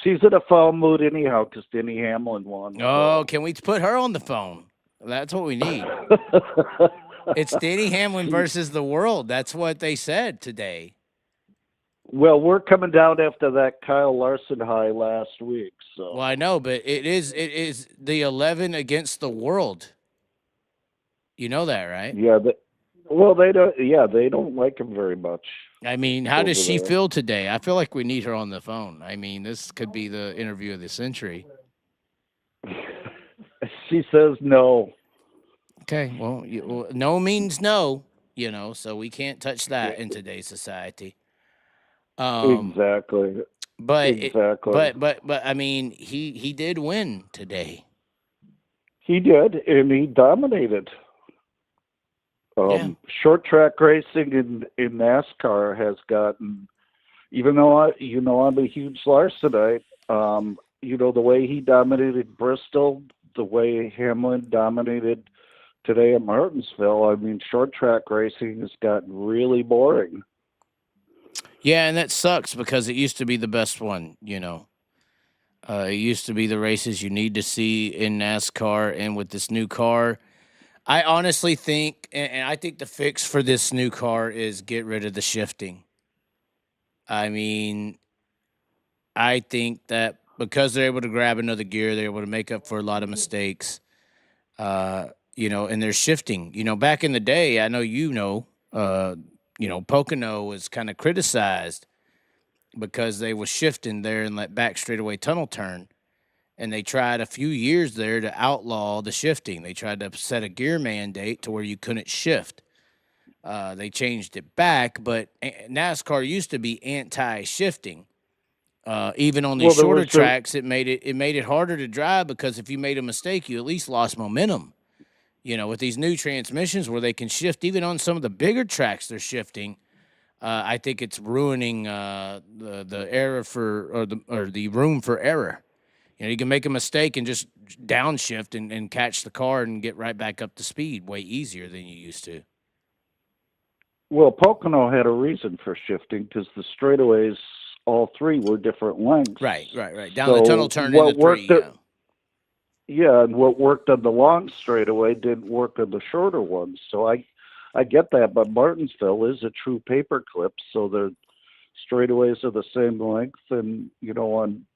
She's in a foul mood anyhow because Denny Hamlin won. Oh, can we put her on the phone? That's what we need. It's Danny Hamlin versus the world. That's what they said today. Well, we're coming down after that Kyle Larson high last week. So. Well, I know, but it is the 11 against the world. You know that, right? Yeah. They don't. Yeah, they don't like him very much. I mean, how does over she there. feel today? I feel like we need her on the phone. I mean, this could be the interview of the century. She says no. Okay, well, no means no, so we can't touch that in today's society. Exactly. But Exactly. but I mean, he did win today. He did, and he dominated. Yeah. Short track racing in NASCAR has gotten, even though I'm a huge Larsonite. The way he dominated Bristol, the way Hamlin dominated today at Martinsville. I mean, short track racing has gotten really boring. Yeah, and that sucks because it used to be the best one. It used to be the races you need to see in NASCAR, and with this new car, I honestly think, and I think the fix for this new car is get rid of the shifting. I mean, I think that because they're able to grab another gear, they're able to make up for a lot of mistakes. And they're shifting. Back in the day, I know Pocono was kind of criticized because they were shifting there in that back straightaway tunnel turn. And they tried a few years there to outlaw the shifting. They tried to set a gear mandate to where you couldn't shift. They changed it back, but NASCAR used to be anti-shifting. Even on these shorter tracks, it made it harder to drive because if you made a mistake, you at least lost momentum. With these new transmissions where they can shift, even on some of the bigger tracks, they're shifting. I think it's ruining the error or the room for error. You can make a mistake and just downshift and catch the car and get right back up to speed way easier than you used to. Well, Pocono had a reason for shifting because the straightaways, all three, were different lengths. Right. Down the tunnel turn into three. Yeah, and what worked on the long straightaway didn't work on the shorter ones. So I get that, but Martinsville is a true paperclip, so the straightaways are the same length, and on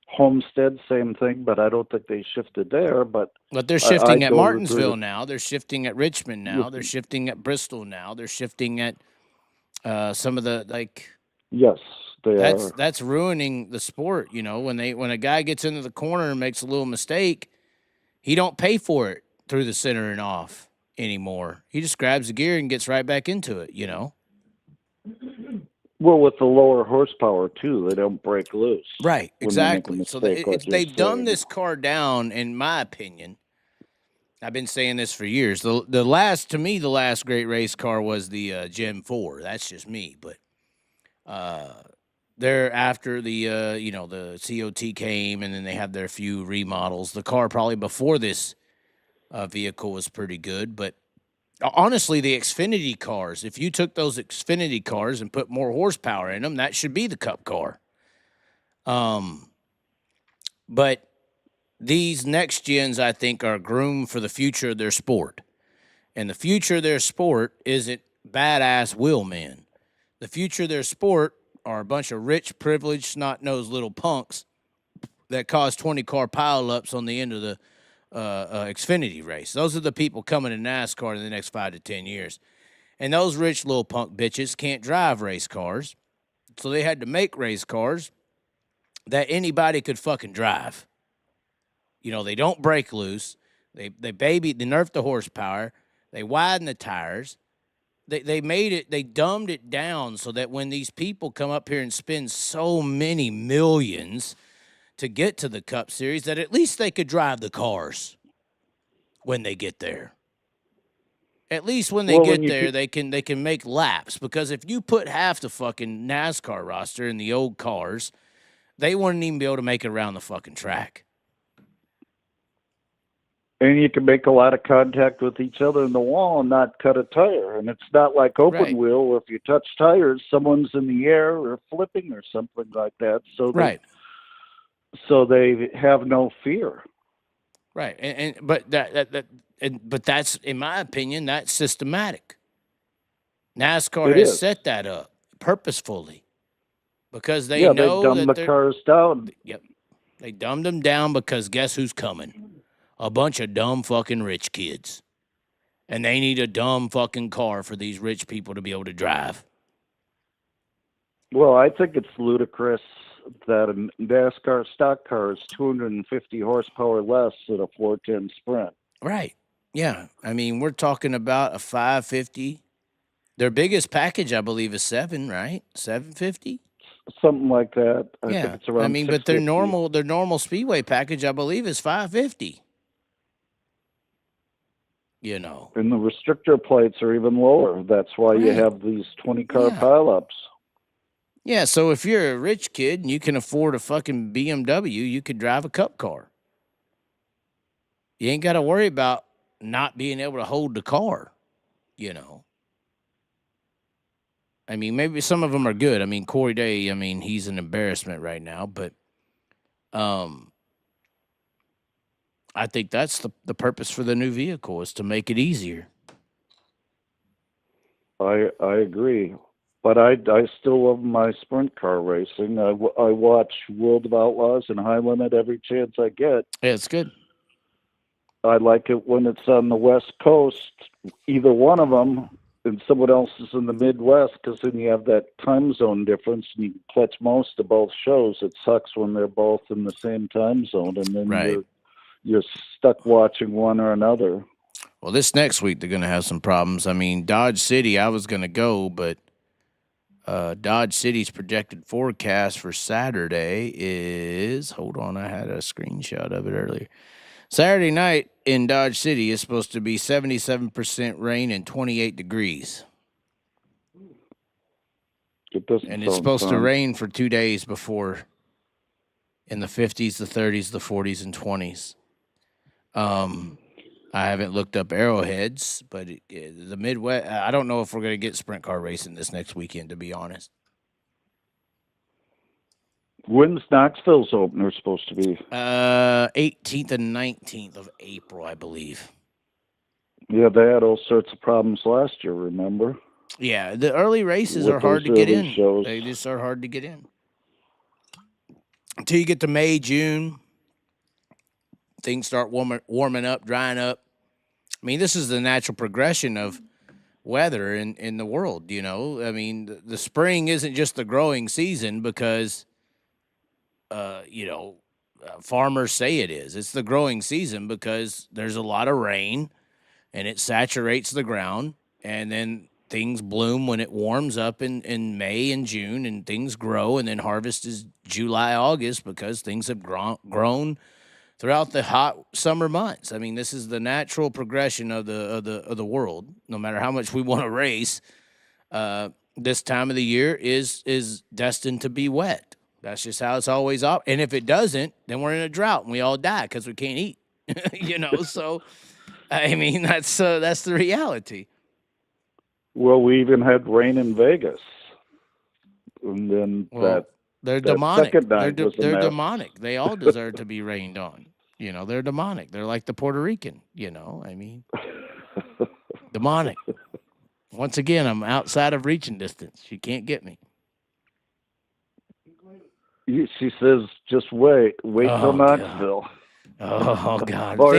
Homestead, same thing, but I don't think they shifted there. But they're shifting at Martinsville now. They're shifting at Richmond now. They're shifting at Bristol now. They're shifting at some of the Yes, are. That's ruining the sport. When a guy gets into the corner and makes a little mistake, he don't pay for it through the center and off anymore. He just grabs the gear and gets right back into it. Well, with the lower horsepower, too, they don't break loose. Right, exactly. So they've dumbed this car down, in my opinion. I've been saying this for years. The last great race car was the Gen 4. That's just me. But thereafter, the COT came, and then they had their few remodels. The car probably before this vehicle was pretty good, but honestly, the Xfinity cars, if you took those Xfinity cars and put more horsepower in them, that should be the Cup car. But these next gens, I think, are groomed for the future of their sport. And the future of their sport isn't badass wheelmen. The future of their sport are a bunch of rich, privileged, snot-nosed little punks that cause 20-car pileups on the end of the Xfinity race. Those are the people coming to NASCAR in the next 5 to 10 years. And those rich little punk bitches can't drive race cars. So they had to make race cars that anybody could fucking drive. They don't break loose. They nerf the horsepower. They widen the tires. They dumbed it down so that when these people come up here and spend so many millions to get to the Cup Series, that at least they could drive the cars when they get there. At least when they get there, they can make laps. Because if you put half the fucking NASCAR roster in the old cars, they wouldn't even be able to make it around the fucking track. And you can make a lot of contact with each other in the wall and not cut a tire. And it's not like open wheel where if you touch tires, someone's in the air or flipping or something like that. So so they have no fear. Right. But that's, in my opinion, that's systematic. NASCAR has set that up purposefully because they know they dumbed the cars down. Yep. They dumbed them down because guess who's coming? A bunch of dumb fucking rich kids. And they need a dumb fucking car for these rich people to be able to drive. Well, I think it's ludicrous that a NASCAR stock car is 250 horsepower less than a 410 Sprint. Right. Yeah. I mean, we're talking about a 550. Their biggest package, I believe, is 7, right? 750? Something like that. I think it's around but their normal speedway package, I believe, is 550. And the restrictor plates are even lower. That's why you have these 20-car pileups. Yeah, so if you're a rich kid and you can afford a fucking BMW, you could drive a Cup car. You ain't got to worry about not being able to hold the car, I mean, maybe some of them are good. I mean, Corey Day, he's an embarrassment right now, but I think that's the purpose for the new vehicle is to make it easier. I agree. But I still love my sprint car racing. I watch World of Outlaws and High Limit every chance I get. Yeah, it's good. I like it when it's on the West Coast, either one of them, and someone else is in the Midwest, because then you have that time zone difference, and you can catch most of both shows. It sucks when they're both in the same time zone, and then you're stuck watching one or another. Well, this next week they're going to have some problems. I mean, Dodge City, I was going to go, but Dodge City's projected forecast for Saturday is, hold on, I had a screenshot of it earlier. Saturday night in Dodge City is supposed to be 77% rain and 28 degrees. And it's supposed to rain for 2 days before in the 50s, the 30s, the 40s, and 20s. I haven't looked up arrowheads, but the Midwest, I don't know if we're going to get sprint car racing this next weekend, to be honest. When's Knoxville's opener supposed to be? 18th and 19th of April, I believe. Yeah, they had all sorts of problems last year, remember? Yeah, the early races With are hard those to get early in. shows. They just are hard to get in. Until you get to May, June, things start warming up, drying up. I mean, this is the natural progression of weather in the world, you know. I mean, the spring isn't just the growing season because, farmers say it is. It's the growing season because there's a lot of rain and it saturates the ground, and then things bloom when it warms up in May and June, and things grow, and then harvest is July, August, because things have grown throughout the hot summer months. I mean, this is the natural progression of the world. No matter how much we want to race, this time of the year is destined to be wet. That's just how it's always up. And if it doesn't, then we're in a drought and we all die because we can't eat. So I mean, that's the reality. Well, we even had rain in Vegas, and then they're demonic. They're demonic. They all deserve to be rained on. They're demonic. They're like the Puerto Rican. I mean, demonic. Once again, I'm outside of reaching distance. She can't get me. She says, "Just wait till Knoxville." Oh God! Or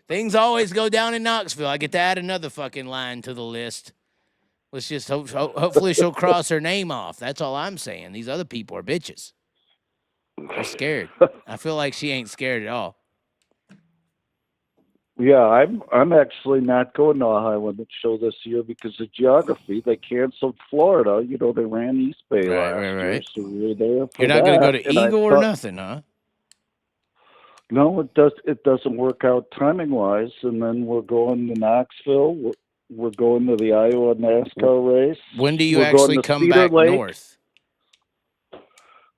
Things always go down in Knoxville. I get to add another fucking line to the list. Let's just hopefully she'll cross her name off. That's all I'm saying. These other people are bitches. They're scared. I feel like she ain't scared at all. Yeah, I'm actually not going to a High Limit show this year because of geography. They canceled Florida. They ran East Bay last year, so we were there for You're not going to go to and Eagle or nothing, huh? No, it doesn't work out timing wise. And then we're going to Knoxville. We're going to the Iowa NASCAR race. When do you actually come back north?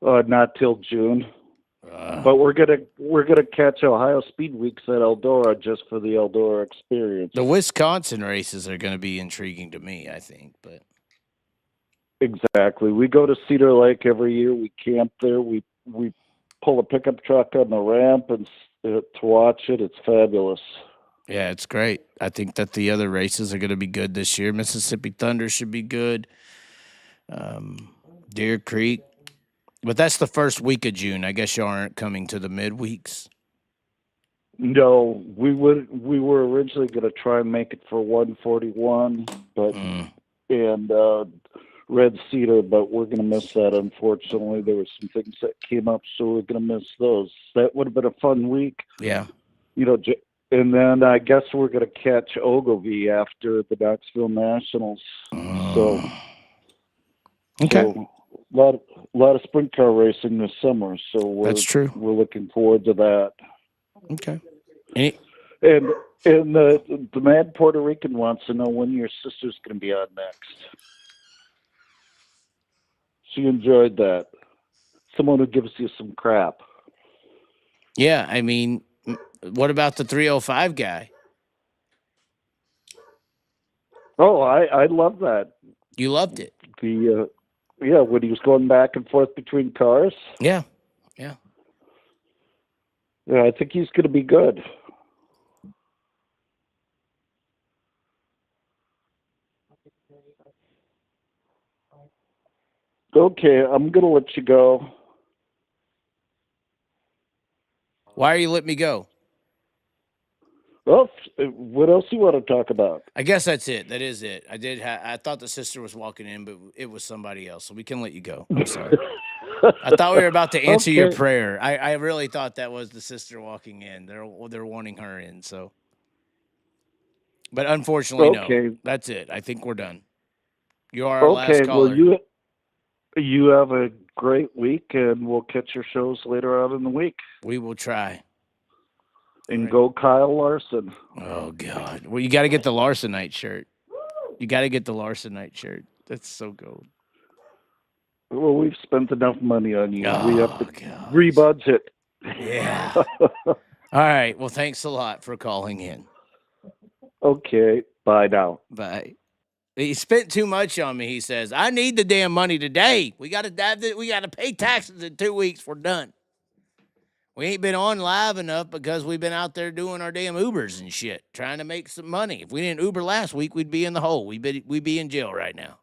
Not till June. But we're gonna catch Ohio Speed Weeks at Eldora just for the Eldora experience. The Wisconsin races are going to be intriguing to me, I think. But exactly, we go to Cedar Lake every year. We camp there. We pull a pickup truck on the ramp and to watch it. It's fabulous. Yeah, it's great. I think that the other races are going to be good this year. Mississippi Thunder should be good. Deer Creek. But that's the first week of June. I guess y'all aren't coming to the midweeks. No, we were originally going to try and make it for 141, but and Red Cedar, but we're going to miss that. Unfortunately, there were some things that came up, so we're going to miss those. That would have been a fun week. Yeah, and then I guess we're going to catch Ogilvy after the Knoxville Nationals. So okay. So, a lot of sprint car racing this summer, so that's true. We're looking forward to that. Okay. And the mad Puerto Rican wants to know when your sister's going to be on next. She enjoyed that. Someone who gives you some crap. Yeah, I mean, what about the 305 guy? Oh, I love that. You loved it. Yeah, when he was going back and forth between cars. Yeah. Yeah, I think he's going to be good. Okay, I'm gonna let you go. Why are you letting me go? Well, what else you want to talk about? I guess that's it. That is it. I thought the sister was walking in, but it was somebody else. So we can let you go. I'm sorry. I thought we were about to answer your Okay. prayer. I really thought that was the sister walking in. They're wanting her in. So, but unfortunately, Okay. no. That's it. I think we're done. You are our last Okay. Well, caller. you have a great week, and we'll catch your shows later on in the week. We will try. And go Kyle Larson. Oh God! Well, you got to get the Larsonite shirt. You got to get the Larsonite shirt. That's so gold. Well, we've spent enough money on you. We have to God. rebudget. Yeah. All right. Well, thanks a lot for calling in. Okay. Bye now. Bye. He spent too much on me. He says, "I need the damn money today. We got to pay taxes in 2 weeks. We're done. We ain't been on live enough because we've been out there doing our damn Ubers and shit, trying to make some money. If we didn't Uber last week, we'd be in the hole. We'd be in jail right now.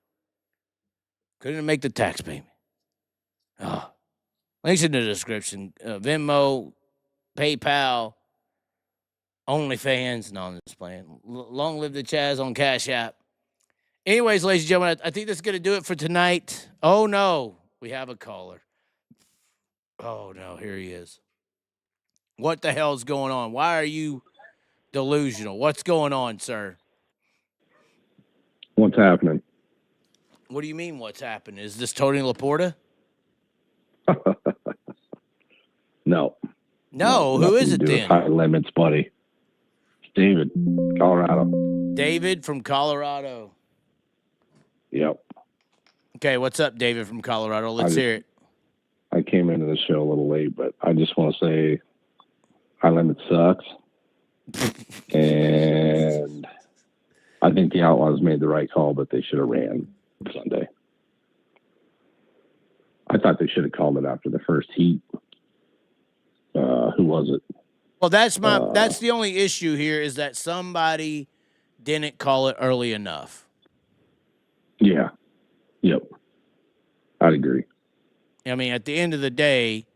Couldn't make the tax payment. Oh. Links in the description. Venmo, PayPal, OnlyFans. No, I'm just playing. Long live the Chaz on Cash App. Anyways, ladies and gentlemen, I think that's going to do it for tonight. Oh, no. We have a caller. Oh, no. Here he is. What the hell's going on? Why are you delusional? What's going on, sir? What's happening? What do you mean what's happening? Is this Tony Laporta? No. No, who is it do with then? High limits, buddy. It's David, Colorado. David from Colorado. Yep. Okay, what's up, David from Colorado? Let's hear it. I came into the show a little late, but I just want to say High Limit sucks. And I think the Outlaws made the right call, but they should have ran Sunday. I thought they should have called it after the first heat. Who was it? Well, that's the only issue here is that somebody didn't call it early enough. Yeah. Yep. I'd agree. I mean, at the end of the day,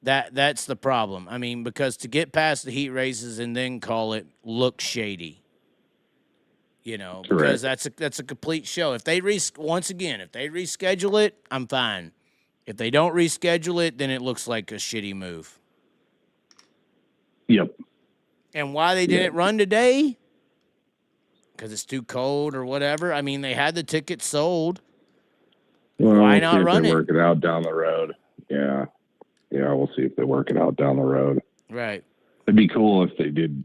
that's the problem. I mean, because to get past the heat races and then call it looks shady. You know, because that's a complete show. If they reschedule it, I'm fine. If they don't reschedule it, then it looks like a shitty move. Yep. And why they didn't run today? Because it's too cold or whatever. I mean, they had the tickets sold. Well, why we'll not see if run they it? work it out down the road. Yeah. Yeah, we'll see if they work it out down the road. Right. It'd be cool if they did,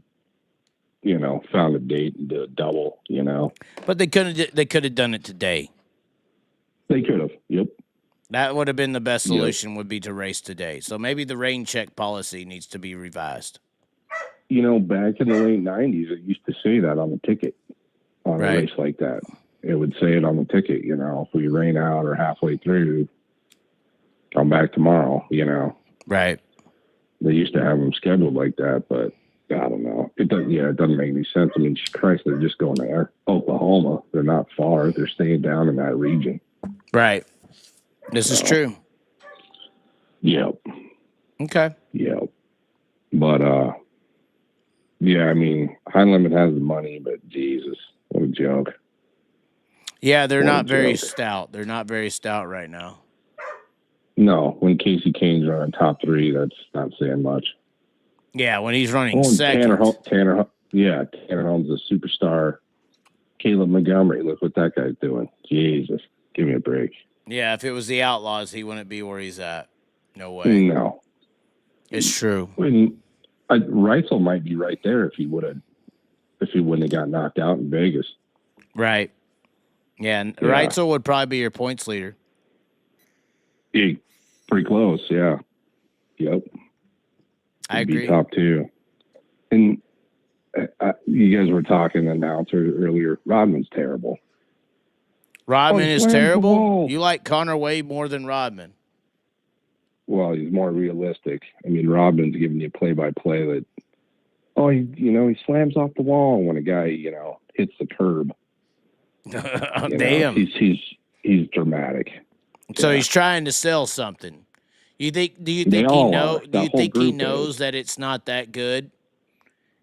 found a date and did a double, But they could have done it today. They could have. Yep. That would have been the best solution would be to race today. So maybe the rain check policy needs to be revised. Back in the late 90s, it used to say that on the ticket on a race like that. It would say it on the ticket, if we rain out or halfway through, come back tomorrow, Right. They used to have them scheduled like that, but I don't know. It doesn't make any sense. I mean, Christ, they're just going to Oklahoma. They're not far. They're staying down in that region. Right. This is true. Yep. Okay. Yep. But, I mean, High Limit has the money, but Jesus, what a joke. Yeah, they're not very stout. They're not very stout right now. No, when Casey Kane's running top 3, that's not saying much. Yeah, when he's running second. Tanner Holmes is a superstar. Caleb Montgomery, look what that guy's doing. Jesus, give me a break. Yeah, if it was the Outlaws, he wouldn't be where he's at. No way. No. It's true. Reitzel might be right there if he wouldn't have got knocked out in Vegas. Right. Yeah, and Reitzel would probably be your points leader. Yeah, pretty close, yeah. Yep. I agree. Be top 2. And you guys were talking announcer earlier. Rodman's terrible. Rodman is terrible? You like Connor way more than Rodman? Well, he's more realistic. I mean, Rodman's giving you play-by-play that, he slams off the wall when a guy, hits the curb. Damn. He's dramatic. So Yeah. he's trying to sell something. Do you think They he all know? are. Do That you whole think he group knows is. that it's not that good,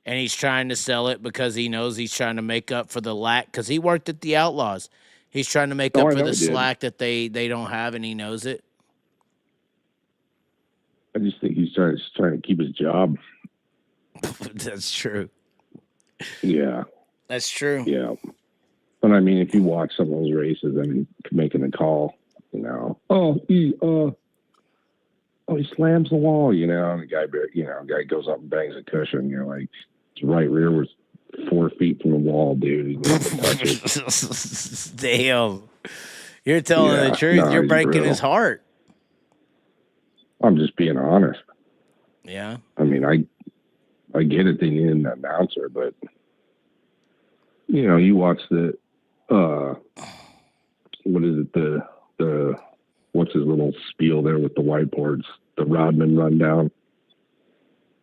and he's trying to sell it because he knows he's trying to make up for the lack? Because he worked at the Outlaws, he's trying to make Oh, up I for know the he did. slack that they don't have, and he knows it. I just think he's trying to keep his job. That's true. Yeah. That's true. Yeah. But I mean, if you watch some of those races, I mean, making a call, he slams the wall, and the guy goes up and bangs a cushion, like his right rear was 4 feet from the wall, dude. He didn't touch it. Damn. You're telling the truth. No, You're he's breaking brutal. his heart. I'm just being honest. Yeah. I mean, I get it. They need an announcer, but you watch the what is it? The what's his little spiel there with the whiteboards? The Rodman rundown.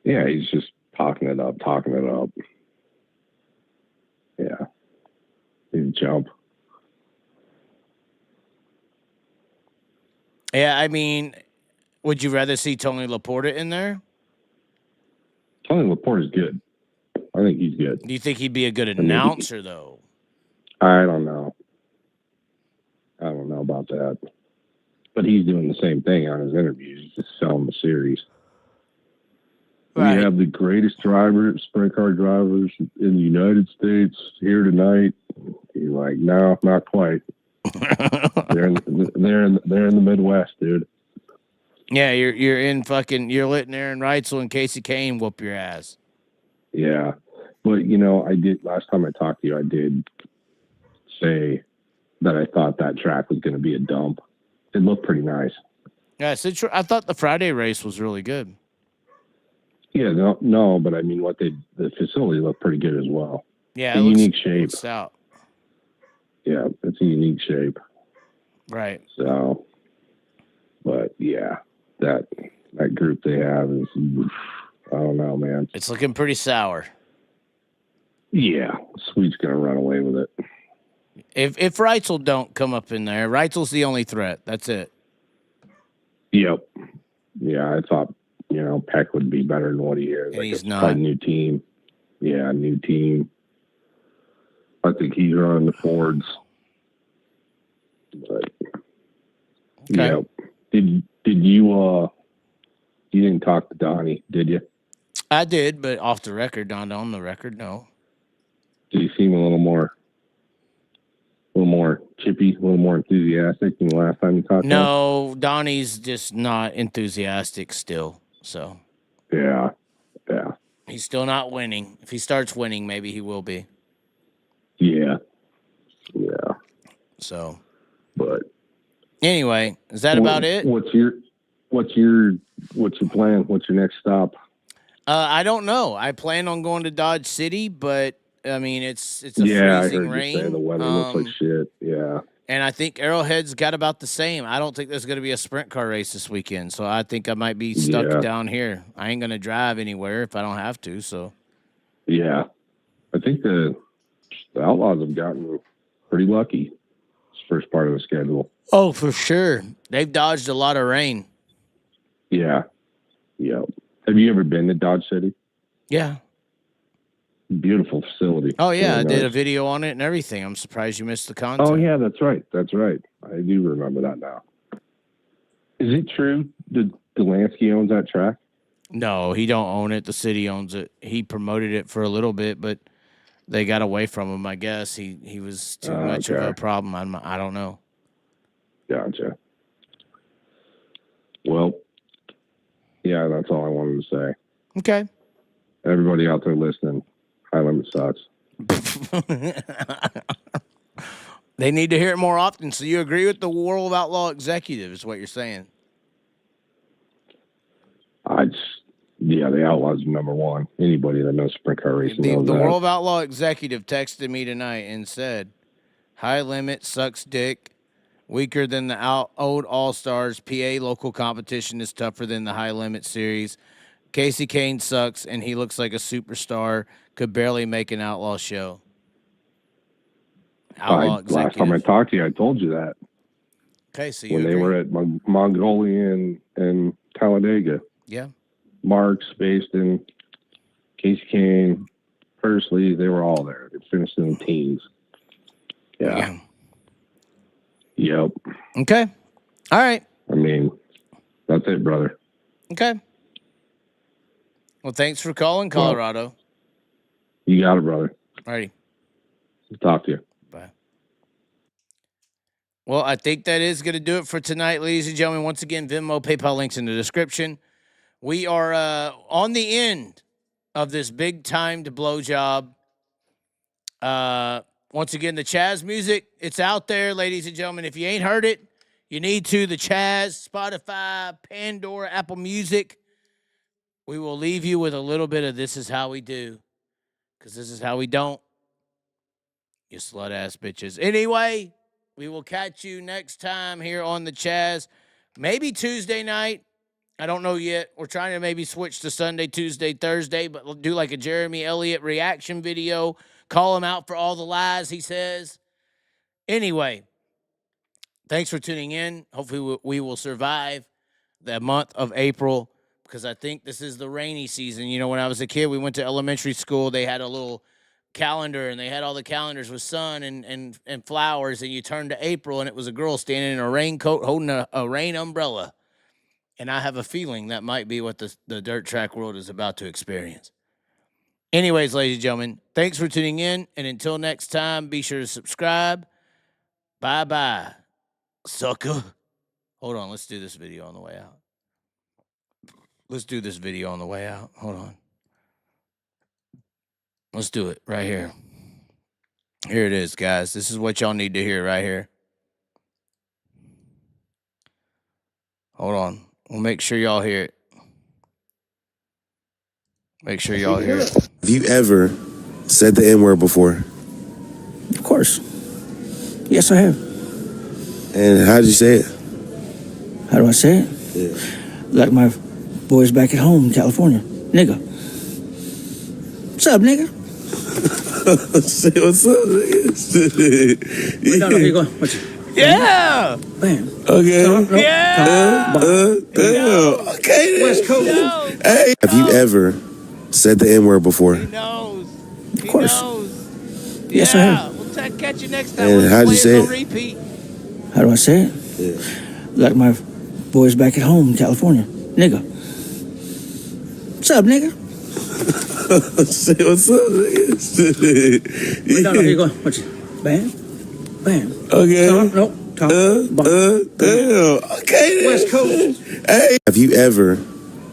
Yeah, he's just talking it up. Yeah, he's a chump. Yeah, I mean, would you rather see Tony Laporta in there? Tony Laporte is good. I think he's good. Do you think he'd be a good announcer, though? I don't know. I don't know about that. But he's doing the same thing on his interviews. He's just selling the series. Right. We have the greatest sprint car drivers in the United States here tonight. You're like, no, not quite. they're in the Midwest, dude. Yeah, you're letting Aaron Reitzel and Casey Kane whoop your ass. Yeah. But I did last time I talked to you, I did say that I thought that track was gonna be a dump. It looked pretty nice. Yeah, I thought the Friday race was really good. Yeah, no, but I mean the facility looked pretty good as well. Yeah, it's a unique shape. Out. Yeah, it's a unique shape. Right. So, but yeah, that group they have is, I don't know, man. It's looking pretty sour. Yeah, Sweet's gonna run away with it. If Reitzel don't come up in there, Reitzel's the only threat. That's it. Yep. Yeah, I thought Peck would be better than what he is. And he's not. New team. Yeah, new team. I think he's running the Fords. But okay. Yeah. Did you didn't talk to Donny, did you? I did, but off the record, not on the record, no. Did he seem a little more chippy, a little more enthusiastic than the last time you talked to him? No, Donnie's just not enthusiastic still. So Yeah. he's still not winning. If he starts winning, maybe he will be. Yeah. So, but anyway, is that about it? What's your plan? What's your next stop? I don't know. I plan on going to Dodge City, but I mean, it's a freezing I heard rain. you say the weather looks like shit. Yeah. And I think Arrowhead's got about the same. I don't think there's going to be a sprint car race this weekend, so I think I might be stuck down here. I ain't going to drive anywhere if I don't have to. So. Yeah, I think the Outlaws have gotten pretty lucky this first part of the schedule. Oh, for sure. They've dodged a lot of rain. Yeah. Have you ever been to Dodge City? Yeah. Beautiful facility. Oh, yeah. Really I did a nice. video on it and everything. I'm surprised you missed the content. Oh, yeah, that's right. I do remember that now. Is it true that Delansky owns that track? No, he don't own it. The city owns it. He promoted it for a little bit, but they got away from him, I guess. He was too much of a problem. I don't know. Gotcha. Well, yeah, that's all I wanted to say. Okay. Everybody out there listening, High Limit sucks. They need to hear it more often. So you agree with the World Outlaw executive is what you're saying? The Outlaws are number one. Anybody that knows sprint car racing knows The that. World Outlaw executive texted me tonight and said, High Limit sucks dick. Weaker than the old All-Stars. PA local competition is tougher than the High Limit series. Casey Kane sucks, and he looks like a superstar. Could barely make an Outlaw show. Outlaw executive. Last time I talked to you, I told you that. Okay, so you when they agree. were at Mongolian and Talladega. Yeah. Marks, Baston, Casey Kane, Pursley, they were all there. They finished in the teens. Yeah. Yep. Okay. All right. I mean, that's it, brother. Okay. Well, thanks for calling, Colorado. You got it, brother. Alrighty. Talk to you. Bye. Well, I think that is going to do it for tonight, ladies and gentlemen. Once again, Venmo, PayPal links in the description. We are on the end of this big-timed blowjob. Once again, the Chaz music, it's out there, ladies and gentlemen. If you ain't heard it, you need to. The Chaz, Spotify, Pandora, Apple Music. We will leave you with a little bit of This Is How We Do, because this is how we don't. You slut-ass bitches. Anyway, we will catch you next time here on the Chaz. Maybe Tuesday night. I don't know yet. We're trying to maybe switch to Sunday, Tuesday, Thursday, but we'll do like a Jeremy Elliott reaction video. Call him out for all the lies he says. Anyway, thanks for tuning in. Hopefully we will survive the month of April, because I think this is the rainy season. You know, when I was a kid, we went to elementary school. They had a little calendar, and they had all the calendars with sun and flowers, and you turned to April, and it was a girl standing in a raincoat holding a rain umbrella. And I have a feeling that might be what the dirt track world is about to experience. Anyways, ladies and gentlemen, thanks for tuning in. And until next time, be sure to subscribe. Bye-bye, sucker. Hold on, let's do this video on the way out. Let's do this video on the way out. Hold on. Let's do it right here. Here it is, guys. This is what y'all need to hear right here. Hold on. We'll make sure y'all hear it. Make sure y'all hear it. Have you ever said the N-word before? Of course. Yes, I have. And how did you say it? How do I say it? Yeah. Like my boys back at home in California. Nigga. What's up, nigga? Say what's up, nigga. Wait, no, here you go. Watch it. Yeah! Bam. Okay. No, Yeah! Damn. Okay. West Coast. Hey. Have you ever said the N-word before? He knows. Of course. He knows. Yes, I have. We'll catch you next time. And We'll how'd you play say it on it? repeat. How do I say it? Yeah. Like my boys back at home in California. Nigga. What's up, nigga? Say what's up, nigga. Wait, no, here you go. Watch it. Bam. Bam. Okay. No. Damn. Okay. West Coast. Hey. Have you ever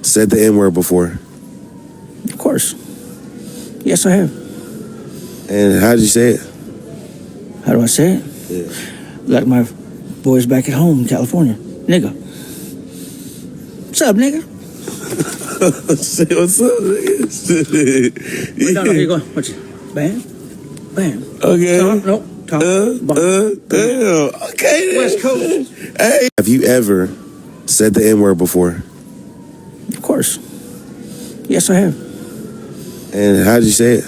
said the N-word before? Of course. Yes, I have. And how did you say it? How do I say it? Yeah. Like my boys back at home in California. Nigga. What's up, nigga? Say what's up, nigga. Wait, no, here you go. Watch it. Bam. Bam. Okay. No. Damn. Okay. West Coast. Hey. Have you ever said the N-word before? Of course. Yes, I have. And how did you say it?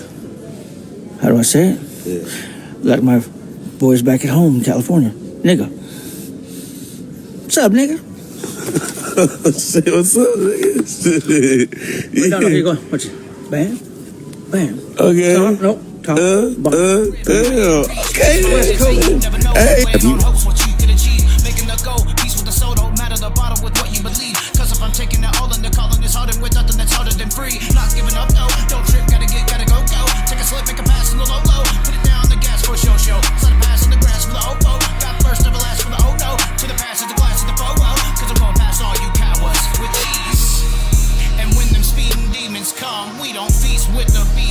How do I say it? Yeah. Like my boys back at home in California. Nigga. What's up, nigga? Say what's up, nigga. Wait, no, here you go. Watch it. Bam. Bam. Okay. No. Damn. Okay. West Coast. Hey. Have you Making the goal, peace with the soul, don't matter the bottle with what you believe. Cause if I'm taking it all in the calling, it's harder with nothing that's harder than free. Not giving up, no, don't trip, gotta go. Take a slip, make a pass in the low. Put it down the gas for a show. Slide a pass in the grass for the opo. Got first, never last for the oh no. To the pass, to the glass, to the photo. Cause I'm gonna pass all you cowards with ease. And when them speeding demons come, we don't feast with the beast.